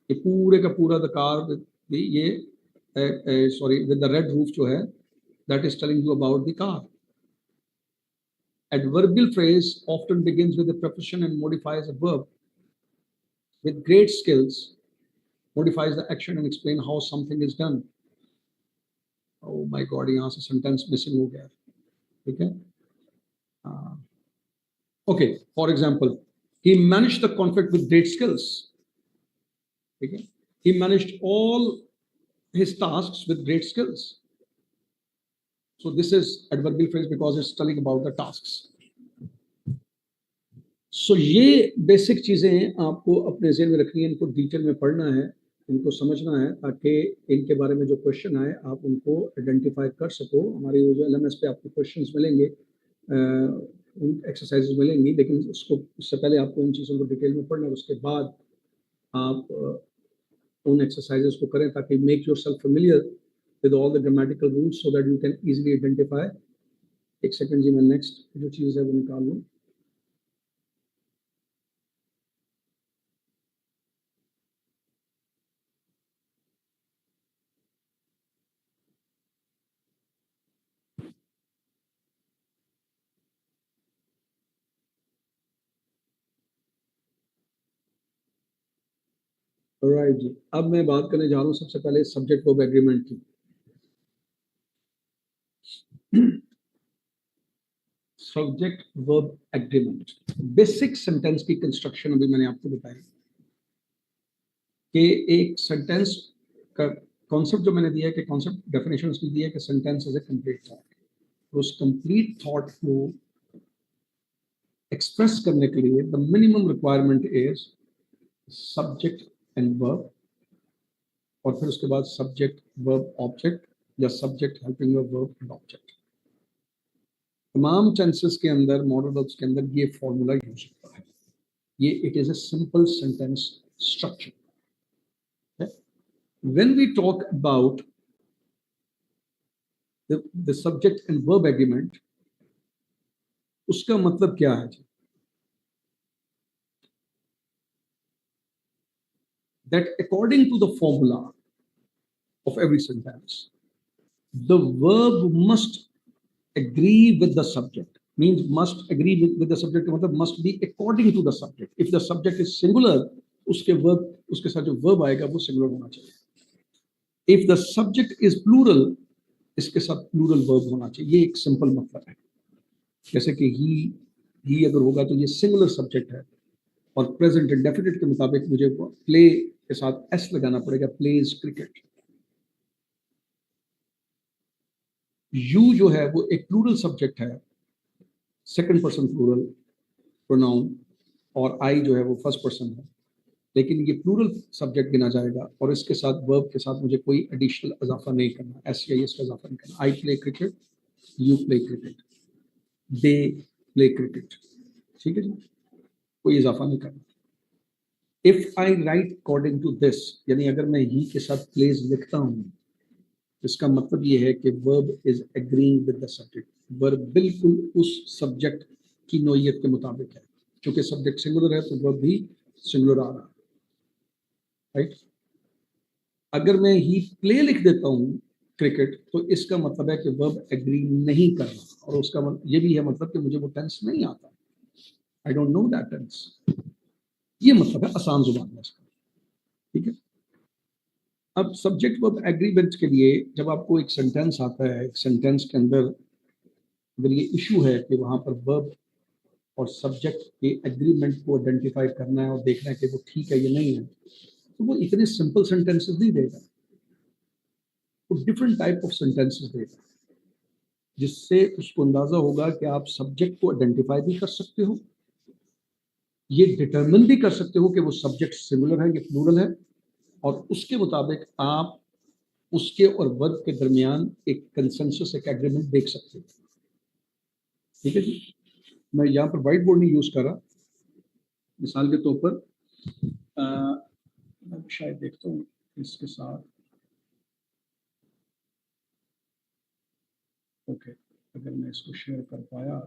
ये पूरे का पूरा द कार विद ये sorry with the red roof जो है, that is telling you about the car. Adverbial phrase often begins with a preposition and modifies a verb. With great skills, modifies the action and explain how something is done. Oh my God, यहाँ से sentence missing हो गया, ठीक है। Okay, for example, he managed the conflict with great skills. Okay. He managed all his tasks with great skills. So this is adverbial phrase because it's telling about the tasks. So ये basic चीजें आपको अपने ज़हन में रखनी है, इनको detail में पढ़ना है, इनको समझना है, ताकि इनके बारे में जो क्वेश्चन आए आप उनको आइडेंटिफाई कर सको। हमारे जो LMS पे आपको क्वेश्चंस मिलेंगे, एक्सरसाइजेज मिलेंगी, लेकिन उससे पहले आपको इन चीज़ों को डिटेल में पढ़ना है, उसके बाद आप उन एक्सरसाइजेस को करें ताकि make yourself familiar with all the grammatical rules so that you can easily identify. एक सेकंड जी, मैं नेक्स्ट जो चीज़ है वो निकाल लूँ। राइट जी, अब मैं बात करने जा रहा हूँ सबसे पहले सब्जेक्ट वर्ब एग्रीमेंट की। Subject verb agreement, basic sentence की कंस्ट्रक्शन अभी मैंने आपको बताई कि एक सेंटेंस का कॉन्सेप्ट जो मैंने दिया है कि कॉन्सेप्ट डेफिनेशन उसकी दी है कि sentence is a complete thought. उस कंप्लीट थॉट को एक्सप्रेस करने के लिए the minimum requirement is subject and verb, और फिर उसके बाद सब्जेक्ट वर्ब ऑब्जेक्ट या subject helping verb and object. तमाम टेंसेस के अंदर, मॉडल वर्ब्स के अंदर ये फॉर्मूला यूज होता है। ये it is a simple sentence structure. When we talk about the subject and verb agreement, उसका मतलब क्या है जी? That according to the formula of every sentence, the verb must agree with the subject. Means must agree with the subject का मतलब must be according to the subject. If the subject is singular, उसके verb, उसके साथ जो verb आएगा वो singular होना चाहिए. If the subject is plural, इसके साथ plural verb होना चाहिए। ये एक simple मतलब है। जैसे कि he अगर होगा तो ये singular subject है, और प्रेजेंट इंडेफिनिट के मुताबिक मुझे प्ले के साथ एस लगाना पड़ेगा, प्लेज क्रिकेट। यू जो है वो एक प्लूरल सब्जेक्ट है, सेकंड पर्सन प्लूरल प्रोनाउन, और आई जो है वो फर्स्ट पर्सन है, लेकिन ये प्लूरल सब्जेक्ट गिना जाएगा और इसके साथ वर्ब के साथ मुझे कोई एडिशनल इजाफा नहीं करना, एस या एस का इजाफा नहीं करना। I play cricket, you play cricket, they play cricket, ठीक है जी, कोई इजाफा नहीं करना। If I write according to this, यानी अगर मैं ही के साथ प्लेस लिखता हूँ, इसका मतलब ये है कि verb is agreeing with the subject. Verb बिल्कुल उस सब्जेक्ट की नोयत के मुताबिक है, क्योंकि सब्जेक्ट सिंगुलर है तो वर्ब भी सिंगुलर आ रहा है, राइट। अगर मैं ही प्ले लिख देता हूँ क्रिकेट, तो इसका मतलब है कि वर्ब एग्री नहीं कर रहा, और उसका ये भी है मतलब कि मुझे वो टेंस नहीं आता, I don't know that tense. ये मतलब है आसान जुबान में इसका, ठीक है। अब सब्जेक्ट वर्ब एग्रीमेंट के लिए जब आपको एक सेंटेंस आता है, एक सेंटेंस के अंदर अगर ये इशू है कि वहां पर वर्ब और सब्जेक्ट के एग्रीमेंट को आइडेंटिफाई करना है और देखना है कि वो ठीक है या नहीं है, तो वो इतने सिंपल सेंटेंसेस नहीं देगा, वो डिफरेंट टाइप ऑफ सेंटेंसेस देगा, जिससे उसको अंदाजा होगा कि आप सब्जेक्ट को आइडेंटिफाई भी कर सकते हो, ये डिटरमिन भी कर सकते हो कि वो सब्जेक्ट सिंगुलर है या प्लूरल है, और उसके मुताबिक आप उसके और वर्ब के दरमियान एक कंसेंसस, एक एग्रीमेंट देख सकते हो, ठीक है जी। मैं यहाँ पर व्हाइट बोर्ड नहीं यूज कर रहा, मिसाल के तौर पर मैं शायद देखता हूँ इसके साथ, ओके, अगर मैं इसको शेयर कर पाया,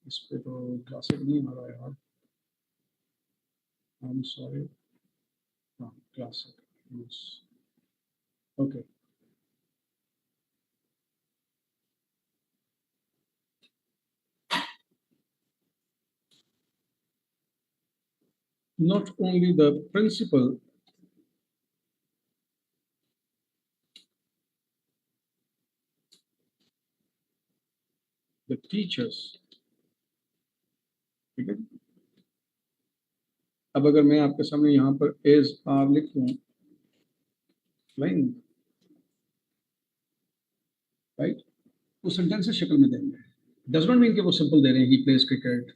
इस पे तो क्लासिक नहीं आ रहा है यार, आई एम सॉरी। हाँ, classic, yes, okay. Not only the principal, the teachers, ठीक है। अब अगर मैं आपके सामने यहाँ पर एज आर लिख दूँ, राइट, वो सेंटेंसेस शक्ल में देंगे, डज नॉट मीन कि वो सिंपल दे रहे हैं, ही प्लेज क्रिकेट,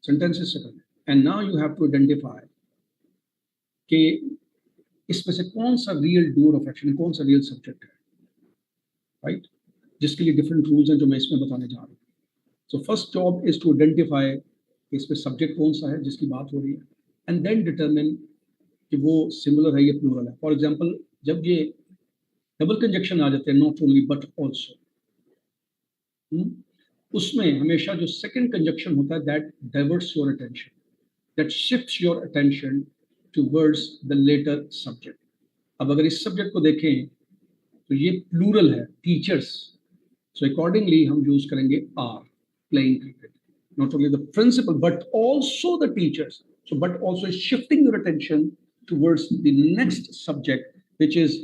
सेंटेंसेस शक्ल में। And now you have to identify कि इसमें से कौन सा रियल डूअर ऑफ एक्शन, कौन सा रियल सब्जेक्ट है, राइट, जिसके लिए डिफरेंट रूल्स हैं जो मैं इसमें बताने जा रहा हूँ। So first job is to identify इसमें सब्जेक्ट कौन सा है जिसकी बात हो रही है, एंड देन डिटरमिन कि वो सिंगुलर है या प्लूरल है। फॉर एग्जांपल, जब ये डबल कंजक्शन आ जाते हैं, नॉट ओनली बट ऑल्सो, उसमें हमेशा जो सेकंड कंजक्शन होता है, that diverts your attention, that shifts your attention towards the latter subject. अब अगर इस सब्जेक्ट को देखें तो ये प्लूरल है, टीचर्स, सो अकॉर्डिंगली हम यूज करेंगे are, playing cricket, not only the principal but also the teachers, so but also is shifting your attention towards the next subject which is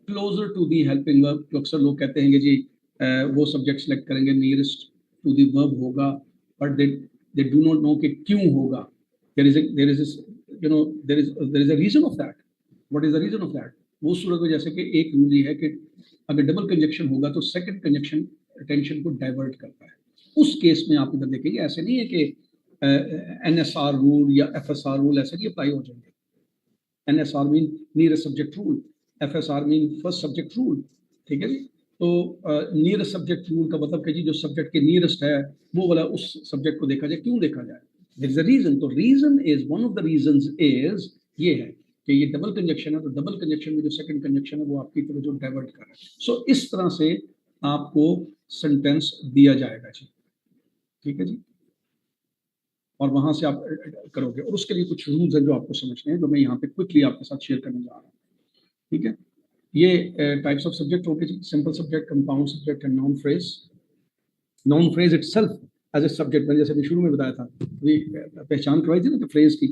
closer to the helping verb। तो अक्सर लोग कहते हैं कि जी वो subject select करेंगे nearest to the verb होगा, but they do not know कि क्यों होगा, there is this, you know, there is a reason of that। what is the reason of that? वो सूरत में जैसे कि एक रूल ये है कि अगर डबल कंजक्शन होगा तो सेकंड कंजक्शन अटेंशन को डाइवर्ट करता है। उस केस में आप इधर देखेंगे, ऐसे नहीं है कि NSR रूल या FSR रूल ऐसे नहीं अप्लाई हो जाएंगे। NSR mean nearest subject rule, FSR mean first subject rule, ठीक है जी। तो नियरेस्ट सब्जेक्ट रूल का मतलब कि जी जो सब्जेक्ट के नियरेस्ट है वो वाला उस सब्जेक्ट को देखा जाए, क्यों देखा जाए, देयर इज अ रीजन। तो reason is, one of the reasons is ये है कि ये डबल कंजक्शन है, तो डबल कंजक्शन में जो सेकंड कंजक्शन है वो आपकी तरफ जो डाइवर्ट कर रहा है। सो इस तरह से आपको सेंटेंस दिया जाएगा जी, ठीक है जी, और वहां से आप करोगे, और उसके लिए कुछ रूल्स हैं जो आपको समझने हैं, जो मैं यहाँ पे क्विकली आपके साथ शेयर करने जा रहा हूँ, ठीक है। ये टाइप्स ऑफ सब्जेक्ट हो गए जी, simple subject, compound subject and noun phrase. Noun phrase itself as a subject, मैंने जैसे अभी शुरू में बताया था, पहचान करवाई थी ना कि फ्रेज की,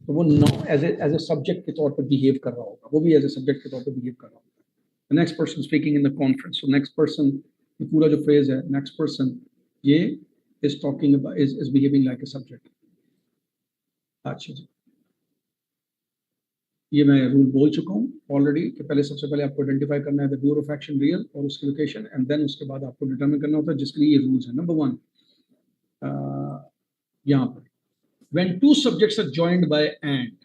तो वो एज ए सब्जेक्ट के तौर पर बिहेव कर रहा होगा, वो भी एज ए सब्जेक्ट के तौर पर बिहेव कर रहा होगा। Next person speaking in the conference, so next person, ये पूरा जो फ्रेज है, नेक्स्ट पर्सन, ये is talking about, is behaving like a subject. अच्छा जी, ये मैं रूल बोल चुका हूँ ऑलरेडी कि पहले, सबसे पहले आपको आइडेंटिफाई करना है the doer of action real और उसकी लोकेशन, एंड देन उसके बाद आपको डिटरमिन करना होता है, जिसके लिए ये रूल्स है। नंबर 1, यहाँ पर when two subjects are joined by and,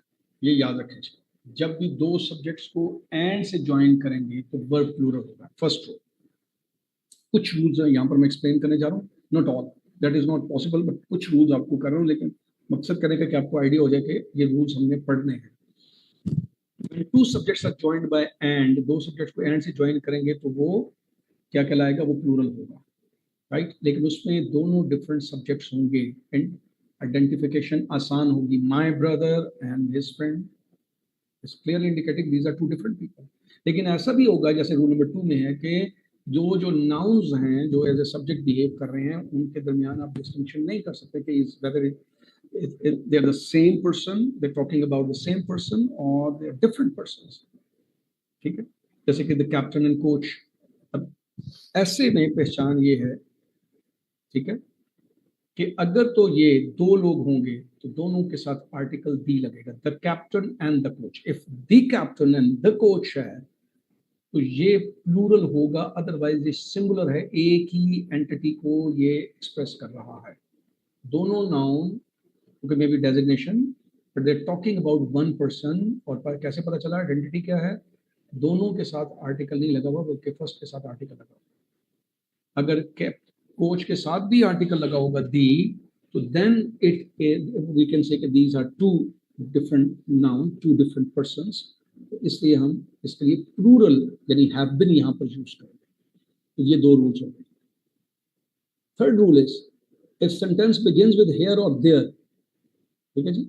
ये याद रखें, जब भी दो सब्जेक्ट्स को and से ज्वाइन करेंगे तो वर्ब प्लूरल होगा। फर्स्ट रो, कुछ रूल्स हैं यहाँ पर मैं एक्सप्लेन करने जा रहा हूँ, not all, that is not possible, but कुछ रूल्स आपको कर रहा हूँ, लेकिन मकसद करने का कि आपको आइडिया हो जाए कि ये रूल्स हमने पढ़ने हैं। When two subjects are joined by and, दो सब्जेक्ट्स को and से ज्वाइन करेंगे तो वो क्या कहलाएगा, वो प्लूरल होगा, राइट। लेकिन उसमें दोनों डिफरेंट सब्जेक्ट्स होंगे एंड आइडेंटिफिकेशन आसान होगी। My brother and his friend is clearly indicating these are two different people. लेकिन ऐसा भी होगा जैसे रूल नंबर 2 में है कि जो नाउन्स हैं जो एज ए सब्जेक्ट बिहेव कर रहे हैं उनके दरमियान आप डिस्टिंक्शन नहीं कर सकते कि is whether they are the same person, they're talking about the same person or they're different persons, ठीक है। जैसे कि the captain and coach, अब ऐसे में पहचान ये है, ठीक है, कि अगर तो ये दो लोग होंगे तो दोनों के साथ आर्टिकल दी लगेगा, the captain and the coach. If the captain and the coach है तो ये प्लूरल होगा, अदरवाइज ये सिंगुलर है, एक ही एंटिटी को ये एक्सप्रेस कर रहा है। दोनों noun okay, maybe designation, but they're talking about one person, और कैसे पता चला आइडेंटिटी क्या है, दोनों के साथ आर्टिकल नहीं लगा हुआ बल्कि फर्स्ट के साथ आर्टिकल लगा हुआ। अगर कोच के साथ भी आर्टिकल लगा होगा दी, तो then it we can say these are two different noun, two different persons, तो इसलिए हम इसके लिए प्लूरल यानी हैव बीन यहाँ पर यूज करेंगे। तो ये दो रूल्स हो गए। Third rule is if sentence begins with here और देयर, ठीक है जी,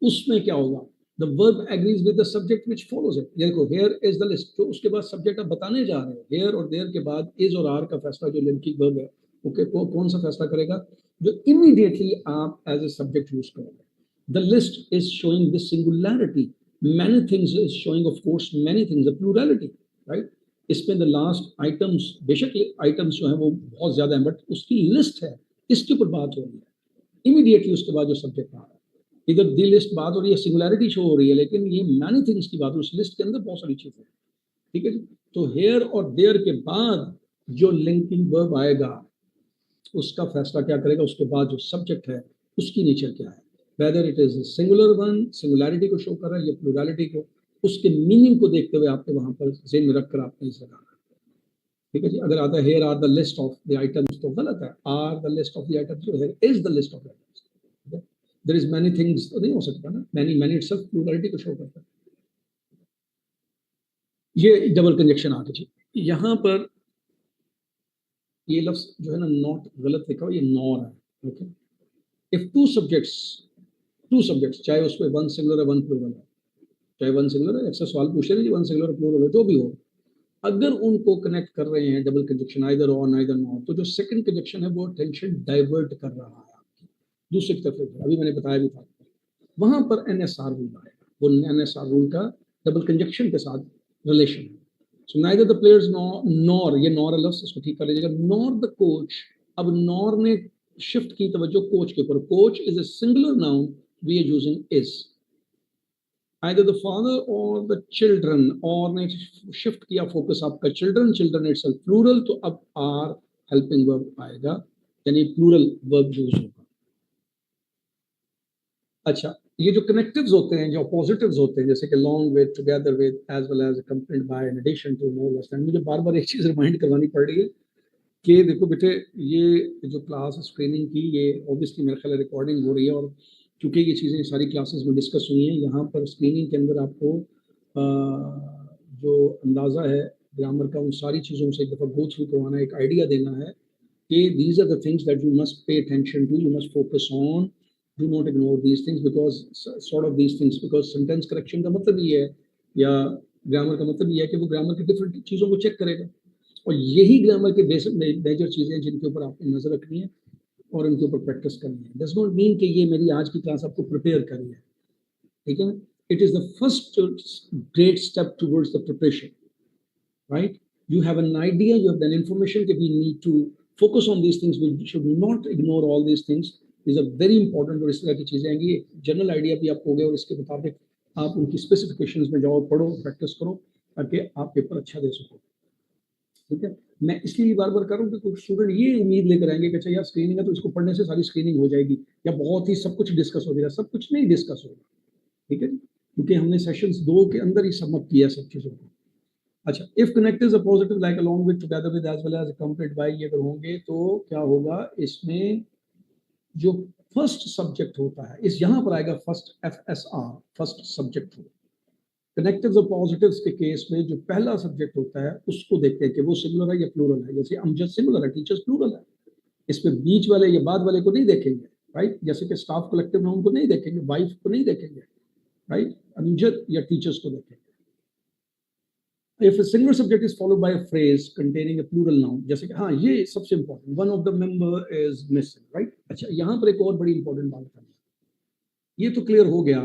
उसमें क्या होगा, the verb agrees with the subject which follows it. ये देखो, हियर इज द लिस्ट, तो उसके बाद सब्जेक्ट आप बताने जा रहे हो, हियर और देयर के बाद इज और आर का फैसला जो लिंकिंग वर्ब है, ओके, कौन सा फैसला करेगा, जो इमीडिएटली आप एज ए सब्जेक्ट यूज करोगे। The list is showing the singularity, many things is showing off course many things, the plurality, right. इसमें द लास्ट आइटम्स, बेशक आइटम्स जो है वो बहुत ज्यादा है, बट उसकी लिस्ट है, इसके ऊपर बात हो रही है, इमीडिएटली उसके बाद जो सब्जेक्ट आ रहा है। इधर दी लिस्ट बात हो रही है, सिंगुलैरिटी शो हो रही है, लेकिन ये मैनी थिंग्स की बात, उस लिस्ट के अंदर बहुत सारी चीजें, ठीक है। तो हेयर और देयर के बाद जो लिंकिंग वर्ब आएगा उसका फैसला क्या करेगा, उसके बाद जो सब्जेक्ट है उसकी नेचर क्या है, whether it is singular one, singularity को शो कर रहा है या प्लूरैलिटी को, उसके मीनिंग को देखते हुए आपको वहां पर ज़हन में रखकर आपने इसे लगाना, ठीक है जी। अगर आता है here are the list of the items तो गलत है, are the list of the items, जो है is the list of the items, there is many things तो नहीं हो सकता ना, मैनी इटसेल्फ प्लूरैलिटी को शो करता है। ये डबल कंजक्शन आ गई। यहाँ पर ये लफ्ज जो है ना नॉट गलत लिखा हुआ, ये नॉर है, ओके। इफ टू सब्जेक्ट्स चाहे उसमें वन सिंगुलर है वन प्लूरल है, चाहे वन सिंगुलर है, ऐसा सवाल पूछ रहे हैं वन सिंगुलर प्लूरल है जो भी हो, अगर उनको कनेक्ट कर रहे हैं डबल कंजक्शन आइदर और नाइदर नॉर, तो जो सेकंड कंजक्शन है वो अटेंशन डाइवर्ट कर रहा है आपकी दूसरी तरफ। अभी मैंने बताया भी था, वहां पर एनएसआर रूल आएगा, वो एनएसआर रूल का डबल कंजक्शन के साथ रिलेशन है। So neither the players nor, ये नॉर लफ्ज इसको ठीक कर लीजिएगा, नॉर द कोच। अब नॉर ने शिफ्ट की तवज्जो कोच के ऊपर, coach is a singular noun, we are using is. either the father or the children, और ने शिफ्ट किया फोकस आपका चिल्ड्रन इटसेल्फ प्लूरल, तो अब आर हेल्पिंग वर्ब आएगा, यानी प्लूरल वर्ब यूज होगा। अच्छा, ये जो कनेक्टिव्स होते हैं, जो पॉजिटिव्स होते हैं, जैसे कि long with, together with, as well as, accompanied by, in addition to, more less than, मुझे बार बार एक चीज रिमाइंड करवानी पड़ रही है कि देखो बेटे, ये जो क्लास ट्रेनिंग की, ये ऑब्वियसली मेरे ख्याल रिकॉर्डिंग हो रही है, और क्योंकि ये चीज़ें सारी क्लासेस में डिस्कस हुई हैं, यहाँ पर स्क्रीनिंग के अंदर आपको जो अंदाज़ा है ग्रामर का, उन सारी चीज़ों से एक दफ़ा गो थ्रू करवाना, एक आइडिया देना है कि these are the things that you must pay attention to, you must focus on, do not ignore these things, because sort of these things, because sentence correction का मतलब ये है, या ग्रामर का मतलब ये है कि वो ग्रामर की डिफरेंट चीज़ों को चेक करेगा, और यही ग्रामर के बेसिक मेजर चीज़ें हैं जिनके ऊपर आपको नजर रखनी है और इनके ऊपर प्रैक्टिस करनी है। डज नॉट मीन कि ये मेरी आज की क्लास आपको प्रिपेयर करी है, ठीक है। It is the first great step towards the preparation, right. You have an idea, you have an information कि we need to focus on these things, we should not ignore all these things, is a very important. और इस तरह की चीज़ें आएंगी, general idea भी आपको हो गया, और इसके मुताबिक आप उनकी स्पेसिफिकेशंस में जाओ, पढ़ो, प्रैक्टिस करो, ताकि आप पेपर अच्छा दे सको, ठीक है। मैं इसलिए बार बार कर रहा हूँ कि कुछ स्टूडेंट ये उम्मीद लेकर आएंगे कि अच्छा यार स्क्रीनिंग है तो इसको पढ़ने से सारी स्क्रीनिंग हो जाएगी या बहुत ही सब कुछ डिस्कस हो जाएगा। सब कुछ नहीं डिस्कस होगा, ठीक है, क्योंकि हमने सेशंस 2 के अंदर ही सबमिट किया सब चीजों को। अच्छा, if connectives are positive like along with, together with, as well as, accompanied by, ये अगर होंगे तो क्या होगा, इसमें जो फर्स्ट सब्जेक्ट होता है इस यहाँ पर आएगा फर्स्ट, FSR, फर्स्ट सब्जेक्ट होगा। कनेक्टिव्स और पॉजिटिव्स के केस में जो पहला सब्जेक्ट होता है उसको देखते हैं कि वो सिंगुलर है या प्लूरल है। जैसे अमजद सिंगुलर है, टीचर्स प्लूरल है, इसमें बीच वाले या बाद वाले को नहीं देखेंगे, राइट। जैसे कि स्टाफ कलेक्टिव नाउन को नहीं देखेंगे, वाइफ को नहीं देखेंगे, राइट, अमजद या टीचर्स को देखेंगे। If a single subject is followed by a phrase containing a plural noun, जैसे कि हाँ ये सबसे important, one of the member is missing, right। अच्छा, यहाँ पर एक और बड़ी इंपॉर्टेंट बात है, ये तो क्लियर हो गया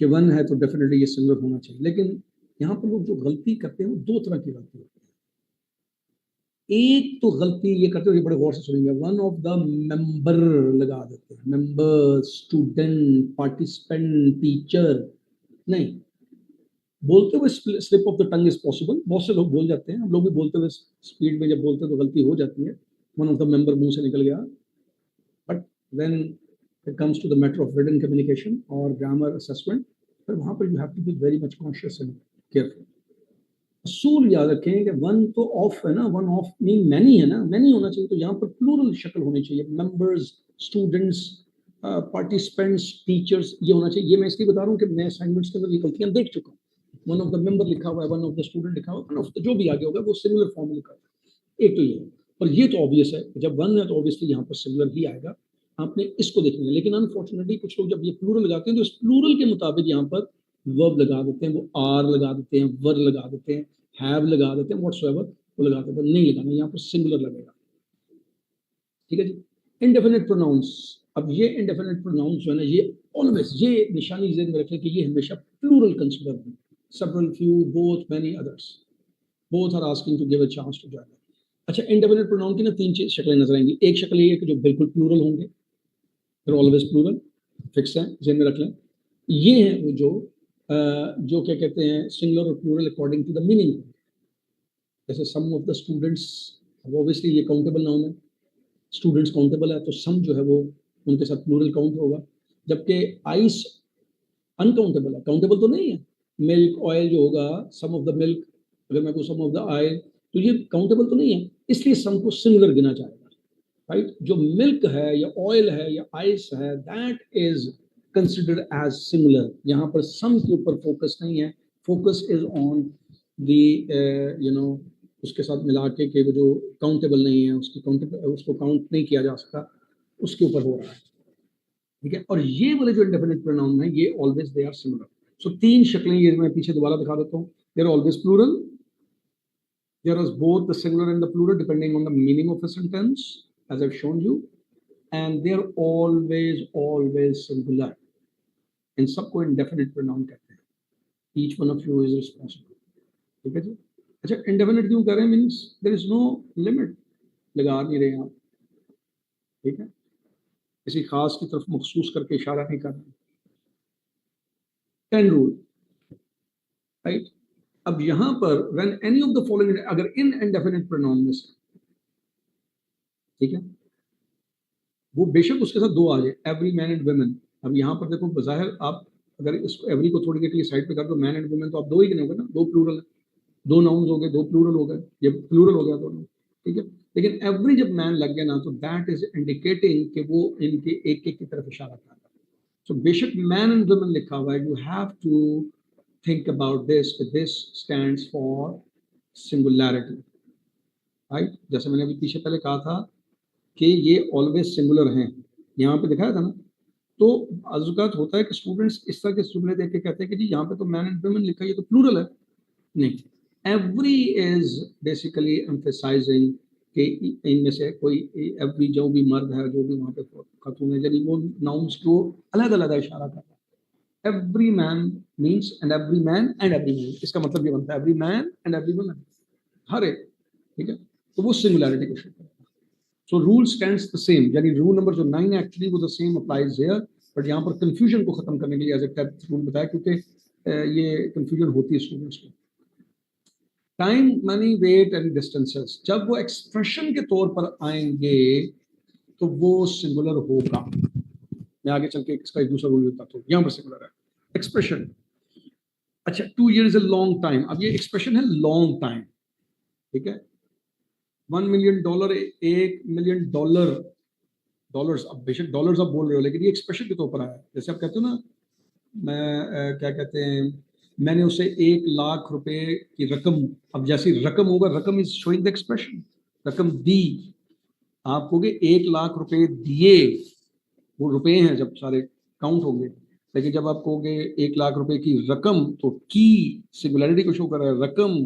कि वन है तो डेफिनेटली ये सिंगुलर होना चाहिए, लेकिन यहाँ पर लोग जो गलती करते हैं वो 2 तरह की गलती होती है। एक तो गलती ये करते हो, बड़े गौर से सुनेंगे, वन ऑफ द मेंबर लगा देते हैं, मेंबर, स्टूडेंट, पार्टिसिपेंट, टीचर। नहीं, बोलते हुए slip of the tongue is possible, बहुत से लोग बोल जाते हैं, हम लोग भी बोलते हुए स्पीड में जब बोलते हैं तो गलती हो जाती है, वन ऑफ द मेंबर मुंह से निकल गया। But when it comes to the matter of written communication और ग्रामर असेसमेंट, फिर वहां पर you have to be very much conscious and careful. असूल याद रखें कि वन तो ऑफ है ना, वन ऑफ मीन मैनी है ना, मैनी होना चाहिए, तो यहाँ पर प्लूरल शक्ल होनी चाहिए, मेंबर्स, स्टूडेंट्स, पार्टिसिपेंट्स, टीचर्स, ये होना चाहिए। ये मैं इसलिए बता रहा हूँ कि मैं असाइनमेंट्स के अंदर ये गलतियां देख चुका हूँ। वन ऑफ द मेंबर लिखा हुआ है, वन ऑफ द स्टूडेंट लिखा हुआ है, वन ऑफ द जो भी आगे होगा वो सिंगुलर फॉर्म में लिखा है। एक तो ये है, और ये तो ऑब्वियस है, जब वन है तो ऑब्वियसली यहाँ पर सिंगुलर ही आएगा, आपने इसको देखना है। लेकिन अनफॉर्चुनेटली कुछ लोग जब ये प्लूरल लगाते हैं तो इस प्लूरल के मुताबिक यहाँ पर वर्ब लगा देते हैं, वो आर लगा देते हैं, वर लगा देते हैं, हैव लगा देते हैं, व्हाटसोएवर वो लगा देते हैं। नहीं लगाना, यहाँ पर सिंगुलर लगेगा, ठीक है जी। इंडेफिनिट प्रोनाउंस, अब ये इंडेफिनिट प्रोनाउंस जो है ना, ये ऑलवेज ये निशानी ज़हन में रखें कि ये हमेशा प्लूरल कंसीडर हों, several, few, both, many others, both are asking to give a chance to join. अच्छा, इंडेफिनिट प्रोनाउन की ना 3 शक्लें नजर आएंगी। एक शक्ल ये है कि जो बिल्कुल प्लूरल होंगे, फिर ऑलवेज प्लूरल, फिक्स है, ज़हन में रख लें। ये है वो जो क्या कहते हैं, सिंगुलर और plural according to the meaning. जैसे some of the students, obviously ये काउंटेबल नाउन है, स्टूडेंट्स काउंटेबल है, तो सम जो है वो उनके साथ प्लूरल काउंट होगा। जबकि आइस अनकाउंटेबल है, काउंटेबल तो नहीं है। मिल्क, ऑयल जो होगा, सम ऑफ द मिल्क, अगर मैं कहूँ सम ऑफ द ऑयल, तो ये काउंटेबल तो नहीं है, इसलिए सम को सिंगुलर गिना जाएगा, राइट। जो मिल्क है या ऑयल है या आइस है, that is considered as singular. यहाँ पर सम के ऊपर फोकस नहीं है, फोकस इज ऑन द उसके साथ मिला के वो जो काउंटेबल नहीं है, उसको काउंट नहीं किया जा सकता, उसके ऊपर हो रहा है, ठीक है। और ये वाले जो इंडेफिनिट प्रोनाउन है, ये always they are similar. So 3 शक्लें ये मैं पीछे दोबारा दिखा देता हूँ। They are always plural, there is both the singular and the plural depending on the meaning of a sentence as I have shown you, and they are always singular. इन सबको इंडेफिनिट प्रोनाउन कहते हैं। Each one of you is responsible, ठीक है जी। अच्छा, indefinite क्यों कह रहे हैं, means there is no limit, लगा नहीं रहे आप, ठीक है, किसी खास की तरफ मखसूस करके इशारा नहीं कर रहे। 10 रूल, राइट। अब यहां पर when any of the following, अगर इन इंडेफिनिट प्रोनाउन में से, ठीक है, वो बेशक उसके साथ 2 आ जाए, एवरी मैन एंड वुमेन। अब यहाँ पर देखो, बज़ाहिर आप अगर इसको एवरी को थोड़ी देर के लिए साइड पे कर दो, मैन एंड वुमेन, तो आप 2 ही गिनोगे ना, 2 प्लूरल है, 2 नाउन्स हो गए, 2 प्लूरल हो गए, ये प्लूरल हो गया दोनों, ठीक है। लेकिन एवरी जब मैन लग गया ना, तो दैट इज इंडिकेटिंग कि वो इनके एक एक की तरफ इशारा कर रहा है। सो बेशक मैन एंड वुमेन लिखा हुआ है, you have to think about this, this stands for singularity, right। जैसे मैंने अभी पीछे पहले कहा था कि ये ऑलवेज सिंगुलर हैं, यहाँ पे दिखाया था ना। तो अज़ुकात होता है कि स्टूडेंट्स इस तरह के जुमले देख के कहते हैं कि जी यहाँ पे तो मैन एंड वुमेन लिखा है, ये तो प्लूरल है। नहीं, एवरी इज बेसिकली एम्फेसाइजिंग कि इनमें से कोई, एवरी जो भी मर्द है, जो भी वहाँ पे खातून है, यानी वो नाउन्स को अलग अलग इशारा कर रहा है। Every man means and every man and every woman, इसका मतलब ये बनता है every man and every woman, हर एक, ठीक है। तो वो सिंगुलैरिटी को शो करता है। So rule stands the same, यानी रूल नंबर जो 9 एक्चुअली वो the same applies here, but यहाँ पर कंफ्यूजन को खत्म करने के लिए एज ए टेंथ रूल बताया, क्योंकि ये कंफ्यूजन होती है स्टूडेंट्स को। Time, money, weight and distances जब वो एक्सप्रेशन के तौर पर आएंगे तो वो सिंगुलर होगा। मैं आगे चल के इसका एक दूसरा रूल बताता हूँ। यहाँ पर सिंगुलर है एक्सप्रेशन। अच्छा, 2 years is a long time. अब ये एक्सप्रेशन है लॉन्ग टाइम, ठीक है। $1 million, $1 million डॉलर्स, अब बेशक डॉलर्स आप बोल रहे हो लेकिन ये एक्सप्रेशन के तौर पर आया है। जैसे आप कहते हो ना, मैं क्या कहते हैं, मैंने उसे 1 लाख रुपए की रकम, अब जैसी रकम होगा, रकम इज शोइंग द एक्सप्रेशन, रकम दी, आप कहोगे 1 लाख रुपए दिए, वो रुपए हैं जब सारे काउंट होंगे। लेकिन जब आप कहोगे 1 लाख रुपए की रकम, तो की सिंगुलैरिटी को शो कर रहा है, रकम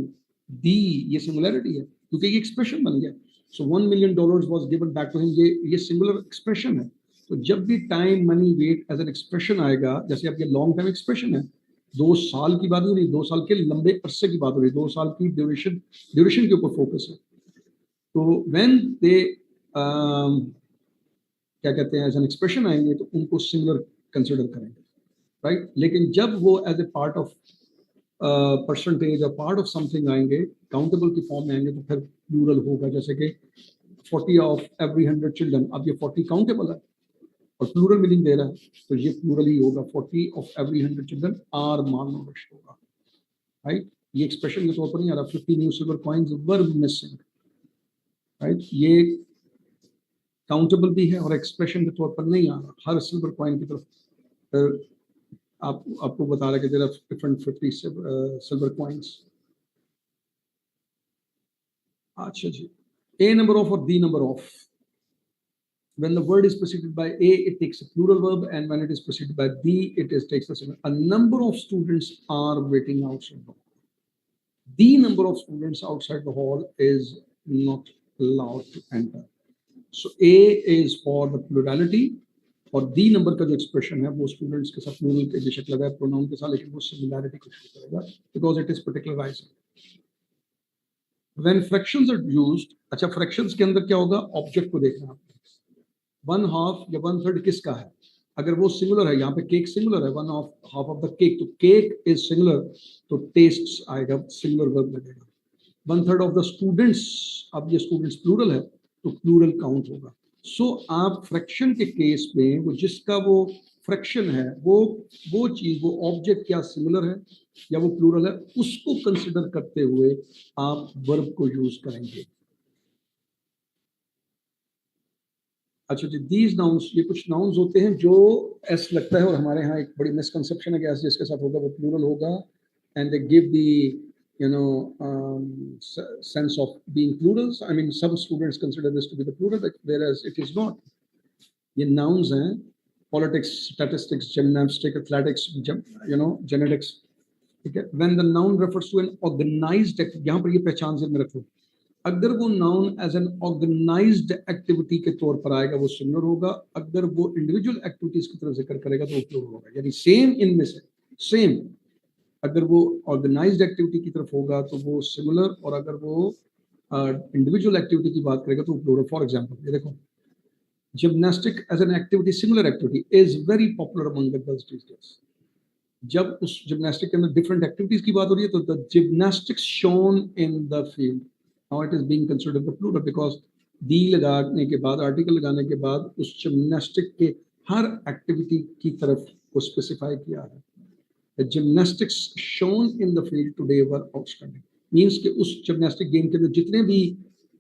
दी ये सिंगुलैरिटी है क्योंकि ये एक्सप्रेशन बन गया। So $1 million was given back to him, ये सिंगुलर एक्सप्रेशन है। तो जब भी time, money, weight as an expression आएगा, जैसे अब ये लॉन्ग टाइम एक्सप्रेशन है, 2 साल की बात हो रही, 2 साल के लंबे अरसे की बात हो रही, 2 साल की ड्यूरेशन के ऊपर फोकस है। तो व्हेन दे क्या कहते हैं एज एन एक्सप्रेशन आएंगे तो उनको सिंगुलर कंसिडर करेंगे, राइट। लेकिन जब वो as a part of percentage और पार्ट ऑफ समथिंग आएंगे, काउंटेबल की फॉर्म में आएंगे, तो फिर प्लूरल होगा। जैसे कि 40 ऑफ एवरी 100 चिल्ड्रन, अब ये 40 काउंटेबल है और प्लूरल मीनिंग दे रहा है, तो ये प्लूरल ही होगा। 40 of every 100 children are malnourished होगा, राइट। ये एक्सप्रेशन के तौर पर नहीं आ रहा। 50 new silver coins were missing, right. ये काउंटेबल भी है और एक्सप्रेशन के तौर पर नहीं आ रहा। हर सिल्वर कॉइन की तरफ आपको बता रहा है कि there are different 50 silver coins. अच्छा जी, ए नंबर ऑफ और the number of. When the word is preceded by A, it takes a plural verb, and when it is preceded by B, takes the singular. A number of students are waiting outside the hall. The number of students outside the hall is not allowed to enter. So A is for the plurality, और the number का जो expression है वो students के साथ plural के बेशक लगा है प्रोनाउन के साथ, लेकिन वो सिमिलैरिटी को शो करेगा because it is particularising. When fractions are used, अच्छा फ्रैक्शंस के अंदर क्या होगा, ऑब्जेक्ट को देखना है। 1/2 या 1/3 किसका है, अगर वो सिंगुलर है, यहाँ पे केक सिंगुलर है, 1/2 ऑफ द केक, तो केक इज सिंगुलर, तो टेस्ट आएगा, सिंगुलर वर्ब लगेगा। 1/3 ऑफ द स्टूडेंट्स, अब ये स्टूडेंट्स प्लूरल है तो प्लूरल काउंट होगा। सो आप फ्रैक्शन के केस में वो जिसका वो फ्रैक्शन है, वो चीज, वो ऑब्जेक्ट क्या सिंगुलर है या वो प्लूरल है, उसको कंसिडर करते हुए आप वर्ब को यूज करेंगे। अच्छा जी, दीज नाउन्स, ये कुछ नाउन्स होते हैं जो एस लगता है, और हमारे यहाँ एक बड़ी मिसकंसेप्शन है कि एस जिसके साथ होगा वो प्लूरल होगा, and they give the sense of being plurals. I mean, some students consider this to be the plural, whereas it is not. ये nouns हैं, politics, statistics, gymnastics, athletics, genetics, ठीक है। When the noun refers to an organized activity, यहाँ पर ये पहचान से में रखो, अगर वो noun as an organized activity के तौर पर आएगा वो सिंगुलर होगा, अगर वो individual activities की तरफ जिक्र करेगा तो वो प्लूरल होगा। यानी सेम इनमें से सेम, अगर वो ऑर्गेनाइज्ड एक्टिविटी की तरफ होगा तो वो सिमिलर, और अगर वो इंडिविजुअल एक्टिविटी की बात करेगा तो वो प्लूरल। फॉर एग्जांपल ये देखो, gymnastic as an activity, similar activity, is very popular among the girls these days. जब उस जिम्नास्टिक के अंदर डिफरेंट एक्टिविटीज की बात हो रही है तो the gymnastics shown in the field, now it is being considered the plural because the लगाने के बाद, आर्टिकल लगाने के बाद उस जिम्नास्टिक के हर एक्टिविटी की तरफ को स्पेसिफाई किया है। The gymnastics shown in the field today were outstanding. Means कि उस जिम्नास्टिक गेम के अंदर जितने भी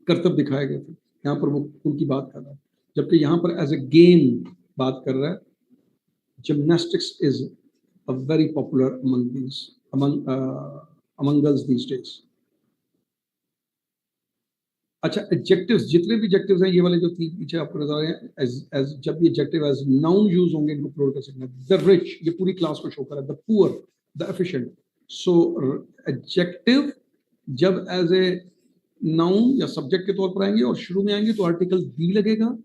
करतब दिखाए गए थे, यहाँ पर वो उनकी बात कर रहा है, जबकि यहाँ पर एज ए गेम बात कर रहा है। Gymnastics is a very popular among girls these days. अच्छा, एडजेक्टिव्स, जितने भी एडजेक्टिव्स हैं, ये वाले जो तीन पीछे आपको नजर आ रहे हैं, एज जब ये एडजेक्टिव एज नाउन यूज होंगे इनको प्लूरल कर सकते हैं। द रिच, ये पूरी क्लास को शो कर रहा है, the poor, the efficient. So adjective जब एज ए नाउन या सब्जेक्ट के तौर पर आएंगे और शुरू में आएंगे तो आर्टिकल दी लगेगा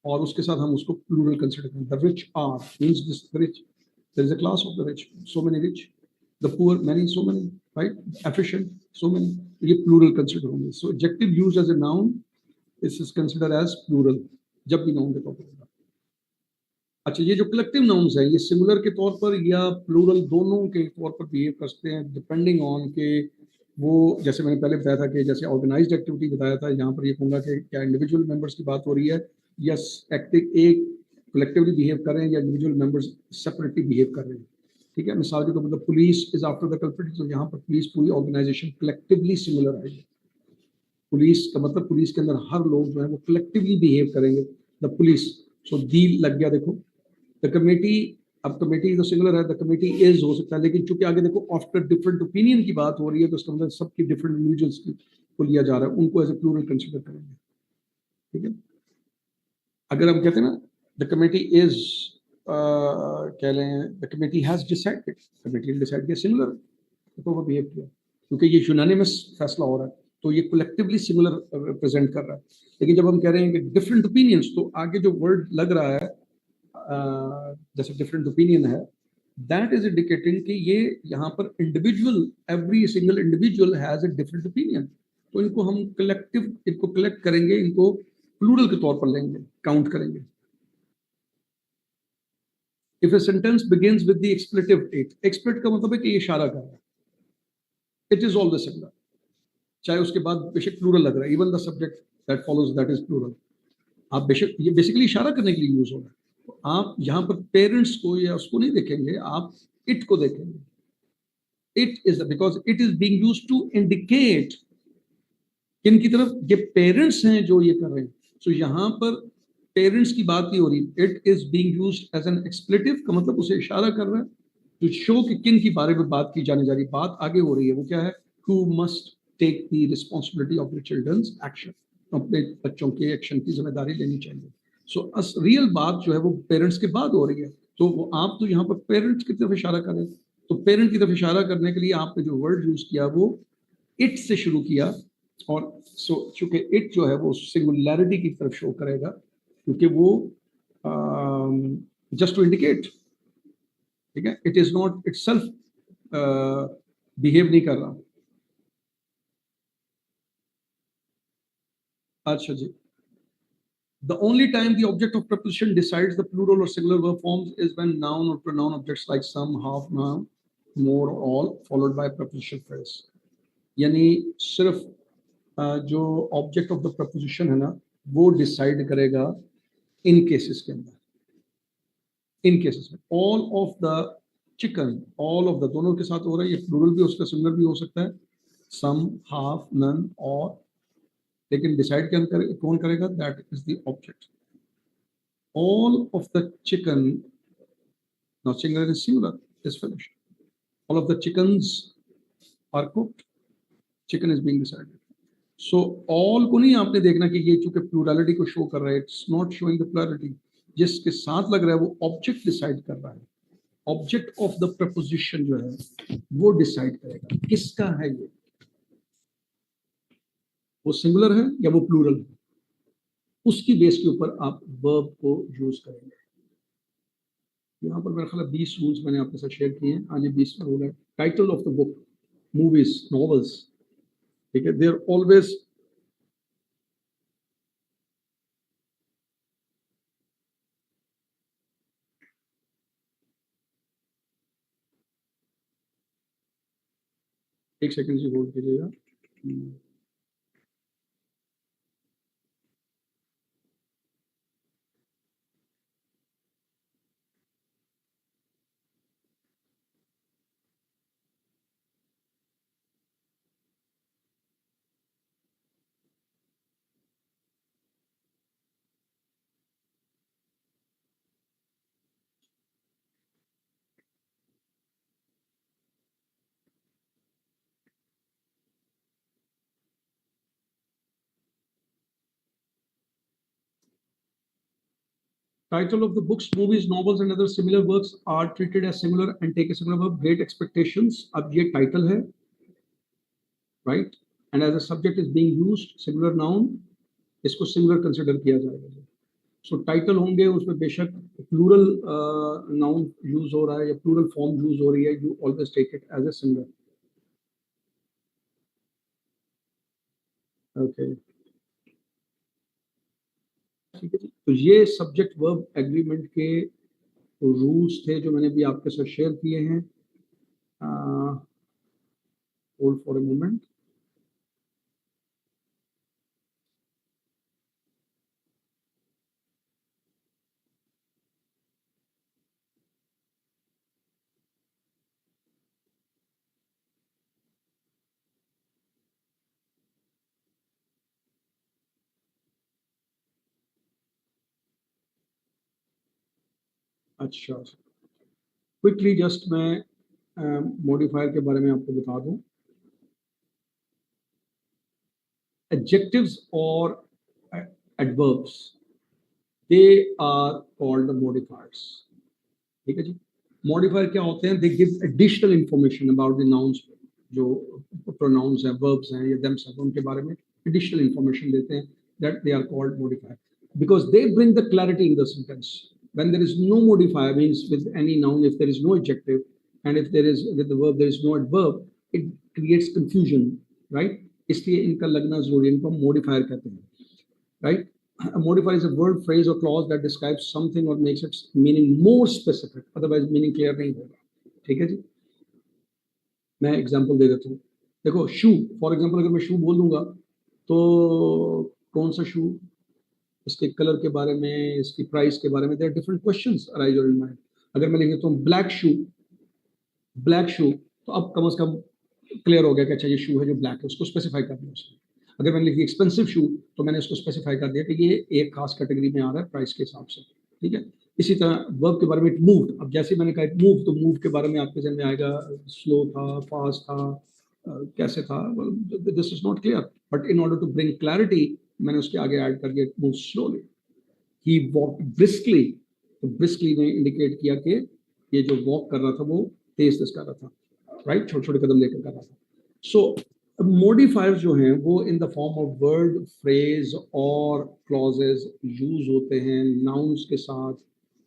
और उसके साथ हम उसको प्लूरल कंसीडर करेंगे। The rich are means this rich, there is a class of the rich, so many rich. The poor, many, so many, right. Efficient, so many, ये प्लूरल कंसीडर होंगे। So adjective used as a noun, this is considered as plural जब भी noun के तौर पर होगा। अच्छा, ये जो कलेक्टिव नाउन्स हैं, ये सिंगुलर के तौर पर या प्लूरल दोनों के तौर पर बिहेव करते हैं, डिपेंडिंग ऑन के वो जैसे मैंने पहले बताया था कि जैसे ऑर्गेनाइज्ड एक्टिविटी बताया था, यहाँ पर ये कहूँगा कि क्या इंडिविजुअल मेंबर्स की बात हो रही है या एक्टिव एक कलेक्टिवली बिहेव कर रहे हैं या इंडिविजुअल मेंबर्स सेपरेटली बिहेव कर रहे हैं। ठीक है, मिसाल के तौर पर police is after the culprit, तो यहाँ पर पुलिस पूरी ऑर्गेनाइजेशन कलेक्टिवली सिमिलर है। पुलिस का मतलब पुलिस के अंदर हर लोग जो है वो कलेक्टिवली बिहेव करेंगे। द पुलिस, सो दी लग गया देखो। द कमेटी, अब कमेटी तो सिंगुलर है, द कमेटी इज हो सकता है, लेकिन चूंकि आगे देखो आफ्टर डिफरेंट ओपिनियन की बात हो रही है तो उसका मतलब सबकी डिफरेंट इंडिविजुअल्स को लिया जा रहा है, उनको एज ए प्लूरल कंसीडर करेंगे। ठीक है, अगर हम कहते हैं ना द कमेटी इज, कह लें the committee has decided, committee ने डिसाइड किया सिमिलर, तो वो बिहेव किया, क्योंकि ये यूनानिमस फैसला हो रहा है तो ये कलेक्टिवली सिमिलर रिप्रेजेंट कर रहा है। लेकिन जब हम कह रहे हैं कि डिफरेंट ओपिनियंस, तो आगे जो वर्ड लग रहा है जैसे डिफरेंट ओपिनियन है, दैट इज इंडिकेटिंग कि ये यहाँ पर individual, every single individual has a different opinion, तो इनको हम कलेक्टिव, इनको कलेक्ट करेंगे, इनको प्लूरल के तौर पर लेंगे, काउंट करेंगे। If a sentence begins with the expletive it, एक्सप्लेट का मतलब है कि ये इशारा कर रहा है, इट इज ऑलवेज सिमिलर, चाहे उसके बाद बेशक प्लूरल लग रहा है, even the subject that follows that is plural. आप बेशक, ये बेसिकली इशारा करने के लिए यूज हो रहा है, तो आप यहाँ पर पेरेंट्स को या उसको नहीं देखेंगे, आप इट को देखेंगे। It is because it is being used to indicate किन की तरफ, ये पेरेंट्स हैं जो ये कर रहे हैं। सो यहाँ पर पेरेंट्स की बात नहीं हो रही, it is being used as an expletive का मतलब उसे इशारा कर रहा है टू शो कि किन की बारे में बात की जाने जा रही, बात आगे हो रही है। वो क्या है, who must take the responsibility of the children's action, अपने बच्चों के एक्शन की जिम्मेदारी लेनी चाहिए। सो रियल बात जो है वो पेरेंट्स के बाद हो रही है, तो वो आप तो यहाँ पर पेरेंट्स की तरफ इशारा करें, तो पेरेंट की तरफ इशारा करने के लिए आपने जो वर्ड यूज किया वो इट से शुरू किया, और सो चूंकि इट जो है वो सिंगुलैरिटी की तरफ शो करेगा, क्योंकि वो जस्ट टू इंडिकेट, ठीक है, it is not it self behave नहीं कर रहा। अच्छा जी, the only time the object of preposition decides the plural or singular verb forms is when noun or pronoun objects like some, half, noun, more, or all followed by preposition phrase। यानी सिर्फ जो object of the preposition है ना, वो decide करेगा इन cases के अंदर, इन cases में all of the chicken, all of the दोनों के साथ हो रहा है, ये प्लूरल भी हो सकता है, सिंगुलर भी हो सकता है, सम, हाफ, नन, और, लेकिन डिसाइड कौन करेगा, that is the object. All of the chicken, now singular is singular, is finished, all of the chickens are cooked, chicken is being decided। So all को नहीं आपने देखना कि ये चूंकि प्लूरलिटी को शो कर रहा है, it's not showing the plurality, जिसके साथ लग रहा है वो ऑब्जेक्ट डिसाइड कर रहा है, ऑब्जेक्ट ऑफ द प्रपोजिशन जो है वो डिसाइड करेगा किसका है ये, वो सिंगुलर है या वो प्लूरल है, उसकी बेस के ऊपर आप वर्ब को यूज करेंगे। यहाँ पर मेरा ख्याल 20 रूल्स मैंने आपके साथ शेयर किए हैं, आज ये 20वां रूल है। Title of the book, movies, novels, ठीक है, दे आर ऑलवेज, एक सेकंड से होल्ड कीजिएगा। Title of the books, movies, novels and other similar works are treated as similar and take a similar verb. Great Expectations, अब ये title है, right? And as a subject is being used, singular noun, इसको singular consider किया जाएगा। So title होंगे, उसमें बेशक plural noun use हो रहा है या plural form use हो रही है, you always take it as a singular। Okay, ठीक है जी। तो ये सब्जेक्ट वर्ब एग्रीमेंट के रूल्स थे जो मैंने भी आपके साथ शेयर किए हैं। Hold for a moment. अच्छा, क्विकली जस्ट मैं मॉडिफायर के बारे में आपको बता दूं। एडजेक्टिव्स और adverbs, they are called modifiers. ठीक है जी। मॉडिफायर क्या होते हैं? They give additional information about the nouns, जो प्रोनाउंस हैं, वर्ब्स हैं या देम्स हैं, उनके बारे में एडिशनल इंफॉर्मेशन देते हैं। That they are called modifier because they bring the clarity in the sentence. When there is no modifier, means with any noun, if there is no adjective, and if there is with the verb there is no adverb, it creates confusion, right? इसलिए इनका लगना जरूरी है, इनको modifier कहते हैं, right? A modifier is a word, phrase or clause that describes something or makes its meaning more specific, otherwise meaning clear नहीं होगा। ठीक है जी। मैं एग्जांपल दे देता हूँ। देखो, शू फॉर एग्जांपल, अगर मैं शू बोल दूंगा तो कौन सा शू, इसके कलर के बारे में, इसकी प्राइस के बारे में, there different questions arise in mind. अगर मैं लिख देता हूँ ब्लैक शू, ब्लैक शू, तो अब कम से कम क्लियर हो गया कि अच्छा ये शू है जो ब्लैक है, उसको स्पेसिफाई कर दिया उसने। अगर मैंने लिखी एक्सपेंसिव शू, तो मैंने उसको स्पेसिफाई कर दिया कि ये एक खास कैटेगरी में आ रहा है प्राइस के हिसाब से। ठीक है। इसी तरह वर्ब के बारे में, इट मूव्ड, अब जैसे मैंने कहा इट मूव, तो मूव के बारे में आपके जहन में आएगा स्लो था, फास्ट था, कैसे था। This is not clear, but in order to bring clarity मैंने उसके आगे ऐड कर दिया it move slowly. He walk briskly, तो ब्रिस्कली ने इंडिकेट किया कि ये जो वॉक कर रहा था वो तेज तेज कर रहा था, राइट, छोटे छोटे कदम लेकर कर रहा था। सो मॉडिफायर्स जो हैं वो in the form of word, phrase और क्लॉजेज यूज होते हैं नाउन्स के साथ।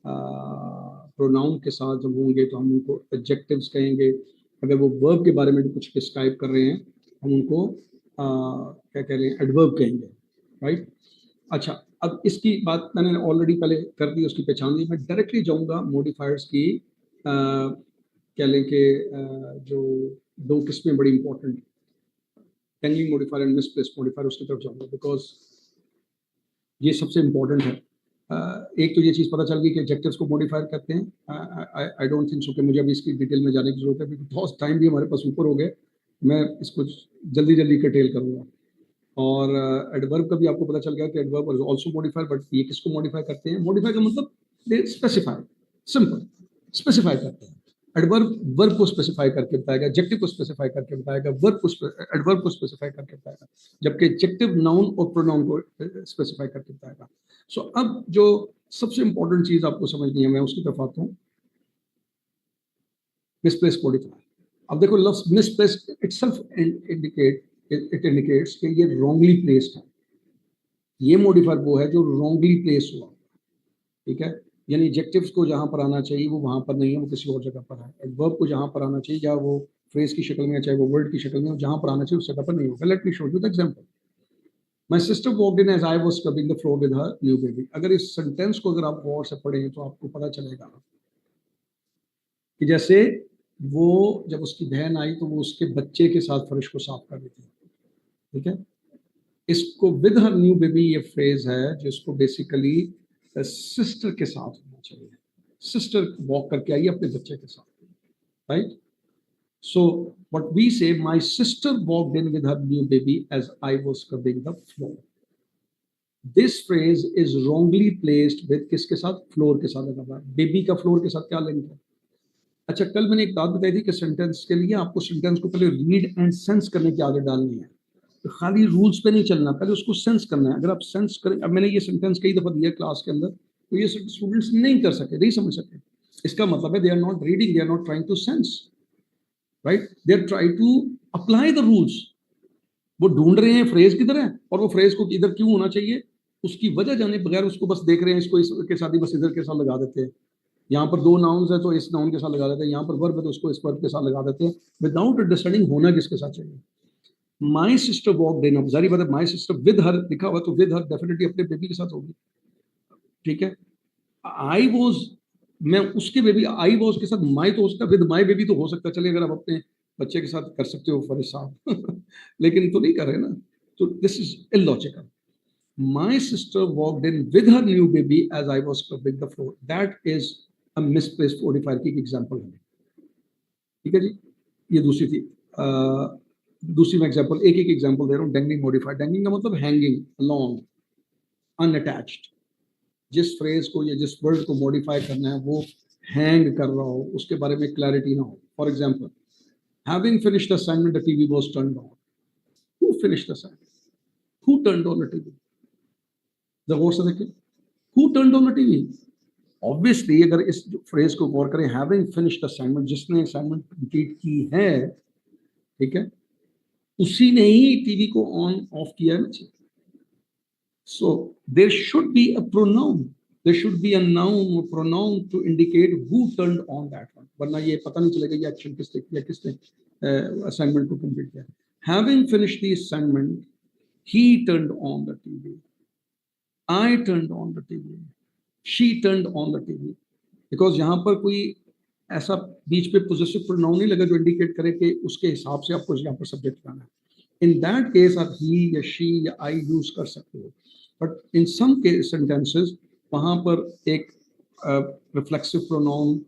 प्रोनाउन के साथ जब होंगे तो हम उनको एडजेक्टिव्स कहेंगे। अगर वो वर्ब के बारे में भी कुछ डिस्क्राइब कर रहे हैं, हम उनको क्या कह रहे हैं, एडवर्ब कहेंगे, राइट। अच्छा, अब इसकी बात मैंने ऑलरेडी पहले कर दी, उसकी पहचान दी। मैं डायरेक्टली जाऊंगा मॉडिफायर्स की क्या लें कि जो दो किस्में बड़ी important, hanging modifier and misplaced modifier, उसकी तरफ जाऊंगा बिकॉज ये सबसे इंपॉर्टेंट है। एक तो ये चीज़ पता चल गई कि एडजेक्टिव्स को मॉडिफायर कहते हैं। आई डोंट थिंक सो कि मुझे अभी इसकी डिटेल में जाने की जरूरत है, क्योंकि बहुत टाइम भी हमारे पास ऊपर हो गए। मैं इसको जल्दी जल्दी डिटेल करूँगा। और एडवर्ब का भी आपको पता चल गया कि adverb is also modifier, but ये किसको मॉडिफाई करते हैं? मॉडिफाई का मतलब दे स्पेसिफाई, सिंपल, स्पेसिफाई करते हैं। एडवर्ब वर्ब को स्पेसिफाई करके बताएगा, एडजेक्टिव को स्पेसिफाई करके बताएगा, वर्ब को एडवर्ब को स्पेसिफाई करके बताएगा, जबकि एडजेक्टिव नाउन और प्रोनाउन को स्पेसिफाई करके बताएगा। सो अब जो सबसे इंपॉर्टेंट चीज आपको समझनी है, मैं उसकी तरफ आता हूँ, मिसप्लेस्ड मॉडिफायर। अब देखो, लफ्ज मिसप्लेस्ड इटसेल्फ इंडिकेट्स कि ये रॉन्गली प्लेस्ड है। ये मॉडिफायर वो है जो रॉन्गली प्लेस हुआ, ठीक है। यानी एडजेक्टिव्स को जहां पर आना चाहिए वो वहां पर नहीं है, वो किसी और जगह पर है। एडवर्ब को जहां पर आना चाहिए, या वो फ्रेज की शक्ल में, चाहे वो वर्ड की शक्ल में, जहां पर आना चाहिए उस जगह पर नहीं होगा। Let me show you the example. My sister walked in as I was scrubbing the floor with her new baby. अगर इस सेंटेंस को अगर आप गौर से पढ़ें तो आपको पता चलेगा कि जैसे वो जब उसकी बहन आई तो वो उसके बच्चे के साथ फर्श को साफ कर रही थी, ठीक है। इसको विद हर न्यू बेबी ये फ्रेज है जिसको बेसिकली सिस्टर के साथ होना चाहिए। सिस्टर वॉक करके आई अपने बच्चे के साथ, right. So what we say, my sister walked in with her new baby as I was scrubbing the floor. This phrase is wrongly placed with किसके साथ? फ्लोर के साथ लगा हुआ है। बेबी का फ्लोर के साथ क्या लिंक है? अच्छा, कल मैंने एक बात बताई थी कि सेंटेंस के लिए आपको सेंटेंस को पहले रीड एंड सेंस करने की आदत डालनी है। तो खाली रूल्स पे नहीं चलना, पहले उसको सेंस करना है। अगर आप सेंस करें, अब मैंने ये सेंटेंस कई दफा दिया क्लास के अंदर, तो ये स्टूडेंट्स नहीं कर सके, नहीं समझ सके। इसका मतलब है they are not reading, they are not trying to sense, right, they are trying to apply the rules. वो ढूंढ रहे हैं फ्रेज किधर है और वो फ्रेज को इधर क्यों होना चाहिए, उसकी वजह जाने बगैर उसको बस देख रहे हैं, इसको इसके साथ ही बस इधर के साथ लगा देते हैं। यहाँ पर दो नाउन्स है तो इस नाउन के साथ लगा देते हैं, यहाँ पर वर्ब है तो उसको इस वर्ब के साथ लगा देते हैं, विदाउट अंडरस्टैंडिंग होना किसके साथ चाहिए। माई सिस्टर वॉक्ड इन, अब जारी बात है माई सिस्टर विद हर लिखा हुआ, तो विद हर डेफिनेटली अपने बेबी के साथ होगी, ठीक है। आई वॉज, मैं उसके बेबी, आई वॉज के साथ माई तो हो सकता, विद माई बेबी तो हो सकता, चलिए अगर आप अपने बच्चे के साथ कर सकते हो फॉर साहब लेकिन तो नहीं कर रहे ना, तो this is illogical. My sister walked in with her new baby as I was scrubbing the floor. That is a misplaced modifier की एग्जाम्पल है, ठीक है जी। ये दूसरी थी। दूसरी मैं एग्जाम्पल, एक एक एग्जाम्पल दे रहा हूँ। डेंगिंग मॉडिफायर, डेंगिंग का मतलब हैंगिंग, लॉन्ग, अनअटैच्ड। जिस फ्रेज को या जिस वर्ड को मॉडिफाई करना है वो हैंग कर रहा हो, उसके बारे में क्लैरिटी ना हो। For example, having finished the assignment the TV was turned on. Who finished the assignment? Who turned on the TV? The host of the kid. Who turned on the TV? Obviously अगर इस phrase को गौर करें, having finished the assignment, जिसने assignment complete की है, ठीक है, उसी ने ही टीवी को ऑन ऑफ किया है। So there should be a pronoun. There should be a noun or pronoun to indicate who turned on that one. वरना ये पता नहीं चलेगा ये एक्शन किसने किया, किसने असाइनमेंट को कंप्लीट किया। Having finished the assignment, he turned on the TV. I turned on the TV. She turned on the TV. Because यहाँ पर कोई ऐसा बीच पे possessive pronoun नहीं लगा जो इंडिकेट करे कि उसके हिसाब से आपको यहाँ पर सब्जेक्ट लाना है। In that case आप he या she या I यूज कर सकते हो, बट इन सम के सेंटेंसेस वहाँ पर एक रिफ्लेक्सिव प्रोनाउन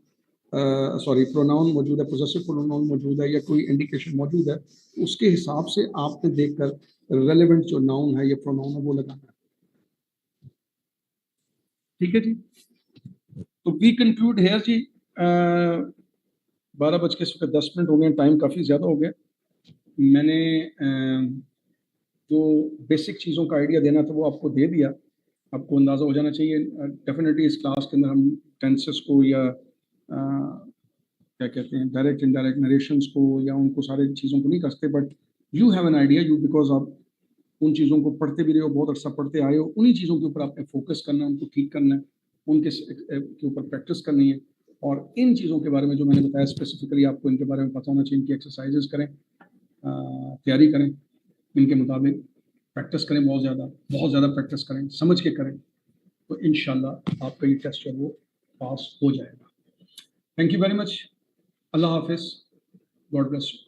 प्रोनाउन मौजूद है, पोजेसिव प्रोनाउन मौजूद है, या कोई इंडिकेशन मौजूद है, उसके हिसाब से आपने देखकर रेलेवेंट जो नाउन है या प्रोनाउन है वो लगाना है। ठीक है जी, तो वी कंक्लूड हेयर जी। 12:10 हो गए, टाइम काफ़ी ज़्यादा हो गया। मैंने जो बेसिक चीज़ों का आइडिया देना था वो आपको दे दिया। आपको अंदाज़ा हो जाना चाहिए। डेफिनेटली इस क्लास के अंदर हम टेंसेस को या क्या कहते हैं डायरेक्ट इनडायरेक्ट नरेशंस को या उनको सारे चीज़ों को नहीं कसते, but you have an idea, you because आप उन चीज़ों को पढ़ते भी रहे हो, बहुत अर्सा पढ़ते आए हो, उन्हीं चीज़ों के ऊपर आपने फोकस करना है, उनको ठीक करना है, उनके के ऊपर प्रैक्टिस करनी है। और इन चीज़ों के बारे में जो मैंने बताया स्पेसिफिकली आपको इनके बारे में पता होना चाहिए। इनकी एक्सरसाइजेस करें, तैयारी करें, इनके मुताबिक प्रैक्टिस करें, बहुत ज़्यादा प्रैक्टिस करें, समझ के करें, तो इंशाल्लाह आपका ये टेस्ट है वो पास हो जाएगा। Thank you very much. अल्लाह हाफिज़, गॉड ब्लेस यू।